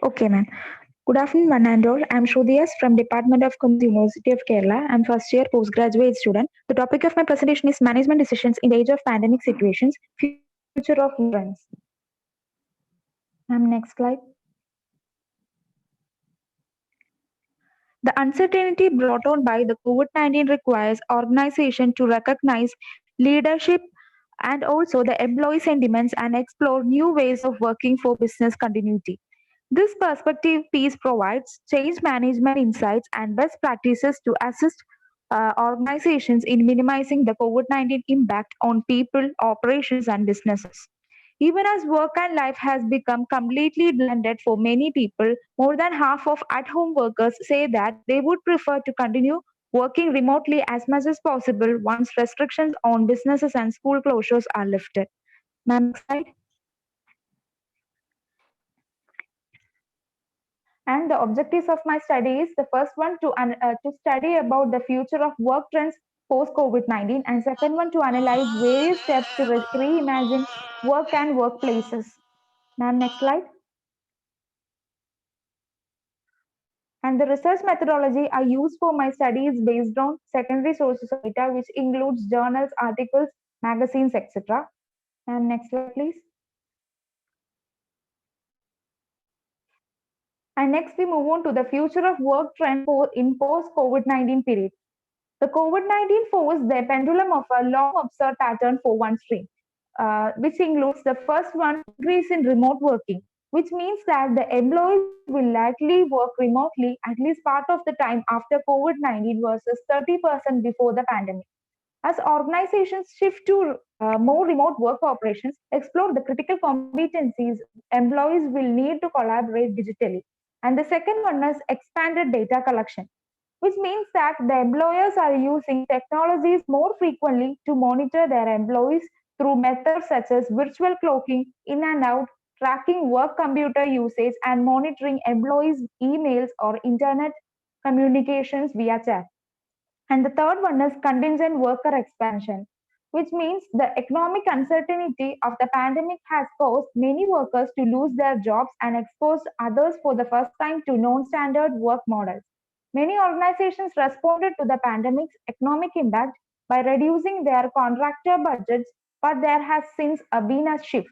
Okay, ma'am. Good afternoon, one and all. I'm Shruti S. from Department of Commerce, University of Kerala. I'm first year postgraduate student. The topic of my presentation is management decisions in the age of pandemic situations, future of insurance. Ma'am, next slide. The uncertainty brought on by the COVID-19 requires organization to recognize leadership and also the employee sentiments and explore new ways of working for business continuity. This perspective piece provides change management insights and best practices to assist organizations in minimizing the COVID-19 impact on people, operations, and businesses. Even as work and life has become completely blended for many people, more than half of at-home workers say that they would prefer to continue working remotely as much as possible once restrictions on businesses and school closures are lifted. Ma'am, next slide. And the objectives of my study is the first one to study about the future of work trends post COVID-19, and second one to analyze various steps to reimagine work and workplaces. Ma'am, next slide. And the research methodology I use for my study is based on secondary sources of data, which includes journals, articles, magazines, etc. And next slide, please. And next we move on to the future of work trend in post-COVID-19 period. The COVID-19 forced the pendulum of a long observed pattern for one stream, which includes the first one, increase in remote working, which means that the employees will likely work remotely at least part of the time after COVID-19 versus 30% before the pandemic. As organizations shift to more remote work operations, explore the critical competencies employees will need to collaborate digitally. And the second one is expanded data collection, which means that the employers are using technologies more frequently to monitor their employees through methods such as virtual clocking, in and out, tracking work computer usage, and monitoring employees' emails or internet communications via chat. And the third one is contingent worker expansion, which means the economic uncertainty of the pandemic has caused many workers to lose their jobs and exposed others for the first time to non-standard work models. Many organizations responded to the pandemic's economic impact by reducing their contractor budgets, but there has since been a shift.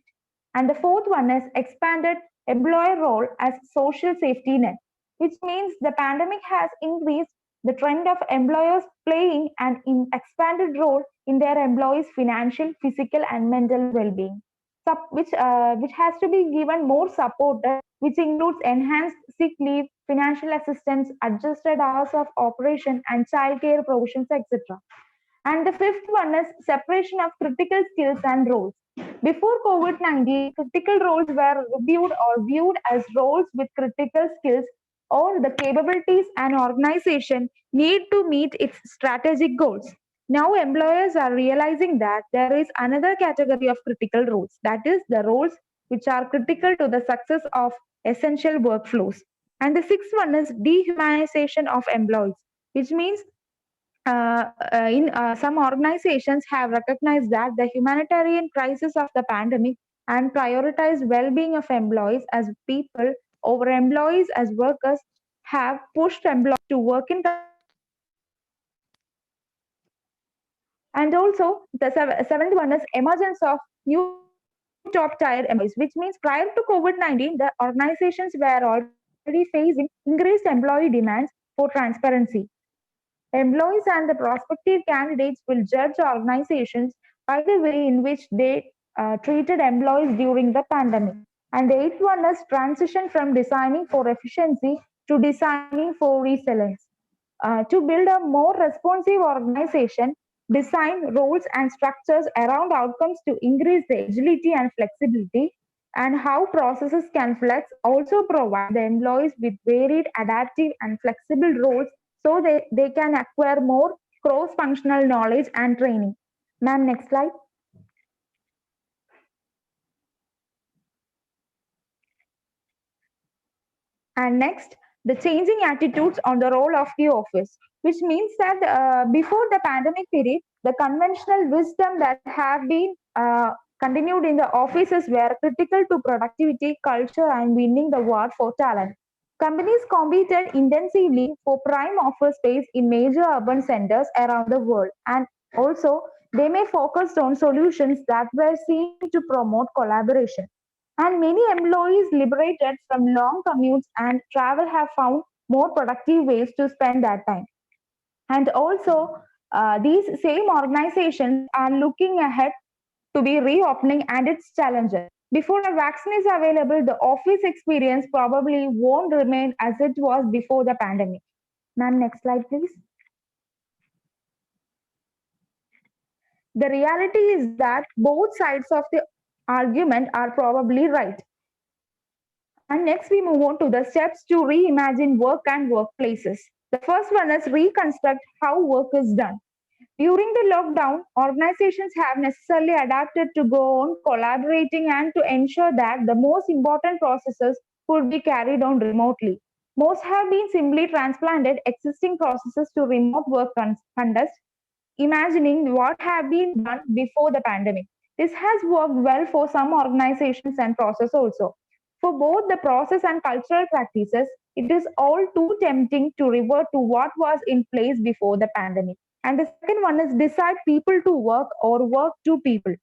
And the fourth one is expanded employer role as social safety net, which means the pandemic has increased the trend of employers playing an expanded role in their employees' financial, physical, and mental well-being, which has to be given more support, which includes enhanced sick leave, financial assistance, adjusted hours of operation, and childcare provisions, etc. And the fifth one is separation of critical skills and roles. Before COVID-19, critical roles were reviewed or viewed as roles with critical skills or the capabilities an organization need to meet its strategic goals. Now employers are realizing that there is another category of critical roles, that is the roles which are critical to the success of essential workflows. And the sixth one is dehumanization of employees, which means some organizations have recognized that the humanitarian crisis of the pandemic and prioritized well-being of employees as people over employees as workers have pushed employees to work in. And also the seventh one is emergence of new top-tier employees, which means prior to COVID-19, the organizations were already facing increased employee demands for transparency. Employees and the prospective candidates will judge organizations by the way in which they treated employees during the pandemic. And the eighth one is transition from designing for efficiency to designing for resilience. To build a more responsive organization, design roles and structures around outcomes to increase the agility and flexibility, and how processes can flex, also provide the employees with varied, adaptive, and flexible roles so they can acquire more cross-functional knowledge and training. Ma'am, next slide. And next, the changing attitudes on the role of the office, which means that before the pandemic period, the conventional wisdom that have been continued in the offices were critical to productivity, culture, and winning the war for talent. Companies competed intensively for prime office space in major urban centers around the world, and also they may focus on solutions that were seen to promote collaboration. And many employees liberated from long commutes and travel have found more productive ways to spend that time. And also, these same organizations are looking ahead to be reopening and its challenges. Before a vaccine is available, the office experience probably won't remain as it was before the pandemic. Ma'am, next slide, please. The reality is that both sides of the argument are probably right. And next we move on to the steps to reimagine work and workplaces. The first one is reconstruct how work is done. During the lockdown, organizations have necessarily adapted to go on collaborating and to ensure that the most important processes could be carried on remotely. Most have been simply transplanted existing processes to remote work context, imagining what have been done before the pandemic. This has worked well for some organizations and process also. For both the process and cultural practices, it is all too tempting to revert to what was in place before the pandemic. And the second one is decide people to work or work to people.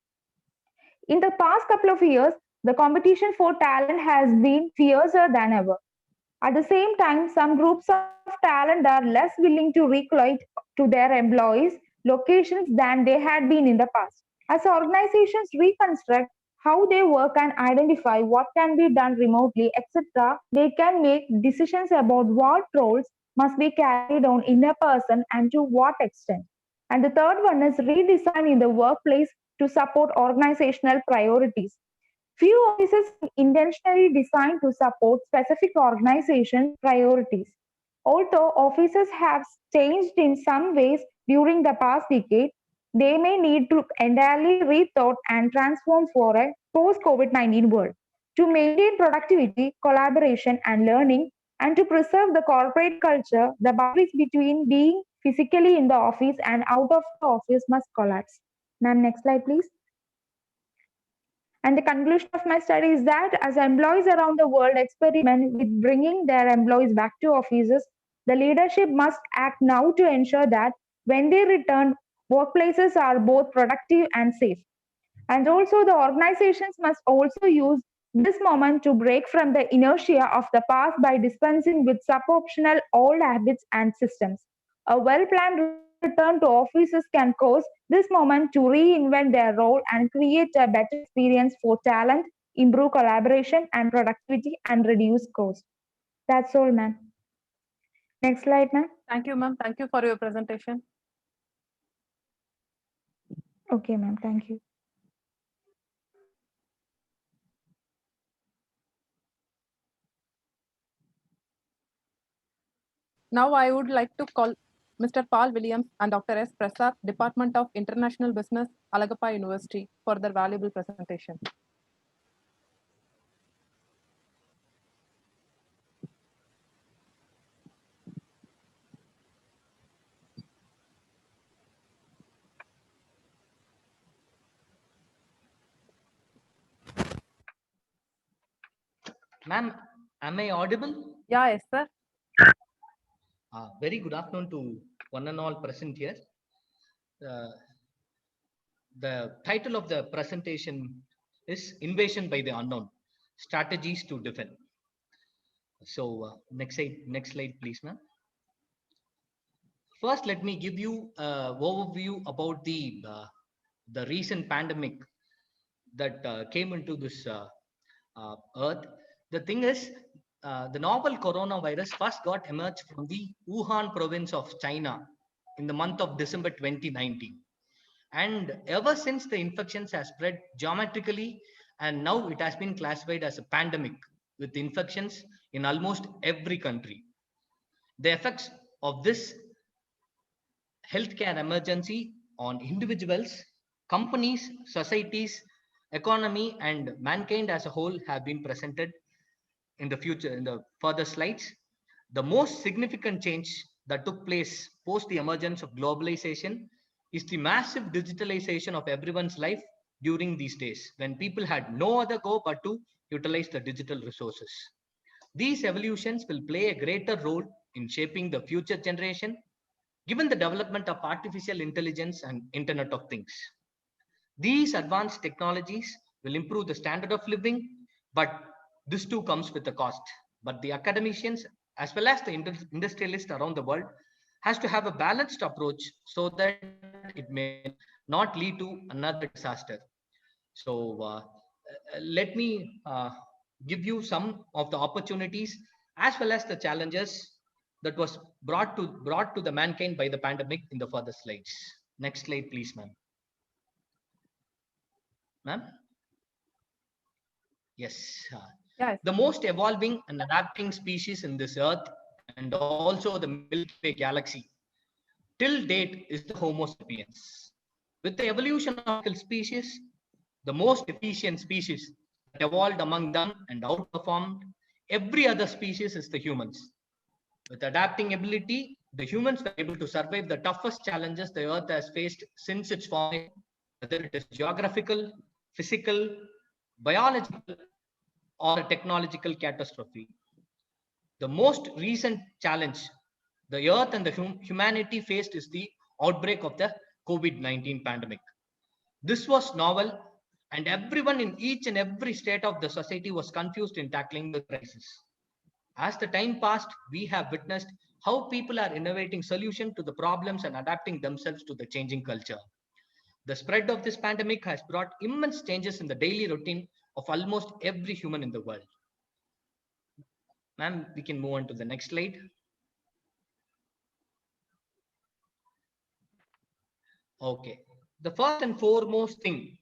In the past couple of years, the competition for talent has been fiercer than ever. At the same time, some groups of talent are less willing to relocate to their employees' locations than they had been in the past. As organizations reconstruct how they work and identify what can be done remotely, etc., they can make decisions about what roles must be carried on in a person and to what extent. And the third one is redesigning the workplace to support organizational priorities. Few offices are intentionally designed to support specific organization priorities. Although offices have changed in some ways during the past decade, they may need to entirely rethought and transform for a post-COVID-19 world. To maintain productivity, collaboration, and learning, and to preserve the corporate culture, the boundaries between being physically in the office and out of the office must collapse. Ma'am, next slide, please. And the conclusion of my study is that as employees around the world experiment with bringing their employees back to offices, the leadership must act now to ensure that when they return, workplaces are both productive and safe. And also the organizations must also use this moment to break from the inertia of the past by dispensing with suboptimal old habits and systems. A well-planned return to offices can cause this moment to reinvent their role and create a better experience for talent, improve collaboration and productivity, and reduce cost. That's all, ma'am. Next slide, ma'am. Thank you, ma'am. Thank you for your presentation. Okay, ma'am. Thank you. Now I would like to call Mr. Paul Williams and Dr. S. Prasad, Department of International Business, Alagappa University, for their valuable presentation. Ma'am, am I audible? Yeah, yes, sir. Very good afternoon to one and all present here. The title of the presentation is Invasion by the Unknown, Strategies to Defend. So next slide, please, ma'am. First, let me give you an overview about the recent pandemic that came into this earth. The thing is, the novel coronavirus first got emerged from the Wuhan province of China in the month of December 2019. And ever since, the infections have spread geometrically, and now it has been classified as a pandemic with infections in almost every country. The effects of this healthcare emergency on individuals, companies, societies, economy, and mankind as a whole have been presented in the further slides. The most significant change that took place post the emergence of globalization is the massive digitalization of everyone's life during these days, when people had no other go but to utilize the digital resources. These evolutions will play a greater role in shaping the future generation, given the development of artificial intelligence and Internet of Things. These advanced technologies will improve the standard of living, but this too comes with a cost. But the academicians, as well as the industrialists around the world, has to have a balanced approach so that it may not lead to another disaster. So let me give you some of the opportunities as well as the challenges that was brought to the mankind by the pandemic in the further slides. Next slide, please, ma'am. Ma'am? Yes. Yes. The most evolving and adapting species in this earth and also the Milky Way galaxy till date is the Homo sapiens. With the evolution of species, the most efficient species that evolved among them and outperformed every other species is the humans. With adapting ability, the humans were able to survive the toughest challenges the earth has faced since its formation, whether it is geographical, physical, biological, or a technological catastrophe. The most recent challenge the earth and the humanity faced is the outbreak of the COVID-19 pandemic. This was novel, and everyone in each and every state of the society was confused in tackling the crisis. As the time passed, we have witnessed how people are innovating solutions to the problems and adapting themselves to the changing culture. The spread of this pandemic has brought immense changes in the daily routine of almost every human in the world. Ma'am, we can move on to the next slide. Okay. The first and foremost thing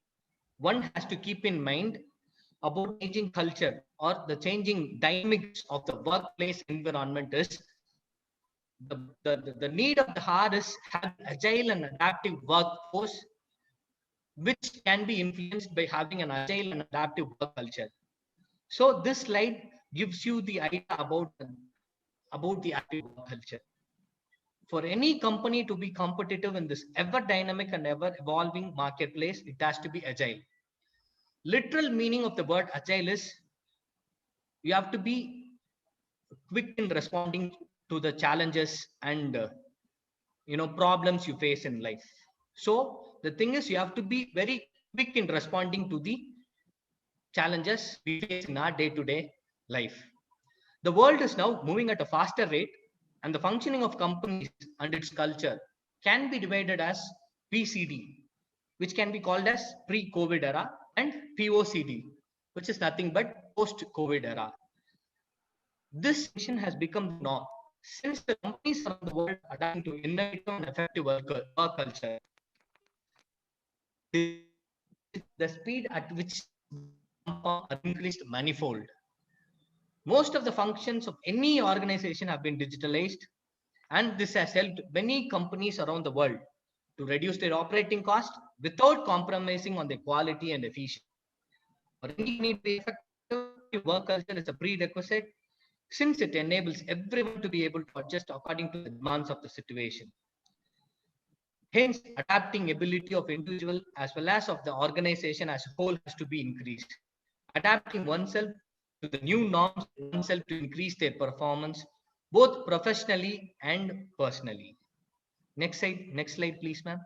one has to keep in mind about changing culture or the changing dynamics of the workplace environment is the need of the hour is having agile and adaptive workforce, which can be influenced by having an agile and adaptive work culture. So this slide gives you the idea about the active work culture. For any company to be competitive in this ever dynamic and ever evolving marketplace, it has to be agile. Literal meaning of the word agile is you have to be quick in responding to the challenges and problems you face in life. So the thing is, you have to be very quick in responding to the challenges we face in our day-to-day life. The world is now moving at a faster rate, and the functioning of companies and its culture can be divided as PCD, which can be called as pre-COVID era, and POCD, which is nothing but post-COVID era. This vision has become the norm since the companies around the world are adapting to innovative and effective work culture. The speed at which are increased manifold. Most of the functions of any organization have been digitalized, and this has helped many companies around the world to reduce their operating cost without compromising on their quality and efficiency. For any company to be effective, work culture is a prerequisite since it enables everyone to be able to adjust according to the demands of the situation. Hence, adapting ability of individual as well as of the organization as a whole has to be increased. Adapting oneself to the new norms oneself to increase their performance, both professionally and personally. Next slide, please, ma'am.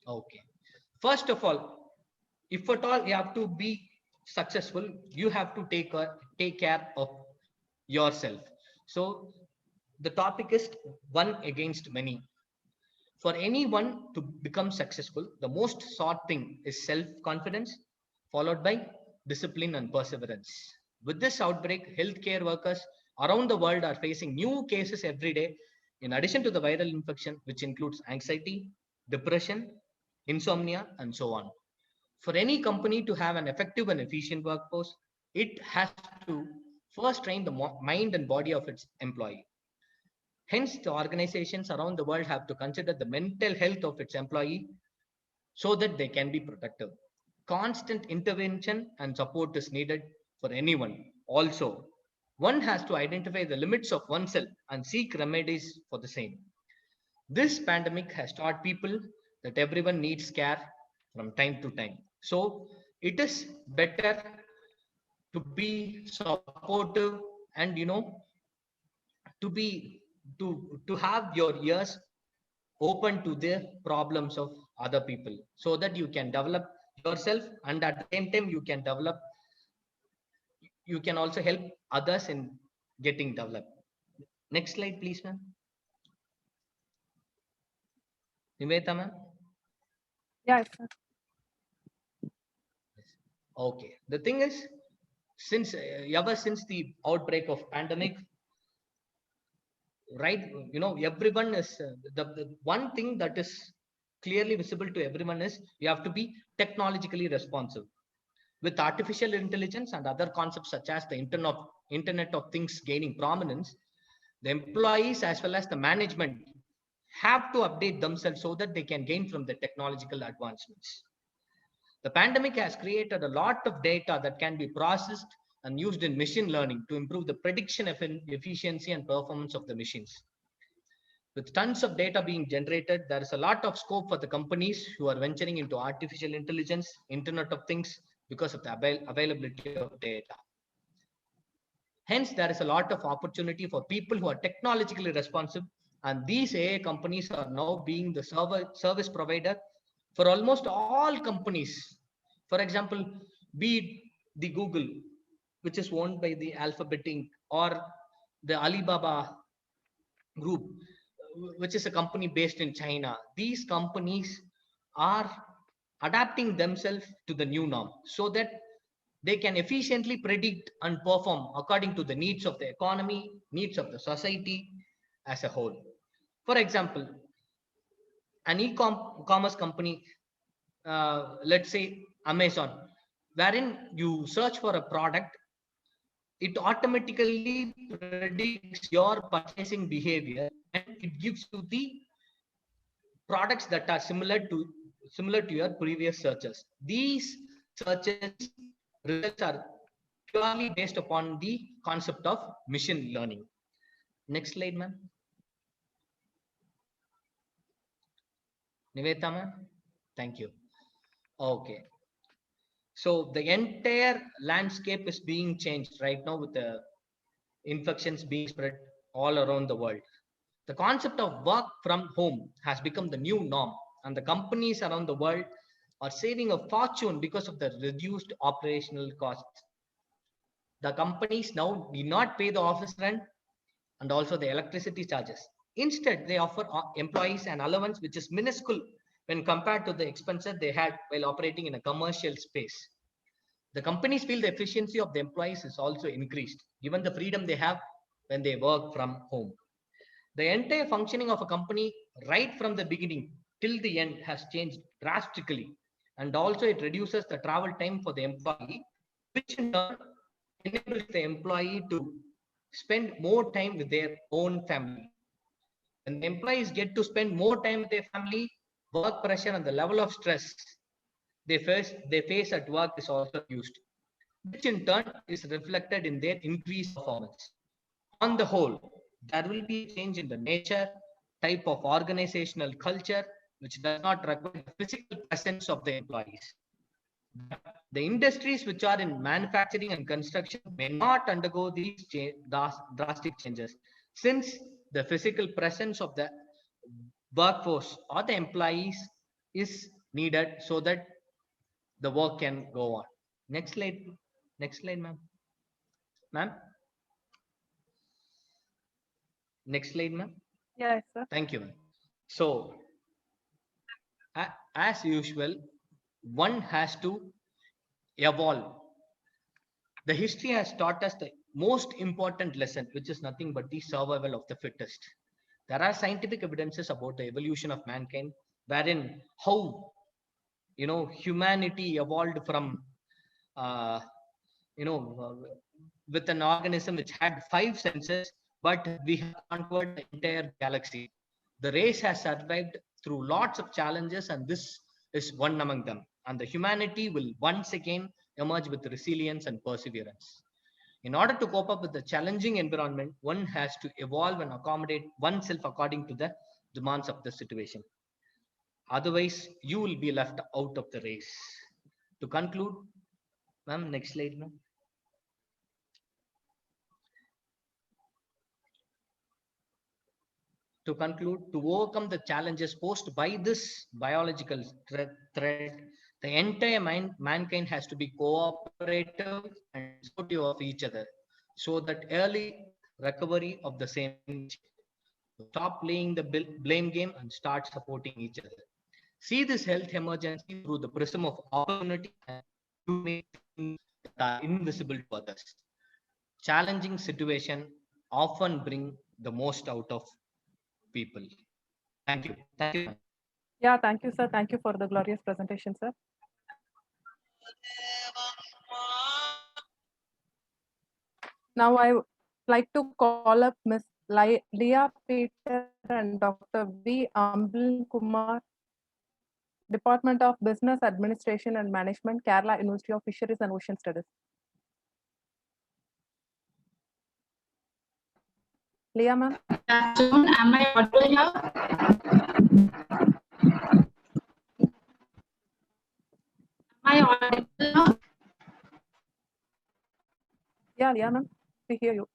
Okay. First of all, if at all you have to be successful, you have to take care of yourself. So the topic is one against many. For anyone to become successful, the most sought thing is self-confidence, followed by discipline and perseverance. With this outbreak, healthcare workers around the world are facing new cases every day, in addition to the viral infection, which includes anxiety, depression, insomnia, and so on. For any company to have an effective and efficient workforce, it has to first train the mind and body of its employee. Hence, the organizations around the world have to consider the mental health of its employee so that they can be productive. Constant intervention and support is needed for anyone. Also, one has to identify the limits of oneself and seek remedies for the same. This pandemic has taught people that everyone needs care from time to time. So it is better to be supportive and to have your ears open to the problems of other people so that you can develop yourself, and at the same time you can also help others in getting developed. Next slide, please, ma'am. Nimeta, ma'am. Yeah, sir. Okay. The thing is, since ever since the outbreak of pandemic, right? Everyone is the one thing that is clearly visible to everyone is you have to be technologically responsive. With artificial intelligence and other concepts such as the Internet of Things gaining prominence, the employees as well as the management have to update themselves so that they can gain from the technological advancements. The pandemic has created a lot of data that can be processed and used in machine learning to improve the prediction efficiency and performance of the machines. With tons of data being generated, there is a lot of scope for the companies who are venturing into artificial intelligence, Internet of Things, because of the availability of data. Hence, there is a lot of opportunity for people who are technologically responsive, and these AI companies are now being the service provider for almost all companies. For example, be it the Google, which is owned by the Alphabet Inc., or the Alibaba Group, which is a company based in China. These companies are adapting themselves to the new norm so that they can efficiently predict and perform according to the needs of the economy, needs of the society as a whole. For example, an e-commerce company, let's say Amazon, wherein you search for a product, it automatically predicts your purchasing behavior and it gives you the products that are similar to your previous searches. These searches results are purely based upon the concept of machine learning. Next slide, ma'am. Niveta, ma'am. Thank you. Okay. So the entire landscape is being changed right now with the infections being spread all around the world. The concept of work from home has become the new norm, and the companies around the world are saving a fortune because of the reduced operational costs. The companies now do not pay the office rent and also the electricity charges. Instead, they offer employees an allowance which is minuscule when compared to the expenses they had while operating in a commercial space. The companies feel the efficiency of the employees is also increased, given the freedom they have when they work from home. The entire functioning of a company right from the beginning till the end has changed drastically, and also it reduces the travel time for the employee, which in turn enables the employee to spend more time with their own family. When the employees get to spend more time with their family, work pressure and the level of stress they face at work is also reduced, which in turn is reflected in their increased performance. On the whole, there will be a change in the nature, type of organizational culture, which does not require the physical presence of the employees. The industries which are in manufacturing and construction may not undergo these drastic changes, since the physical presence of the workforce or the employees is needed so that the work can go on. Next slide. Next slide, ma'am. Ma'am. Next slide, ma'am. Yes, sir. Thank you, ma'am. So, as usual, one has to evolve. The history has taught us the most important lesson, which is nothing but the survival of the fittest. There are scientific evidences about the evolution of mankind, wherein how humanity evolved from with an organism which had 5 senses, but we have conquered the entire galaxy. The race has survived through lots of challenges, and this is one among them. And the humanity will once again emerge with resilience and perseverance. In order to cope up with the challenging environment, one has to evolve and accommodate oneself according to the demands of the situation. Otherwise, you will be left out of the race. To conclude, ma'am, next slide, ma'am. To conclude, to overcome the challenges posed by this biological threat, the entire mankind has to be cooperative and supportive of each other, so that early recovery of the same. Stop playing the blame game and start supporting each other. see this health emergency through the prism of opportunity and to make things that are invisible to others. Challenging situation often bring the most out of people. Thank you. Thank you. Yeah, thank you, sir. Thank you for the glorious presentation, sir. Now I would like to call up Ms. Leah Peter and Dr. V. Amblan Kumar, Department of Business Administration and Management, Kerala University of Fisheries and Ocean Studies. Leah, ma'am. Good afternoon. Am I audible here? Am I audible now? Yeah, Leah, ma'am. We hear you.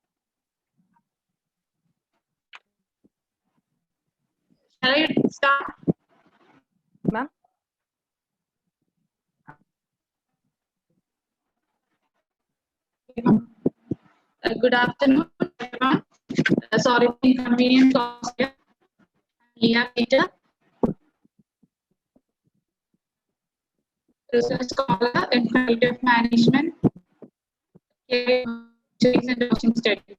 Shall I start? Ma'am. Good afternoon, everyone. Sorry for inconvenience. Leah Peter, research scholar in Faculty of Management, Fisheries and Ocean Studies.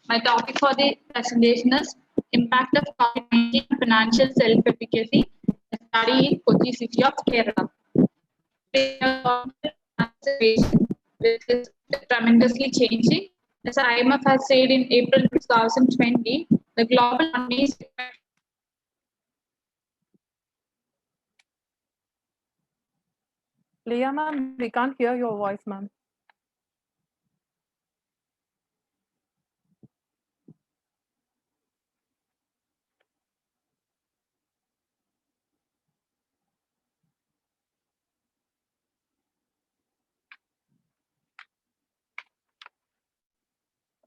My topic for the presentation is Impact of COVID-19 on Financial Self-Efficacy, a study in Kochi city of Kerala. Which is tremendously changing. As IMF has said in April 2020, the global economy is Leah, ma'am, we can't hear your voice, ma'am.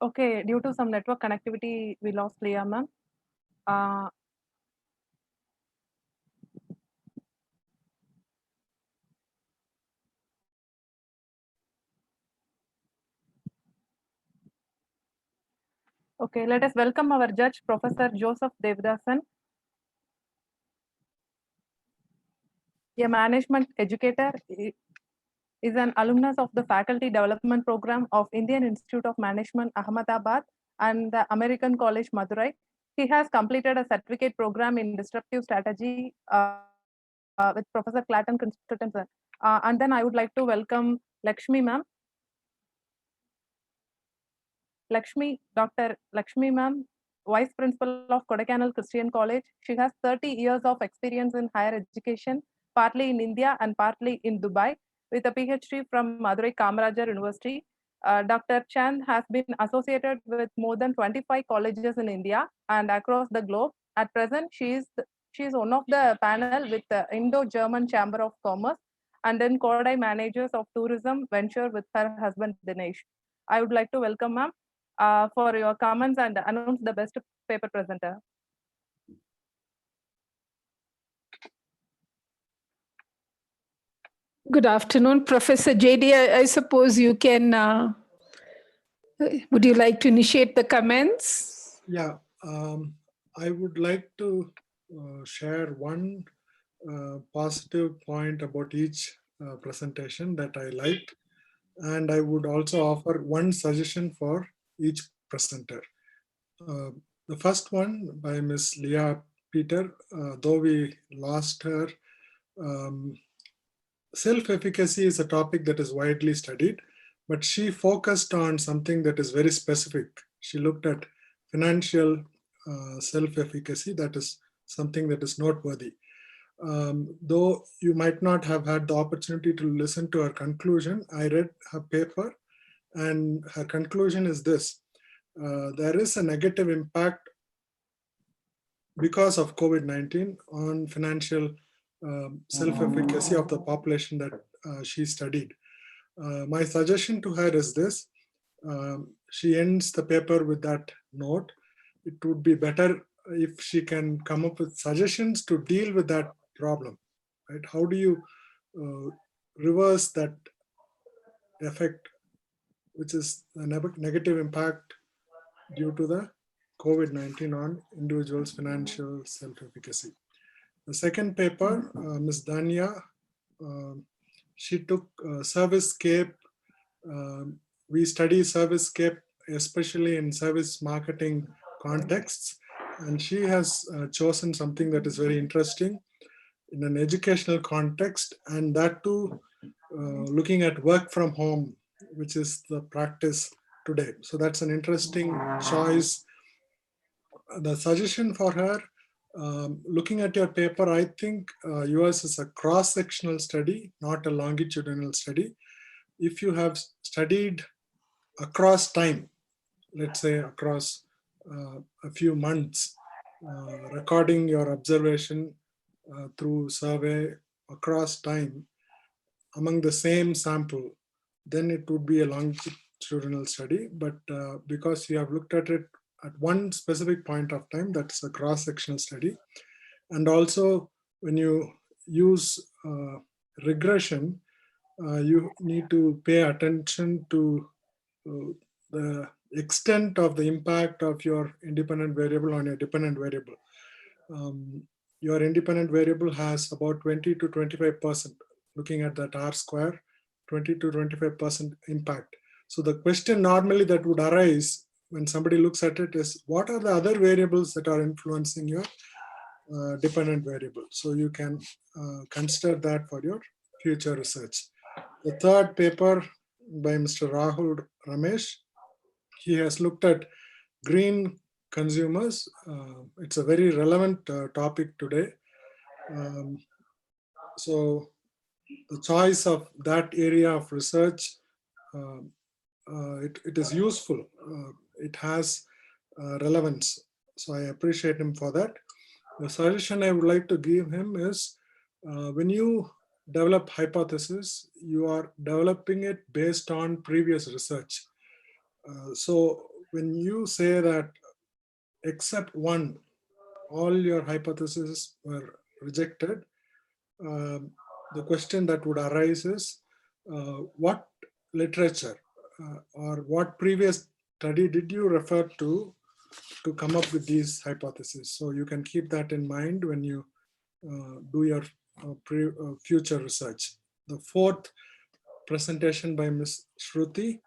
Okay, due to some network connectivity, we lost Leah, ma'am. Okay, let us welcome our judge, Professor Joseph Devdasan, a management educator, is an alumnus of the Faculty Development Program of Indian Institute of Management, Ahmedabad, and the American College, Madurai. He has completed a certificate program in disruptive strategy with Professor Clayton Christensen. And then I would like to welcome Lakshmi, ma'am. Dr. Lakshmi, ma'am, Vice Principal of Kodaikanal Christian College. She has 30 years of experience in higher education, partly in India and partly in Dubai, with a PhD from Madurai Kamarajar University. Dr. Chand has been associated with more than 25 colleges in India and across the globe. At present, she is one of the panel with the Indo-German Chamber of Commerce and then Kodai Managers of Tourism venture with her husband Dinesh. I would like to welcome ma'am for your comments and announce the best paper presenter. Good afternoon, Professor JD. I suppose you can, would you like to initiate the comments? Yeah, I would like to share one positive point about each presentation that I liked. And I would also offer one suggestion for each presenter. The first one by Ms. Leah Peter, though we lost her, self-efficacy is a topic that is widely studied, but she focused on something that is very specific. She looked at financial self-efficacy. That is something that is noteworthy. Though you might not have had the opportunity to listen to her conclusion, I read her paper and her conclusion is this. There is a negative impact because of COVID-19 on financial self-efficacy of the population that she studied. My suggestion to her is this. She ends the paper with that note. It would be better if she can come up with suggestions to deal with that problem, right? How do you reverse that effect, which is a negative impact due to the COVID-19 on individuals' financial self-efficacy. The second paper, Ms. Dania, she took ServiceScape. We study ServiceScape, especially in service marketing contexts. And she has chosen something that is very interesting in an educational context, and that too, looking at work from home, which is the practice today. So that's an interesting choice. The suggestion for her, looking at your paper, I think yours is a cross-sectional study, not a longitudinal study. If you have studied across time, let's say across a few months, recording your observation through survey across time among the same sample, then it would be a longitudinal study. But because you have looked at it at one specific point of time, that's a cross-sectional study. And also when you use regression, you need to pay attention to the extent of the impact of your independent variable on your dependent variable. Your independent variable has about 20 to 25%, looking at that R square, 20 to 25% impact. So the question normally that would arise when somebody looks at it is, what are the other variables that are influencing your dependent variable? So you can consider that for your future research. The third paper by Mr. Rahul Ramesh, he has looked at green consumers. It's a very relevant topic today. So the choice of that area of research, it is useful. It has relevance. So I appreciate him for that. The suggestion I would like to give him is, when you develop hypothesis, you are developing it based on previous research. So when you say that except one, all your hypotheses were rejected, the question that would arise is, what literature or what previous study did you refer to come up with these hypotheses? So you can keep that in mind when you do your future research. The fourth presentation by Ms. Shruti,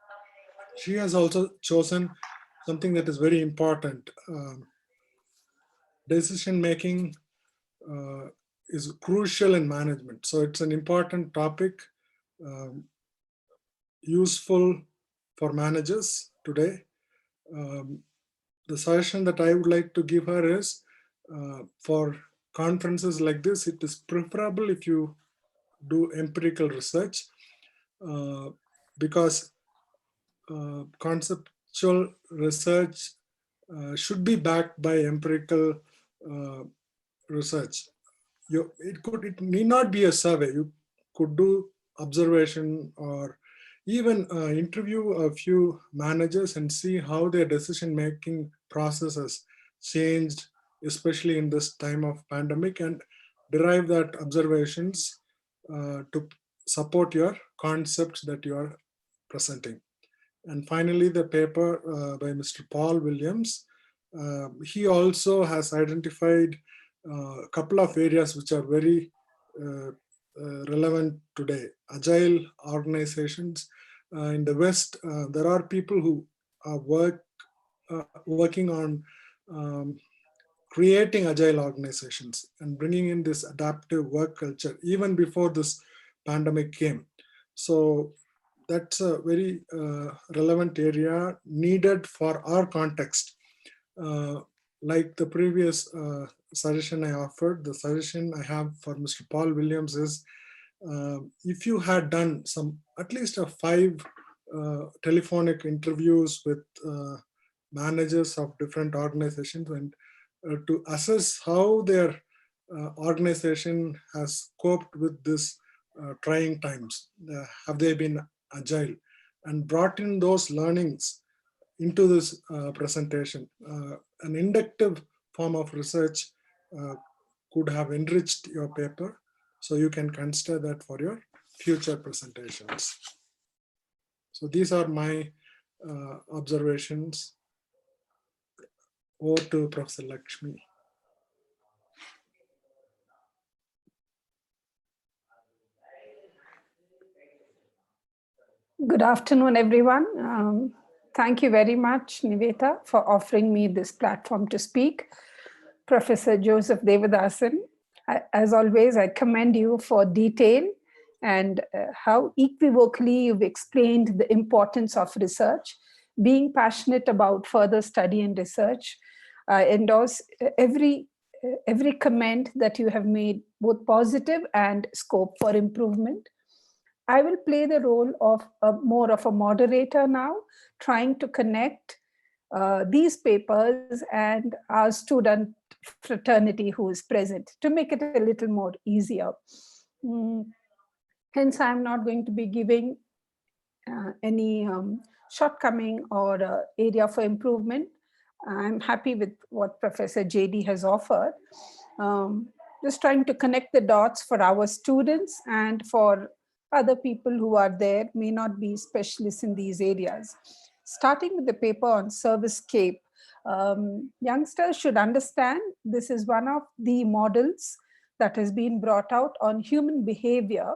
she has also chosen something that is very important. Decision making is crucial in management. So it's an important topic, useful for managers today. The suggestion that I would like to give her is, for conferences like this, it is preferable if you do empirical research, because conceptual research should be backed by empirical research. It need not be a survey. You could do observation or even interview a few managers and see how their decision-making process has changed, especially in this time of pandemic, and derive that observations to support your concepts that you are presenting. And finally, the paper by Mr. Paul Williams, he also has identified a couple of areas which are very relevant today. Agile organizations. In the West, there are people who are working on creating agile organizations and bringing in this adaptive work culture even before this pandemic came. So that's a very relevant area needed for our context. Like the previous suggestion I offered, the suggestion I have for Mr. Paul Williams is, if you had done at least 5 telephonic interviews with managers of different organizations, and to assess how their organization has coped with this trying times. Have they been agile? And brought in those learnings into this presentation. An inductive form of research could have enriched your paper. So you can consider that for your future presentations. So these are my observations. Over to Professor Lakshmi. Good afternoon, everyone. Thank you very much, Niveta, for offering me this platform to speak. Professor Joseph Devadasan, as always, I commend you for detail and how equivocally you've explained the importance of research. Being passionate about further study and research, I endorse every comment that you have made, both positive and scope for improvement. I will play the role of more of a moderator now, trying to connect these papers and our student fraternity who is present to make it a little more easier. Hence, I'm not going to be giving any shortcoming or area for improvement. I'm happy with what Professor JD has offered. Just trying to connect the dots for our students and for other people who are there, may not be specialists in these areas. Starting with the paper on servicescape, youngsters should understand this is one of the models that has been brought out on human behavior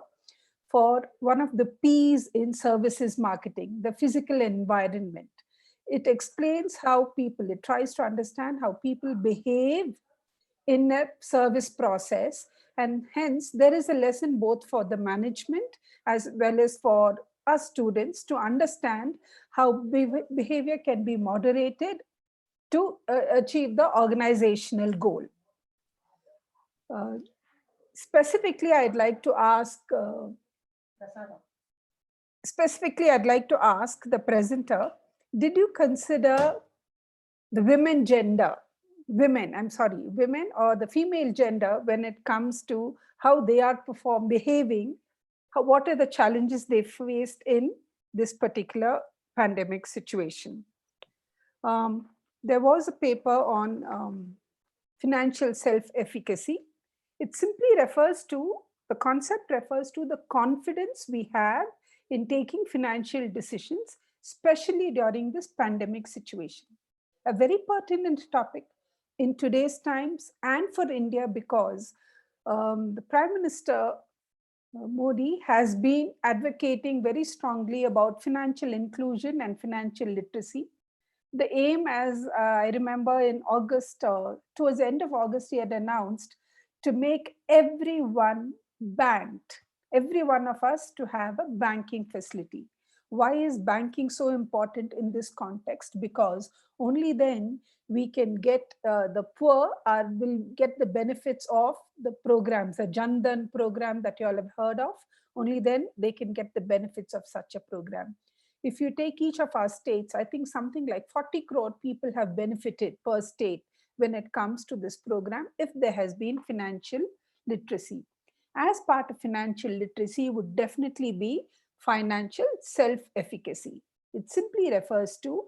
for one of the P's in services marketing, the physical environment. It explains how people, it tries to understand how people behave in a service process. And hence, there is a lesson both for the management as well as for us students to understand how behavior can be moderated to achieve the organizational goal. Specifically, I'd like to ask the presenter, did you consider the women or the female gender when it comes to how they are behaving, what are the challenges they faced in this particular pandemic situation? There was a paper on financial self-efficacy. It simply the concept refers to the confidence we have in taking financial decisions, especially during this pandemic situation. A very pertinent topic in today's times and for India, because the Prime Minister Modi has been advocating very strongly about financial inclusion and financial literacy. The aim, as I remember in August, towards the end of August, he had announced to make everyone banked, every one of us to have a banking facility. Why is banking so important in this context? Because only then we can get the poor will get the benefits of the programs, the Jan Dhan program that you all have heard of. Only then they can get the benefits of such a program. If you take each of our states, I think something like 40 crore people have benefited per state when it comes to this program, if there has been financial literacy. As part of financial literacy would definitely be financial self-efficacy. It simply refers to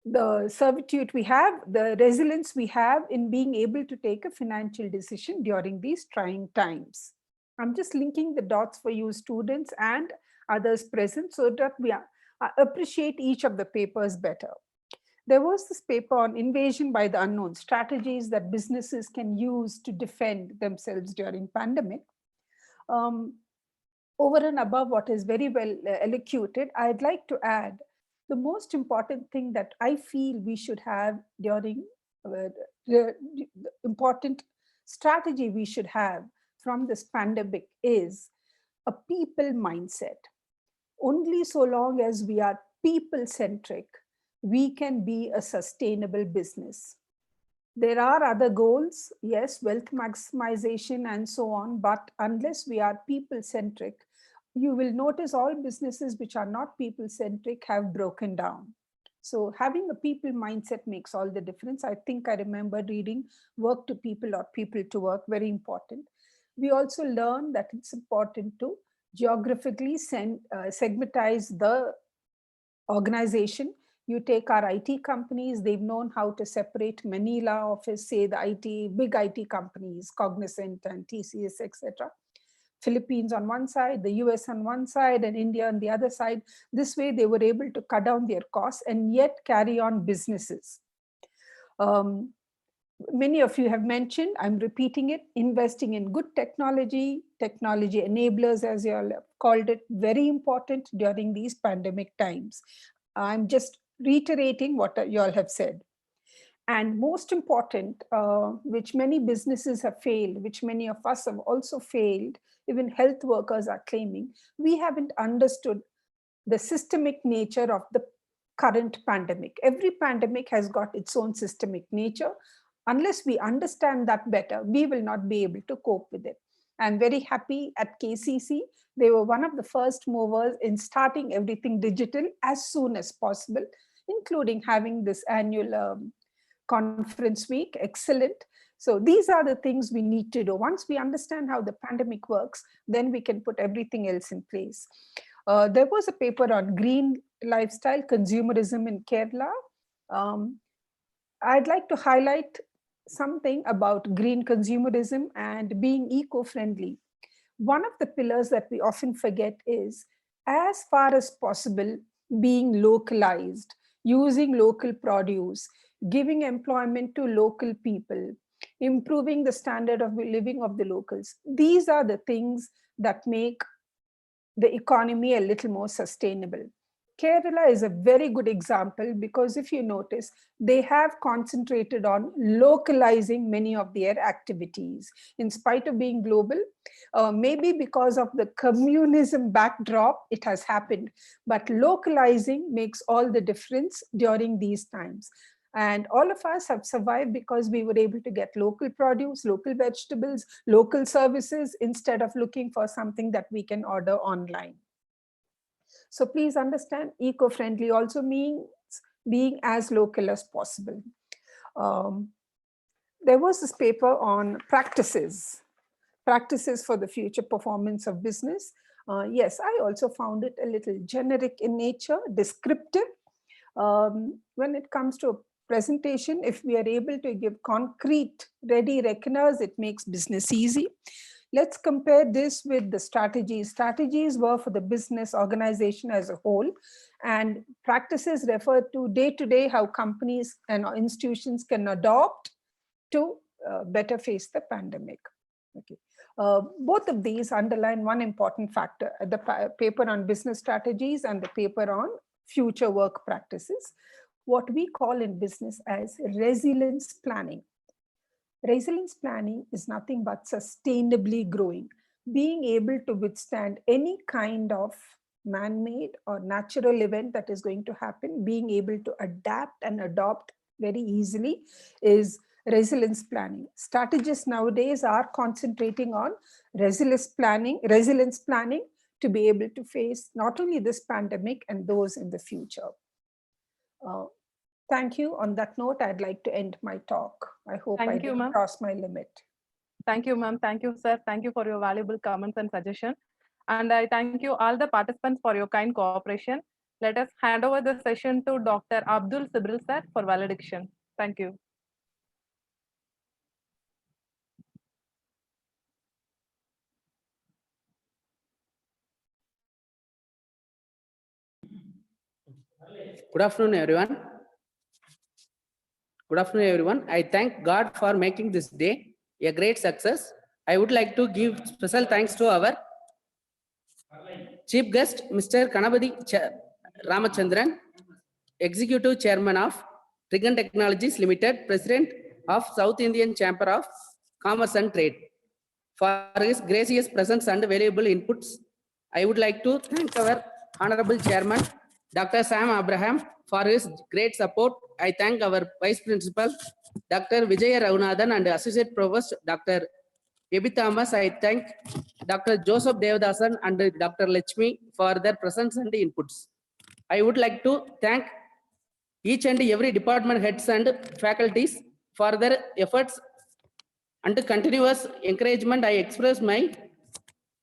the servitude we have, the resilience we have in being able to take a financial decision during these trying times. I'm just linking the dots for you students and others present so that we appreciate each of the papers better. There was this paper on invasion by the unknown, strategies that businesses can use to defend themselves during pandemic. Over and above what is very well elocuted, I'd like to add the most important thing that I feel we should have during the important strategy we should have from this pandemic is a people mindset. Only so long as we are people-centric, we can be a sustainable business. There are other goals, yes, wealth maximization and so on, but unless we are people-centric, you will notice all businesses which are not people-centric have broken down. So having a people mindset makes all the difference. I think I remember reading work to people or people to work, very important. We also learn that it's important to geographically segmentize the organization. You take our IT companies, they've known how to separate Manila office, say the big IT companies, Cognizant and TCS, etc. Philippines on one side, the US on one side, and India on the other side. This way they were able to cut down their costs and yet carry on businesses. Many of you have mentioned, I'm repeating it, investing in good technology, technology enablers, as you all have called it, very important during these pandemic times. I'm just reiterating what you all have said. And most important, which many businesses have failed, which many of us have also failed, even health workers are claiming, we haven't understood the systemic nature of the current pandemic. Every pandemic has got its own systemic nature. Unless we understand that better, we will not be able to cope with it. I'm very happy at KCC. They were one of the first movers in starting everything digital as soon as possible, including having this annual conference week. Excellent. So these are the things we need to do. Once we understand how the pandemic works, then we can put everything else in place. There was a paper on green lifestyle consumerism in Kerala. I'd like to highlight something about green consumerism and being eco-friendly. One of the pillars that we often forget is, as far as possible, being localized, using local produce, giving employment to local people, improving the standard of living of the locals. These are the things that make the economy a little more sustainable. Kerala is a very good example because if you notice, they have concentrated on localizing many of their activities in spite of being global. Maybe because of the communism backdrop, it has happened, but localizing makes all the difference during these times. And all of us have survived because we were able to get local produce, local vegetables, local services, instead of looking for something that we can order online. So please understand, eco-friendly also means being as local as possible. There was this paper on practices for the future performance of business. Yes, I also found it a little generic in nature, descriptive. When it comes to a presentation, if we are able to give concrete, ready reckoners, it makes business easy. Let's compare this with the strategies. Strategies were for the business organization as a whole, and practices refer to day-to-day how companies and institutions can adopt to better face the pandemic. Okay. Both of these underline one important factor, the paper on business strategies and the paper on future work practices, what we call in business as resilience planning. Resilience planning is nothing but sustainably growing, being able to withstand any kind of man-made or natural event that is going to happen, being able to adapt and adopt very easily is resilience planning. Strategists nowadays are concentrating on resilience planning to be able to face not only this pandemic and those in the future. Thank you. On that note, I'd like to end my talk. I hope I didn't cross my limit. Thank you, ma'am. Thank you, sir. Thank you for your valuable comments and suggestions. And I thank you all the participants for your kind cooperation. Let us hand over the session to Dr. Abdul Sibril sir for valediction. Thank you. Good afternoon, everyone. Good afternoon, everyone. I thank God for making this day a great success. I would like to give special thanks to our chief guest, Mr. Kanabadi Ramachandran, Executive Chairman of Trigon Technologies Limited, President of South Indian Chamber of Commerce and Trade, for his gracious presence and valuable inputs. I would like to thank our Honorable Chairman, Dr. Sam Abraham, for his great support. I thank our Vice Principal, Dr. Vijaya Raghunathan, and Associate Provost, Dr. Ebi Thomas. I thank Dr. Joseph Devadasan and Dr. Lachmi for their presence and inputs. I would like to thank each and every department heads and faculties for their efforts and continuous encouragement. I express my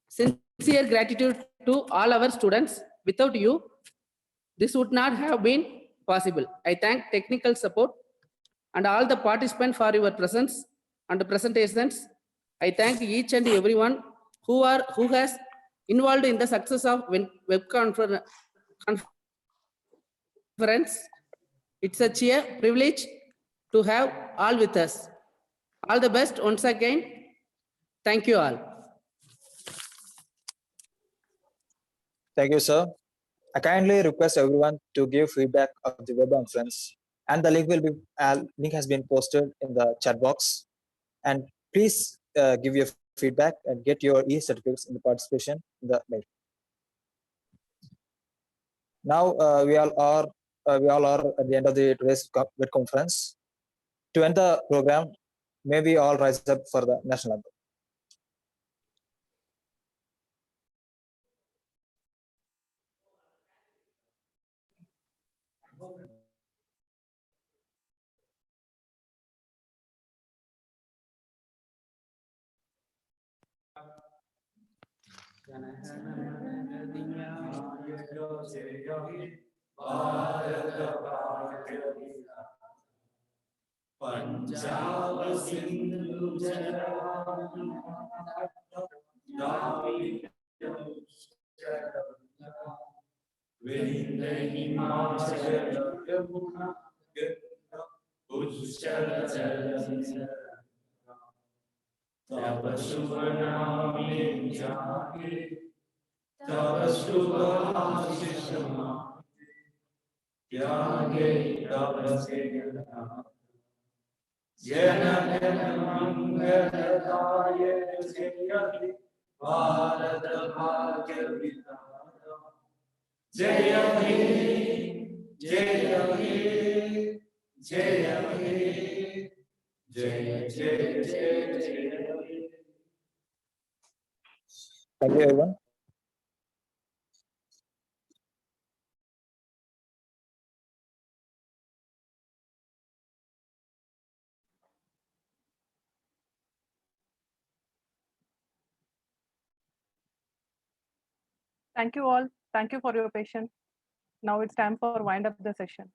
sincere gratitude to all our students. Without you, this would not have been possible. I thank technical support and all the participants for your presence and presentations. I thank each and everyone who has involved in the success of web conference. It's such a privilege to have all with us. All the best once again. Thank you all. Thank you, sir. I kindly request everyone to give feedback of the Webonference, and the link has been posted in the chat box. And please give your feedback and get your e-certificates in the participation in the mail. Now we all are at the end of the today's web conference. To end the program, may we all rise up for the national anthem. Punjab Sindhu Vrinda Himachal Yamuna Ucchala Jala Tava Shubhaname Jage Tava Shubhashishama Tyage Tava Sena Jana Jana Mangaladaya Jayati Bharata Bhagya Vidhata Jaya He Jaya He Jaya He Jaya Jaya Jaya Jaya He. Thank you, everyone. Thank you all. Thank you for your patience. Now it's time for wind up the session.